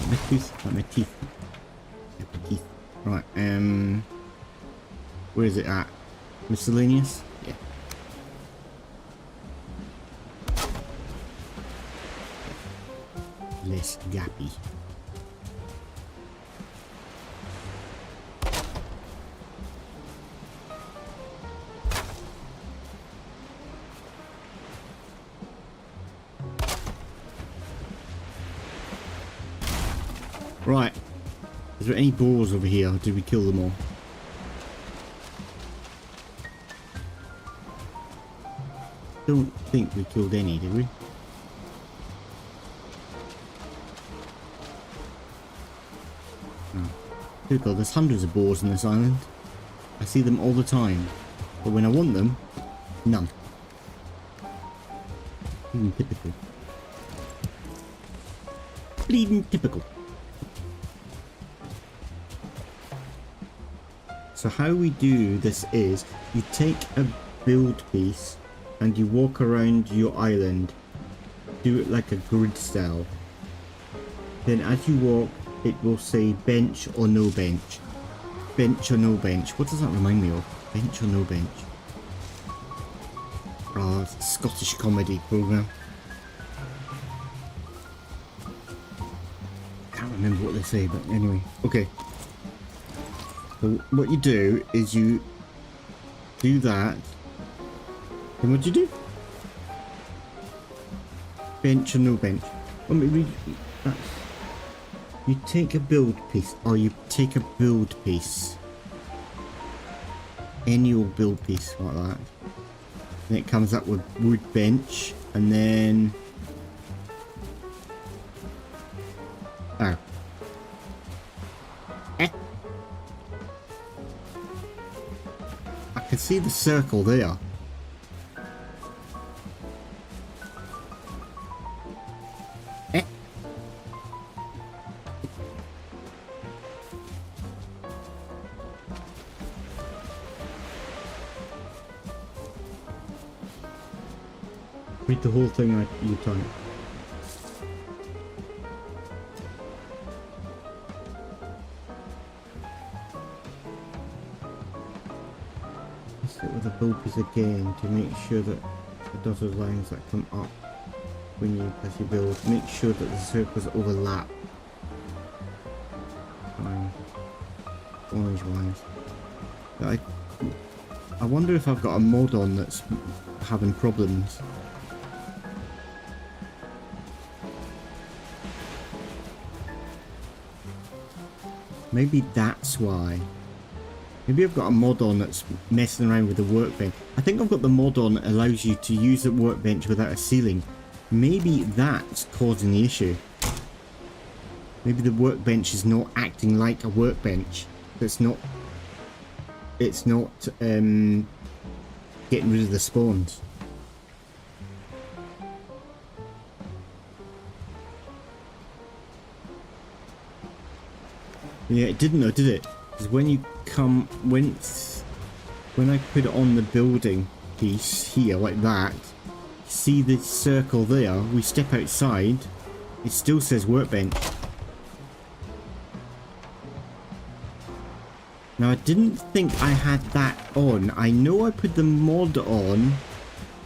My tooth, like my teeth. Yeah, my teeth. Right, where is it at? Miscellaneous? Yeah. Less gappy. Right. Is there any boars over here? Or did we kill them all? Don't think we killed any, did we? No. Typical, there's hundreds of boars on this island. I see them all the time. But when I want them, none. Bleeding typical. Bleeding typical. So how we do this is you take a build piece and you walk around your island, do it like a grid style. Then as you walk, it will say bench or no bench. Bench or no bench. What does that remind me of? Bench or no bench? Oh, it's a Scottish comedy program. Can't remember what they say, but anyway. Okay. So what you do is you do that. And what do you do? Bench or no bench? Let me read that. You take a build piece, or you take a build piece. Any old build piece like that. And it comes up with wood bench, and then... Oh. Eh. I can see the circle there. Eh. Read the whole thing like you time. Let's sit with the build piece again to make sure that it does those lines that come up when you as you build. Make sure that the circles overlap. Fine. Orange lines. I wonder if I've got a mod on that's having problems. Maybe that's why. Maybe I've got a mod on that's messing around with the workbench. I think I've got the mod on that allows you to use the workbench without a ceiling. Maybe that's causing the issue. Maybe the workbench is not acting like a workbench. It's not getting rid of the spawns. Yeah, it didn't though, did it? Because when you come, when I put it on the building piece here like that, see the circle there, we step outside, it still says workbench. Now I didn't think I had that on. I know I put the mod on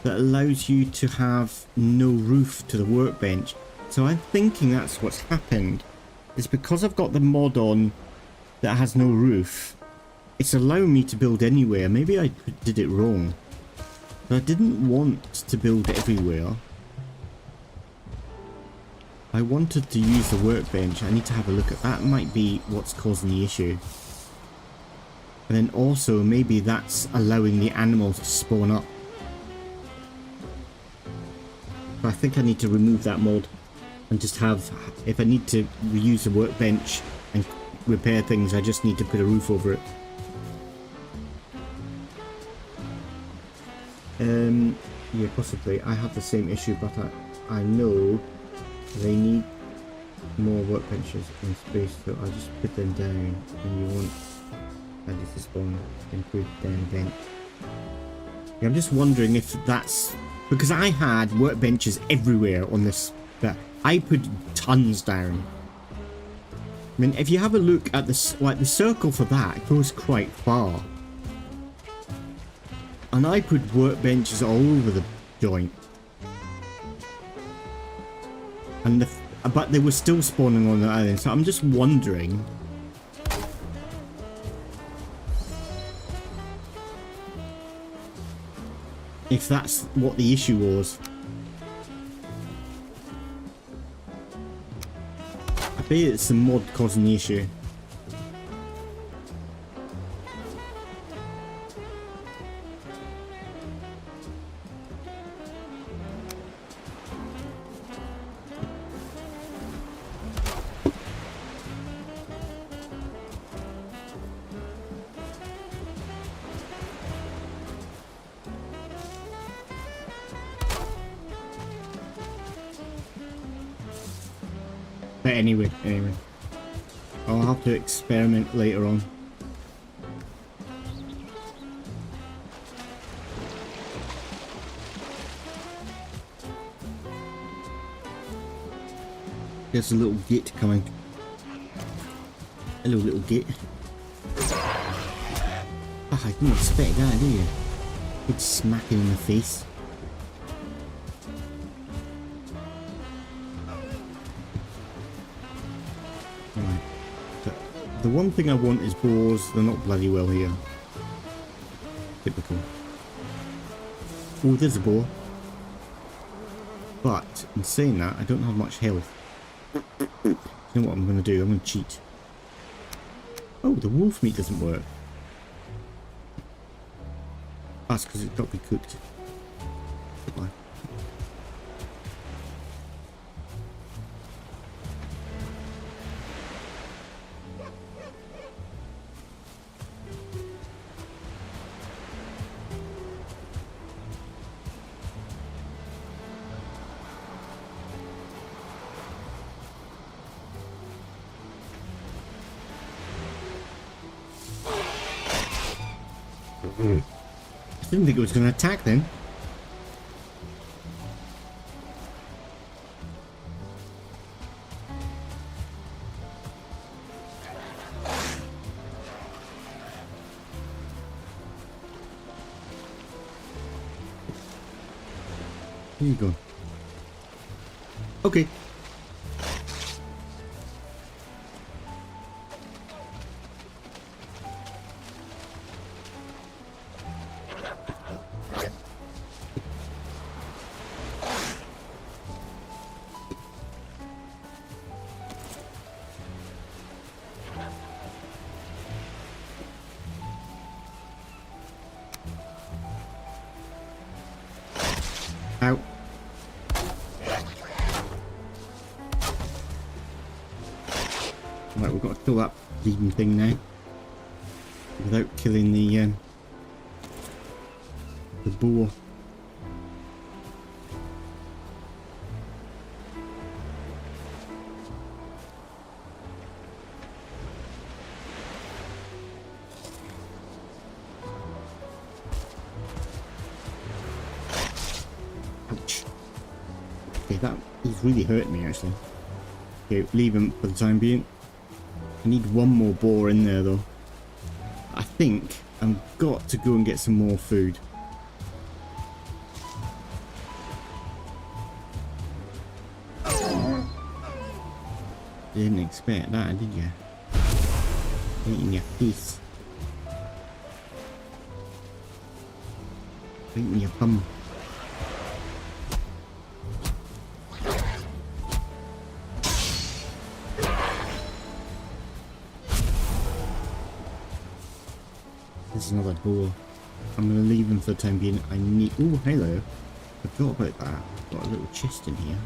that allows you to have no roof to the workbench. So I'm thinking that's what's happened. It's because I've got the mod on that has no roof. It's allowing me to build anywhere. Maybe I did it wrong. But I didn't want to build everywhere. I wanted to use the workbench. I need to have a look at that. Might be what's causing the issue. And then also maybe that's allowing the animals to spawn up. But I think I need to remove that mod and just have, if I need to reuse the workbench and repair things, I just need to put a roof over it. Yeah, possibly. I have the same issue, but I know they need more workbenches in space, so I'll just put them down, and you want that to spawn, then put down vent. Yeah, I'm just wondering if that's because I had workbenches everywhere on this, but I put tons down. I mean, if you have a look at this, like the circle for that goes quite far. And I put workbenches all over the joint. And but they were still spawning on the island, so I'm just wondering if that's what the issue was. I bet it's the mod causing the issue. But anyway, I'll have to experiment later on. There's a little gate coming. Hello, little gate. Ah, I didn't expect that, did you? Good smacking in the face. The one thing I want is boars. They're not bloody well here. Typical. Oh, there's a boar. But, in saying that, I don't have much health. You know what I'm going to do? I'm going to cheat. Oh, the wolf meat doesn't work. That's because it's got to be cooked. Goodbye. I didn't think it was going to attack then. Here you go. Okay. Out. Right, we've got to kill that bleeding thing now. Without killing the boar. Ouch. Okay, he's really hurting me actually. Okay, leave him for the time being. I need one more boar in there though. I think I've got to go and get some more food. Didn't expect that, did you? Eating your face. Eating your bum. There's another boar. I'm gonna leave him for the time being. I need. Oh, hello. I forgot about that. Got a little chest in here.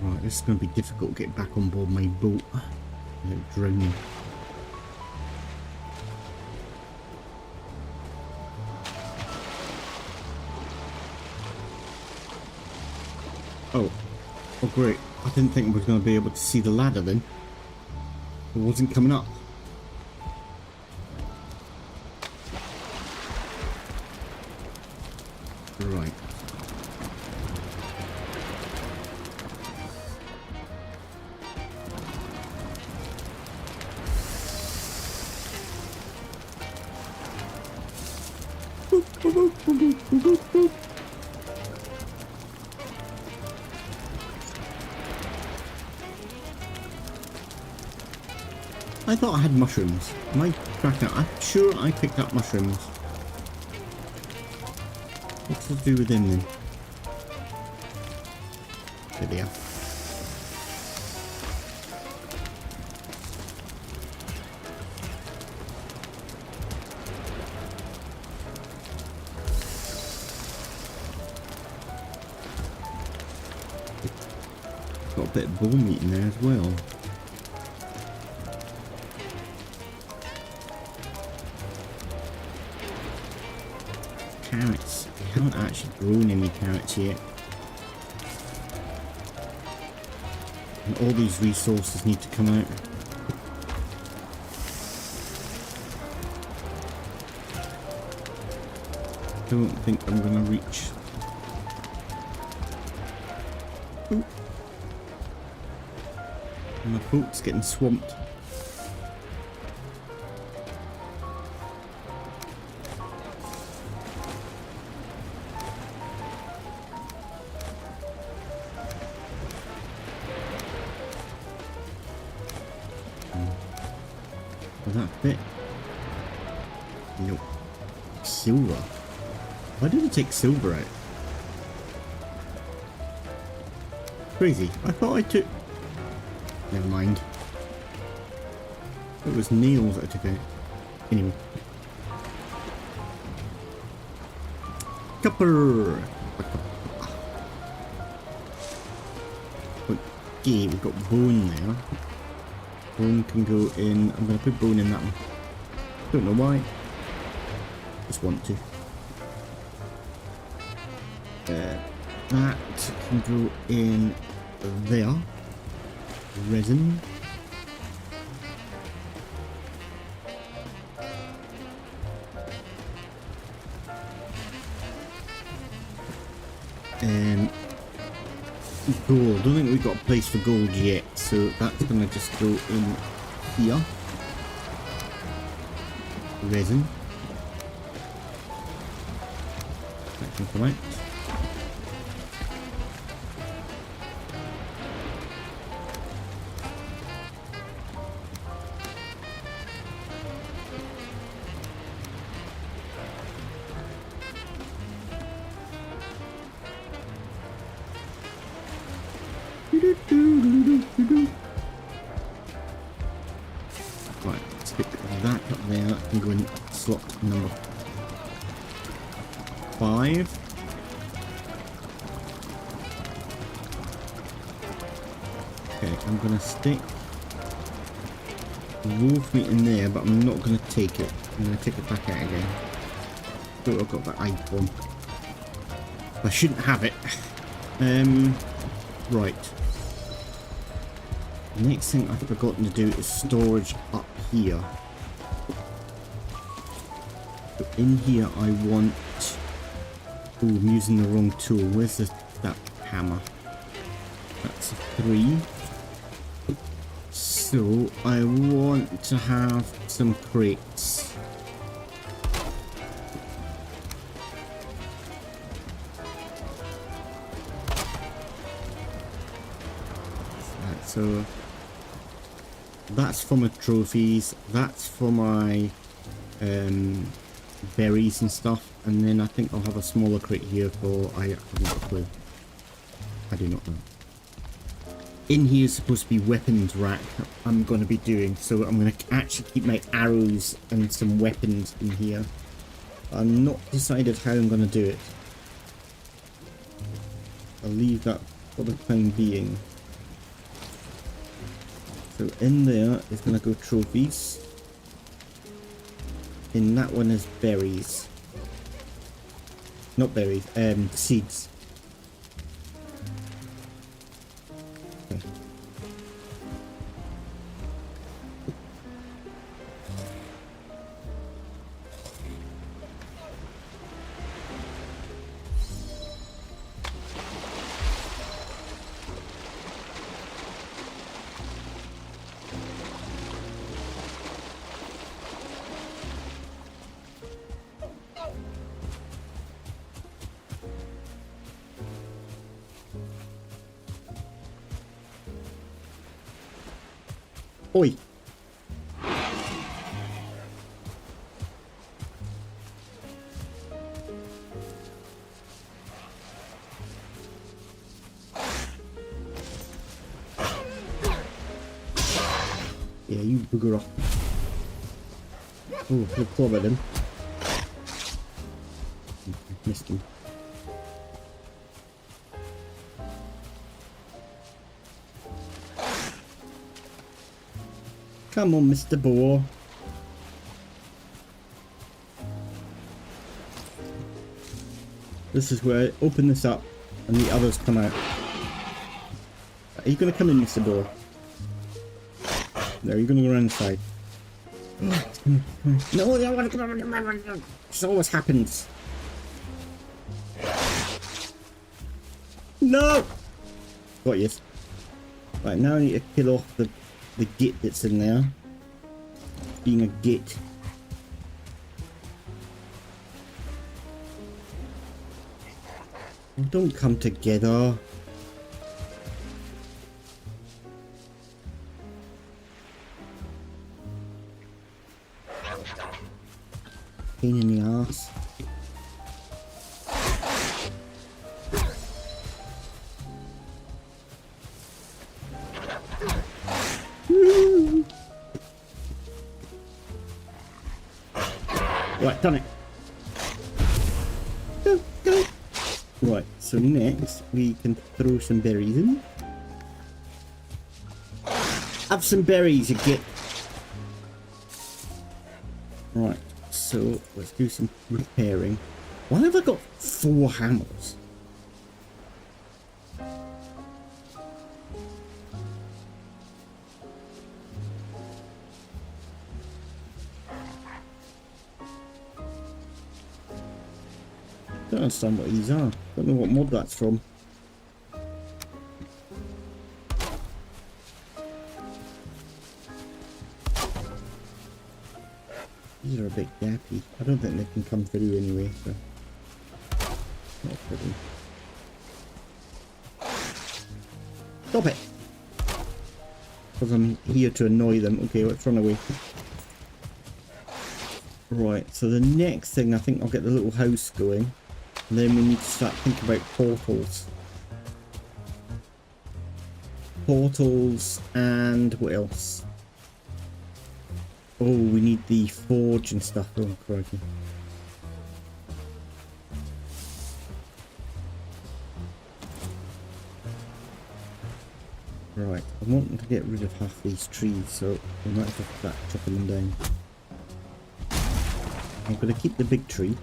Right, this is going to be difficult to get back on board my boat without drowning. Oh great. I didn't think we were going to be able to see the ladder then. It wasn't coming up. Right. I thought I had mushrooms. Am I cracking up? I'm sure I picked up mushrooms. What's to do with them then? There they are. Got a bit of bone meat in there as well. Carrots. I haven't actually grown any carrots yet. And all these resources need to come out. Don't think I'm gonna reach. Ooh. My boat's getting swamped. Does that fit? Nope. Silver. Why did it take silver out? Crazy. I thought I took... Never mind. It was nails that I took out. Anyway. Copper! Okay, we've got bone there. Bone can go in... I'm going to put bone in that one. Don't know why. Just want to. That can go in there. Resin. Gold. Don't think we've got a place for gold yet, so that's gonna just go in here. Resin. That can come out. Right, stick that up there. That can go in slot number 5. Okay, I'm gonna stick wolf meat in there, but I'm not gonna take it. I'm gonna take it back out again. Oh, I've got that iPhone. I shouldn't have it. Right. The next thing I've forgotten to do is storage up here. So in here I want... Oh, I'm using the wrong tool. Where's that hammer? That's a 3. So I want to have some crates. So that's for my trophies, that's for my berries and stuff, and then I think I'll have a smaller crate here for... I haven't got a clue. I do not know. In here is supposed to be weapons rack I'm going to be doing, so I'm going to actually keep my arrows and some weapons in here. I'm not decided how I'm going to do it. I'll leave that for the time being. So in there is going to go trophies. In that one is berries. Not berries, seeds. Okay. Oi! Yeah, you bugger off. Oh, the Plop at him. Missed him. Come on, Mr. Boar. This is where I open this up and the others come out. Are you going to come in, Mr. Boar? No, you're going to go around the side. No, I want to come on. This always happens. No! Got you. Right, now I need to kill off the git that's in there. Being a git. Don't come together. Pain in the ass. Right, done it. Go, go. Right, so next we can throw some berries in. Have some berries, you get. Right, so let's do some repairing. Why have I got 4 hammers? Don't understand what these are. Don't know what mod that's from. These are a bit gappy. I don't think they can come through anyway, so not pretty. Stop it! Because I'm here to annoy them. Okay, let's run away. Right, so the next thing, I think I'll get the little house going. And then we need to start thinking about portals. Portals and what else? Oh, we need the forge and stuff. Oh, crikey. Right, I want to get rid of half these trees, so we might have to start chopping them down. I'm going to keep the big tree.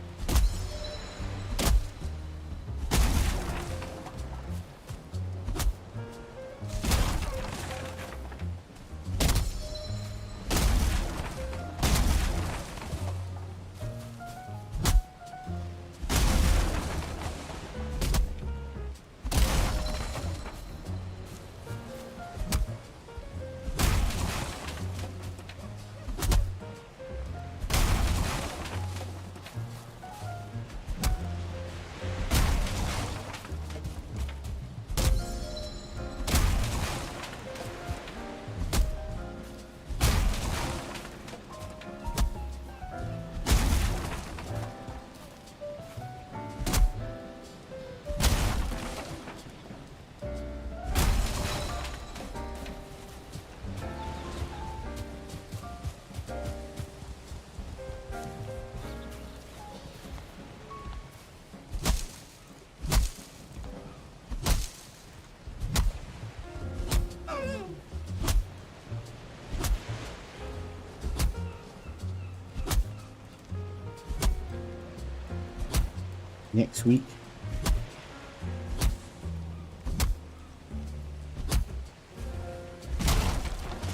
Next week.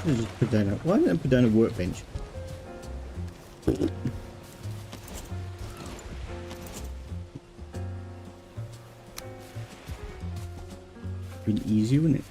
I'll just put down a, why didn't I put down a workbench? Been easy, wouldn't it?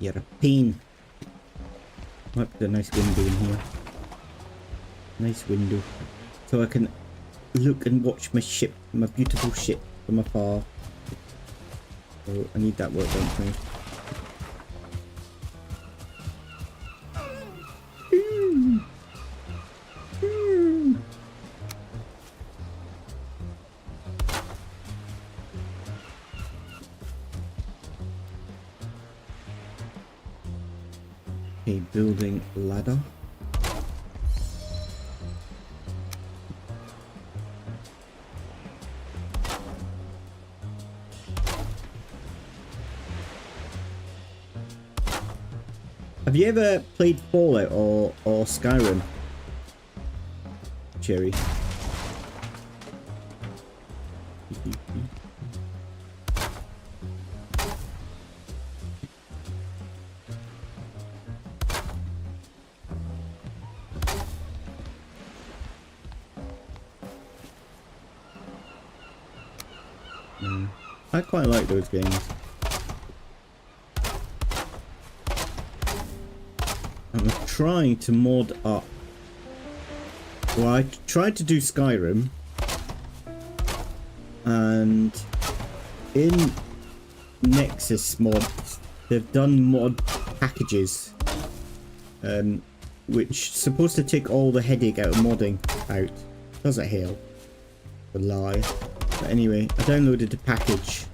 You're a pain. Might put a nice window in here. Nice window. So I can look and watch my ship, my beautiful ship from afar. So I need that work done for me. Okay, building ladder. Have you ever played Fallout or Skyrim? Cherry. I quite like those games. I'm trying to mod up. Well, I tried to do Skyrim, and in Nexus mods, they've done mod packages, which is supposed to take all the headache out of modding out. Does it help? A lie. But anyway, I downloaded the package,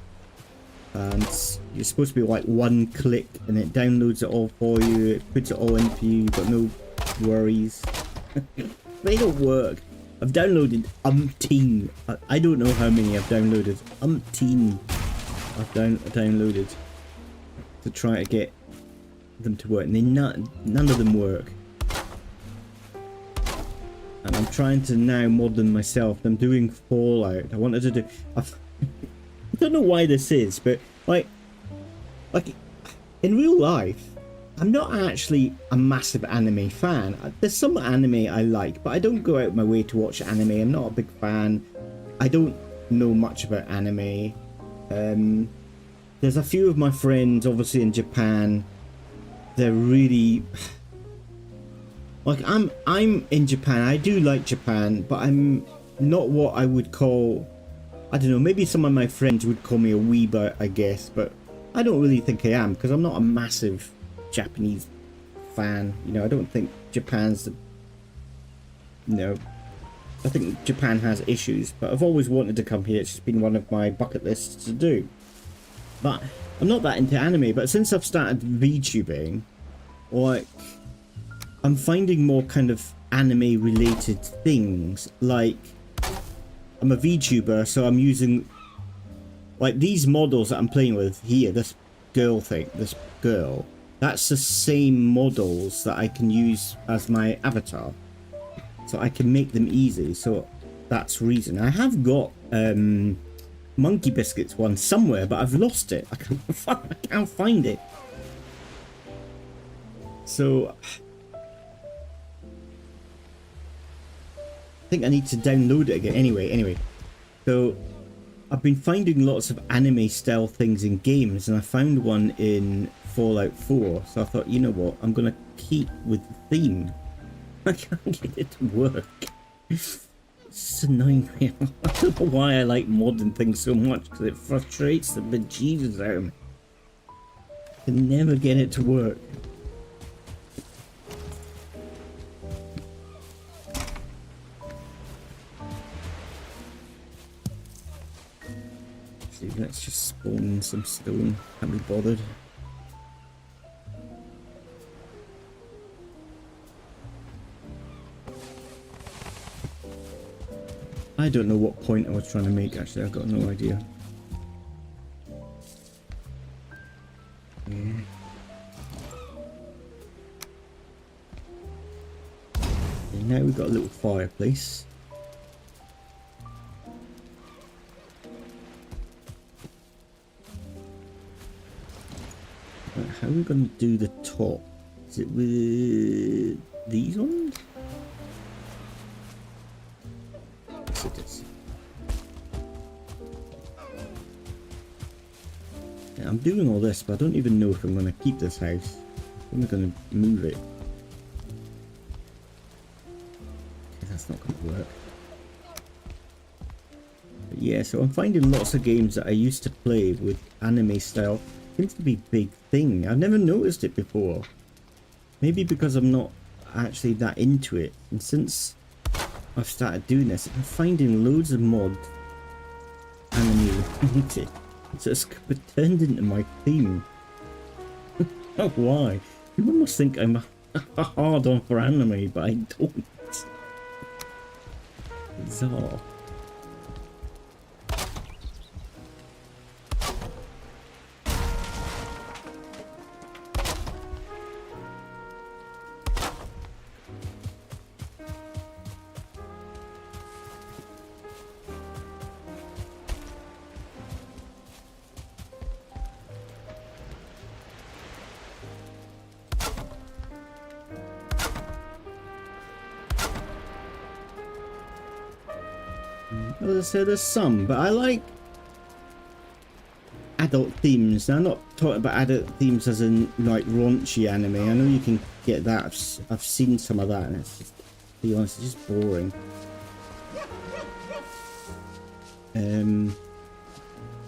and you're supposed to be like one click, and it downloads it all for you. It puts it all in for you. You've got no worries. They don't work. I've downloaded umpteen. I don't know how many I've downloaded. Umpteen. I've downloaded to try to get them to work, and none of them work. And I'm trying to now mod them myself. I'm doing Fallout. I wanted to do. I don't know why this is, but like in real life, I'm not actually a massive anime fan. There's some anime I like, but I don't go out my way to watch anime. I'm not a big fan. I don't know much about anime. There's a few of my friends, obviously in Japan. They're really. Like, I'm in Japan. I do like Japan, but I'm not what I would call, I don't know, maybe some of my friends would call me a weeber, I guess, but I don't really think I am, because I'm not a massive Japanese fan. You know, I don't think Japan's, I think Japan has issues, but I've always wanted to come here. It's just been one of my bucket lists to do. But I'm not that into anime, but since I've started VTubing, like, I'm finding more kind of anime related things. Like, I'm a VTuber, so I'm using like these models that I'm playing with here, this girl, that's the same models that I can use as my avatar, so I can make them easy. So that's reason I have got MonkeyBiscuit's one somewhere, but I've lost it. I can't find it. So I think I need to download it again. Anyway, so I've been finding lots of anime style things in games, and I found one in Fallout 4, so I thought, you know what, I'm gonna keep with the theme. I can't get it to work. It's just annoying me. I don't know why I like modding things so much, because it frustrates the bejesus out of me. I can never get it to work. Let's just spawn some stone. Can't be bothered. I don't know what point I was trying to make, actually. I've got no idea. Yeah. And now we've got a little fireplace. How are we going to do the top? Is it with these ones? Yes, it is. Yeah, I'm doing all this, but I don't even know if I'm going to keep this house. I'm going to move it. Okay, that's not going to work. But yeah, so I'm finding lots of games that I used to play with anime style. Seems to be a big thing. I've never noticed it before. Maybe because I'm not actually that into it. And since I've started doing this, I'm finding loads of mod anime related. So it's turned into my theme. Oh, why? You almost think I'm hard on for anime, but I don't. Bizarre. As I said, there's some, but I like adult themes. Now, I'm not talking about adult themes as in like raunchy anime. I know you can get that. I've seen some of that, and it's just, to be honest, it's just boring.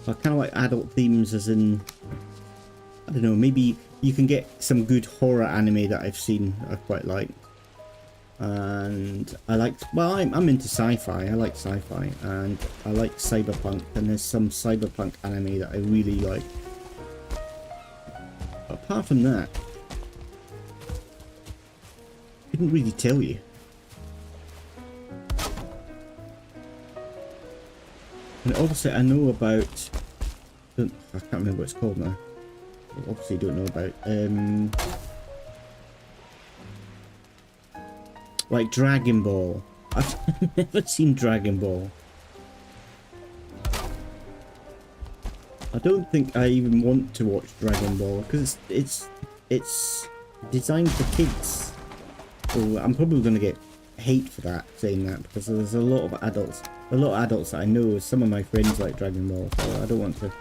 I kind of like adult themes as in, I don't know, maybe you can get some good horror anime that I've seen I quite like. And I like, well, I'm into sci-fi. I like sci-fi, and I like cyberpunk, and there's some cyberpunk anime that I really like. But apart from that, I couldn't really tell you. And obviously I know about, I can't remember what it's called now. I obviously don't know about, like Dragon Ball. I've never seen Dragon Ball. I don't think I even want to watch Dragon Ball because it's designed for kids. So I'm probably going to get hate for that, saying that, because there's a lot of adults that I know. Some of my friends like Dragon Ball, so I don't want to.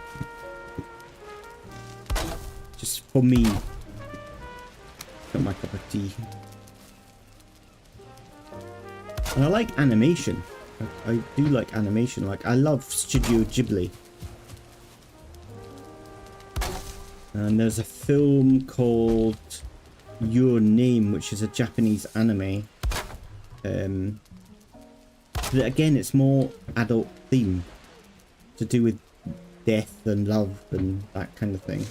Just for me, not my cup of tea. And I like animation. I do like animation. Like, I love Studio Ghibli. And there's a film called Your Name, which is a Japanese anime. But again, it's more adult theme, to do with death and love and that kind of thing.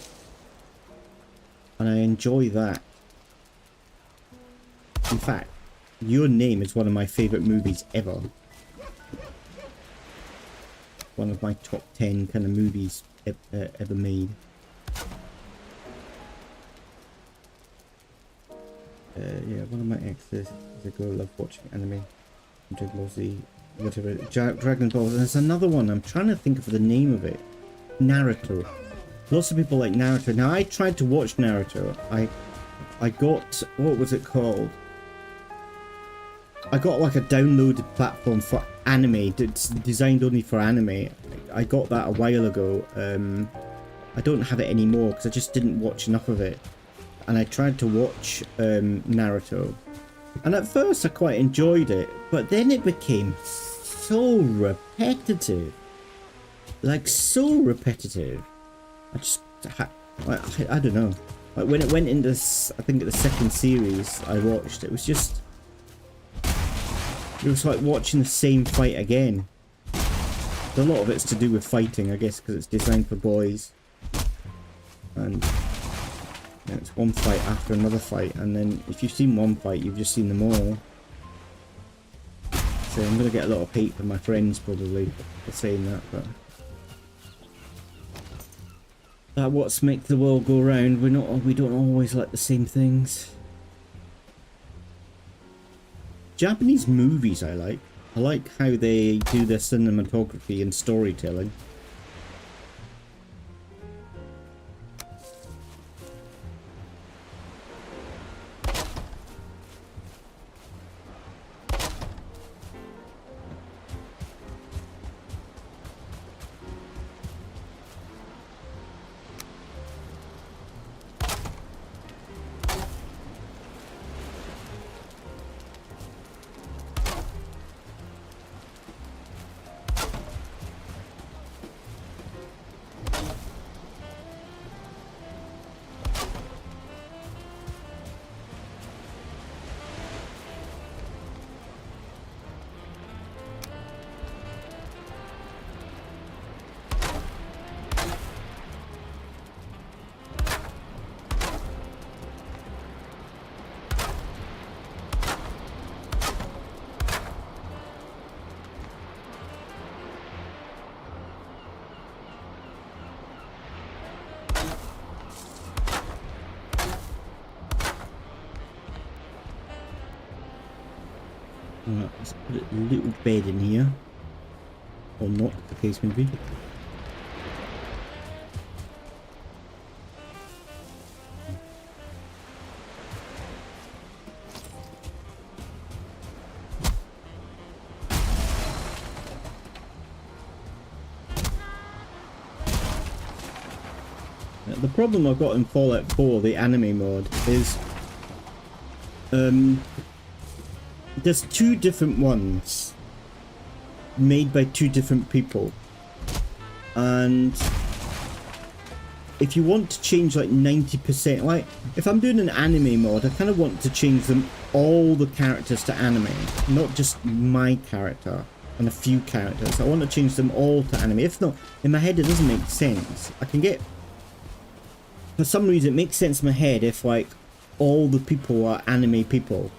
And I enjoy that. In fact, Your Name is one of my favourite movies ever. One of my top 10 kind of movies ever made. Yeah, one of my exes is a girl who loves watching anime. Dragon Ball Z, whatever. Dragon Ball. And there's another one, I'm trying to think of the name of it. Naruto. Lots of people like Naruto. Now, I tried to watch Naruto. I got, what was it called? I got like a downloaded platform for anime. It's designed only for anime. I got that a while ago. I don't have it anymore because I just didn't watch enough of it. And I tried to watch Naruto. And at first I quite enjoyed it, but then it became so repetitive. Like, so repetitive. I don't know. Like, when it went into, I think, the second series I watched, it was just, it was like watching the same fight again. A lot of it's to do with fighting, I guess, because it's designed for boys. And yeah, it's one fight after another fight, and then if you've seen one fight, you've just seen them all. So I'm gonna get a lot of hate from my friends probably for saying that, but that what's make the world go round. We don't always like the same things. Japanese movies I like. I like how they do their cinematography and storytelling. Right, let's put a little bed in here. Or not, the case may be. The problem I've got in Fallout 4, the anime mode, is there's two different ones made by two different people, and if you want to change like 90%, like if I'm doing an anime mod, I kind of want to change them all the characters to anime, not just my character and a few characters. I want to change them all to anime. If not, in my head it doesn't make sense. I can get, for some reason it makes sense in my head if like all the people are anime people.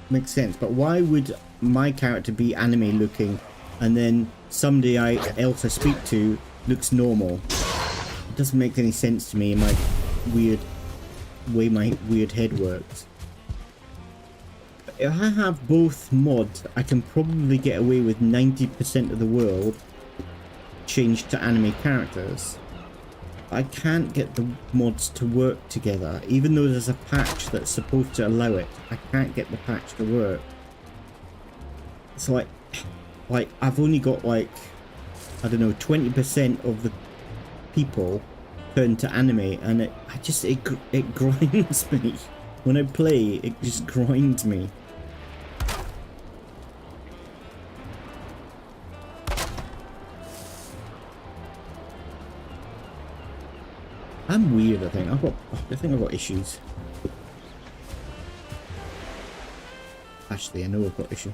Makes sense, but why would my character be anime looking and then somebody else I speak to looks normal? It doesn't make any sense to me in my weird way my weird head works. If I have both mods, I can probably get away with 90% of the world changed to anime characters. I can't get the mods to work together, even though there's a patch that's supposed to allow it. I can't get the patch to work. It's like I've only got like, I don't know, 20% of the people turned to anime, and it grinds me. When I play, it just grinds me. I'm weird, I think. I think I've got issues. Actually, I know I've got issues.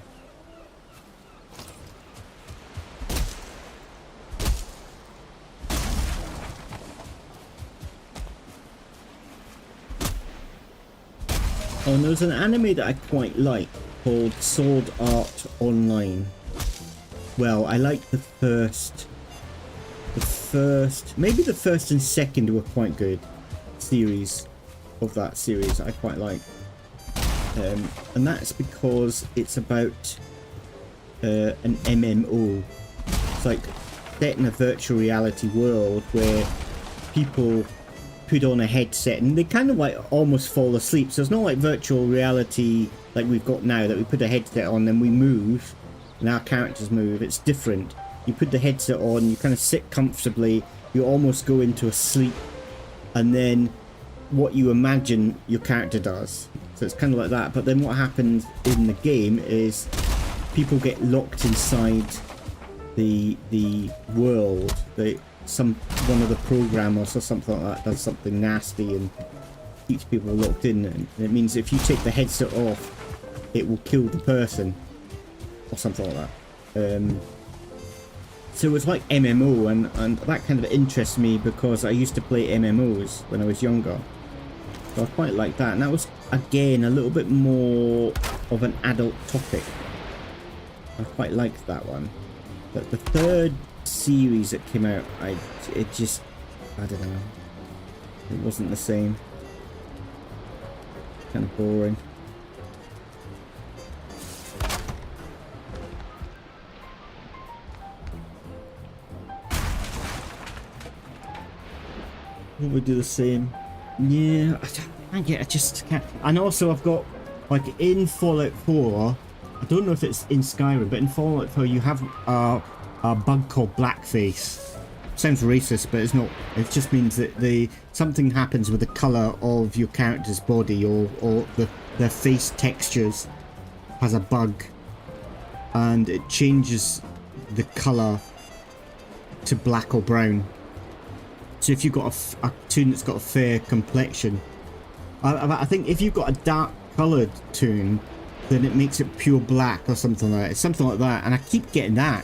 Oh, and there's an anime that I quite like called Sword Art Online. Well, I like the first, maybe the first and second were quite good series of that series. I quite like, and that's because it's about an MMO. It's like set in a virtual reality world where people put on a headset and they kind of like almost fall asleep. So it's not like virtual reality like we've got now, that we put a headset on and we move and our characters move. It's different. You put the headset on, you kind of sit comfortably, you almost go into a sleep, and then what you imagine your character does. So it's kind of like that. But then what happens in the game is people get locked inside the world. One of the programmers or something like that does something nasty and keeps people locked in, and it means if you take the headset off, it will kill the person or something like that. So it's like MMO, and that kind of interests me because I used to play MMOs when I was younger. So I quite like that, and that was again a little bit more of an adult topic. I quite liked that one. But the third series that came out, I don't know. It wasn't the same. Kind of boring. Will we do the same? Yeah, I just can't. And also I've got, like, in Fallout 4, I don't know if it's in Skyrim, but in Fallout 4 you have a bug called blackface. Sounds racist, but it's not. It just means that something happens with the color of your character's body, or their face textures has a bug, and it changes the color to black or brown. So if you've got a toon that's got a fair complexion, I think if you've got a dark coloured toon, then it makes it pure black or something like that. It's something like that, and I keep getting that,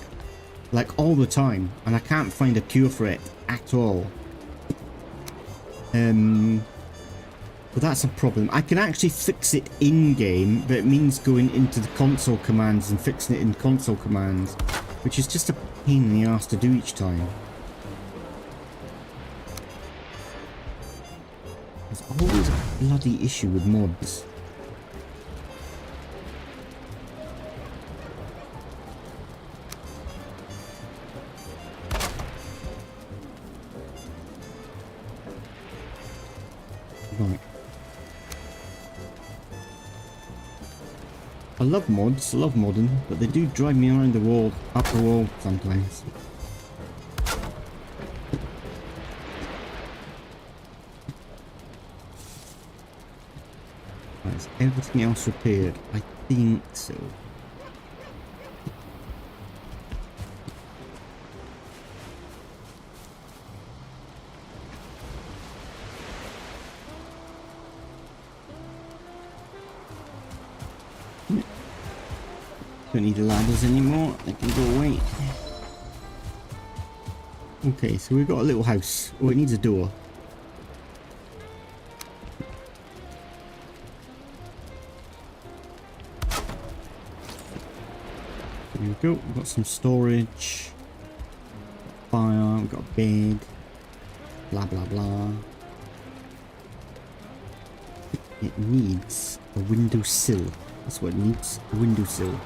like, all the time, and I can't find a cure for it at all. But that's a problem. I can actually fix it in-game, but it means going into the console commands and fixing it in console commands, which is just a pain in the arse to do each time. There's always a bloody issue with mods. Right. I love mods, I love modding, but they do drive me around the wall, up the wall sometimes. Is everything else repaired? I think so. Don't need the ladders anymore. They can go away. Okay, so we've got a little house. Oh, it needs a door. There we go. We've got some storage. Fire. We've got a bed. Blah, blah, blah. It needs a windowsill. That's what it needs. A windowsill.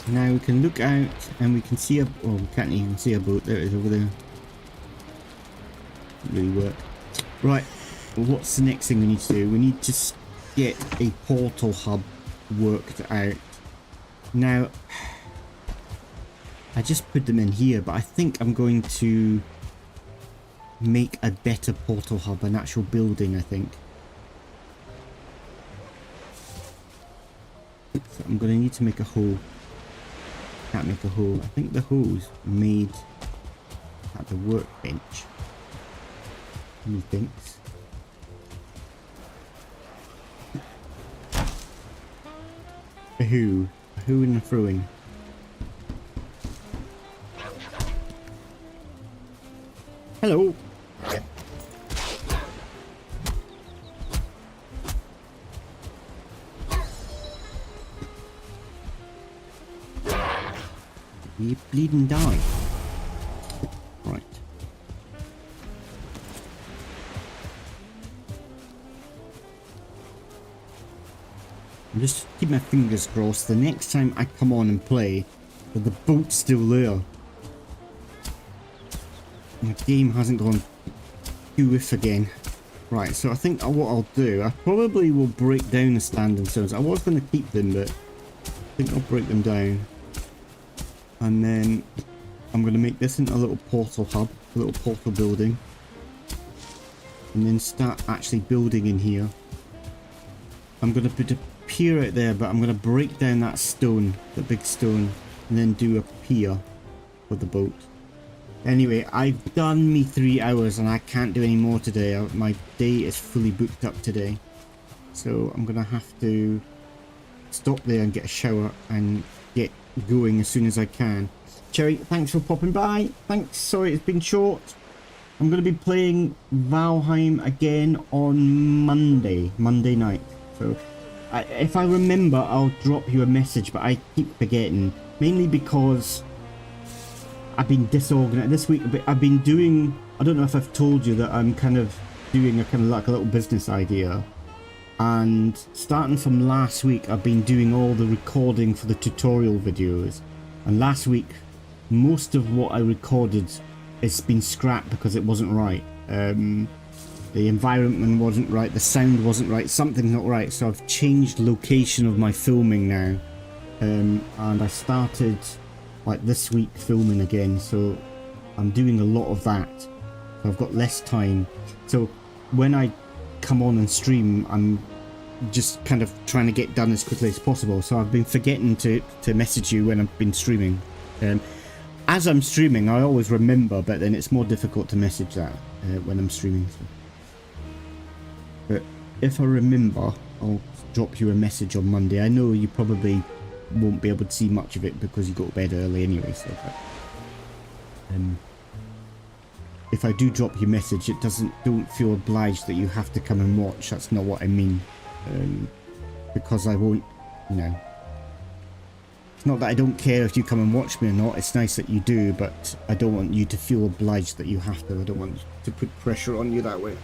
Now we can look out and we can see a... Oh, we can't even see a boat. There it is over there. Doesn't really work. Right, well, what's the next thing we need to do? We need to get a portal hub worked out. Now, I just put them in here, but I think I'm going to make a better portal hub, an actual building, I think. So I'm going to need to make a hole. Can't make a hole. I think the hole's made at the workbench. Methinks. A who in the throwing. Hello. You bleed and die. Right. I'm just keep my fingers crossed the next time I come on and play that the boat's still there. My game hasn't gone goof again. Right, so I think what I'll do, I probably will break down the standing stones. I was going to keep them, but I think I'll break them down. And then I'm going to make this into a little portal hub, a little portal building. And then start actually building in here. I'm going to put a pier out there, but I'm going to break down that stone, the big stone, and then do a pier for the boat. Anyway, I've done me 3 hours and I can't do any more today. My day is fully booked up today. So I'm going to have to stop there and get a shower and get going as soon as I can. Cherry, thanks for popping by. Thanks, sorry it's been short. I'm going to be playing Valheim again on Monday night. So if I remember, I'll drop you a message, but I keep forgetting. Mainly because I've been disorganized this week. I've been doing, I don't know if I've told you that I'm kind of doing a kind of like a little business idea. And starting from last week, I've been doing all the recording for the tutorial videos. And last week, most of what I recorded has been scrapped because it wasn't right. The environment wasn't right, the sound wasn't right, something's not right. So I've changed location of my filming now. And I started like this week filming again. So I'm doing a lot of that. So I've got less time. So when I come on and stream, I'm just kind of trying to get done as quickly as possible. So I've been forgetting to message you when I've been streaming. As I'm streaming, I always remember, but then it's more difficult to message that when I'm streaming. So. But if I remember, I'll drop you a message on Monday. I know you probably won't be able to see much of it because you go to bed early anyway. So, but, if I do drop you a message, don't feel obliged that you have to come and watch. That's not what I mean. Because I won't, you know. It's not that I don't care if you come and watch me or not. It's nice that you do, but I don't want you to feel obliged that you have to. I don't want to put pressure on you that way.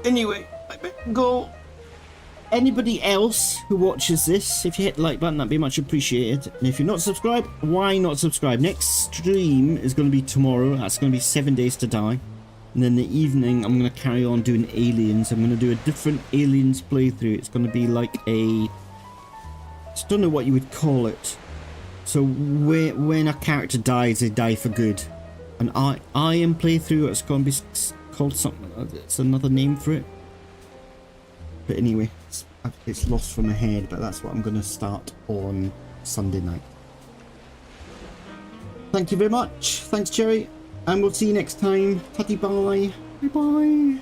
Anyway, I better go. Anybody else who watches this, if you hit the like button, that'd be much appreciated. And if you're not subscribed, why not subscribe? Next stream is going to be tomorrow. That's going to be 7 Days to Die. And then the evening, I'm going to carry on doing Aliens. I'm going to do a different Aliens playthrough. It's going to be like a... I don't know what you would call it. So when a character dies, they die for good. And I am playthrough, it's going to be called something. It's another name for it. But anyway, it's lost from my head. But that's what I'm going to start on Sunday night. Thank you very much. Thanks, Cherry. And we'll see you next time. Tatty bye. Bye bye.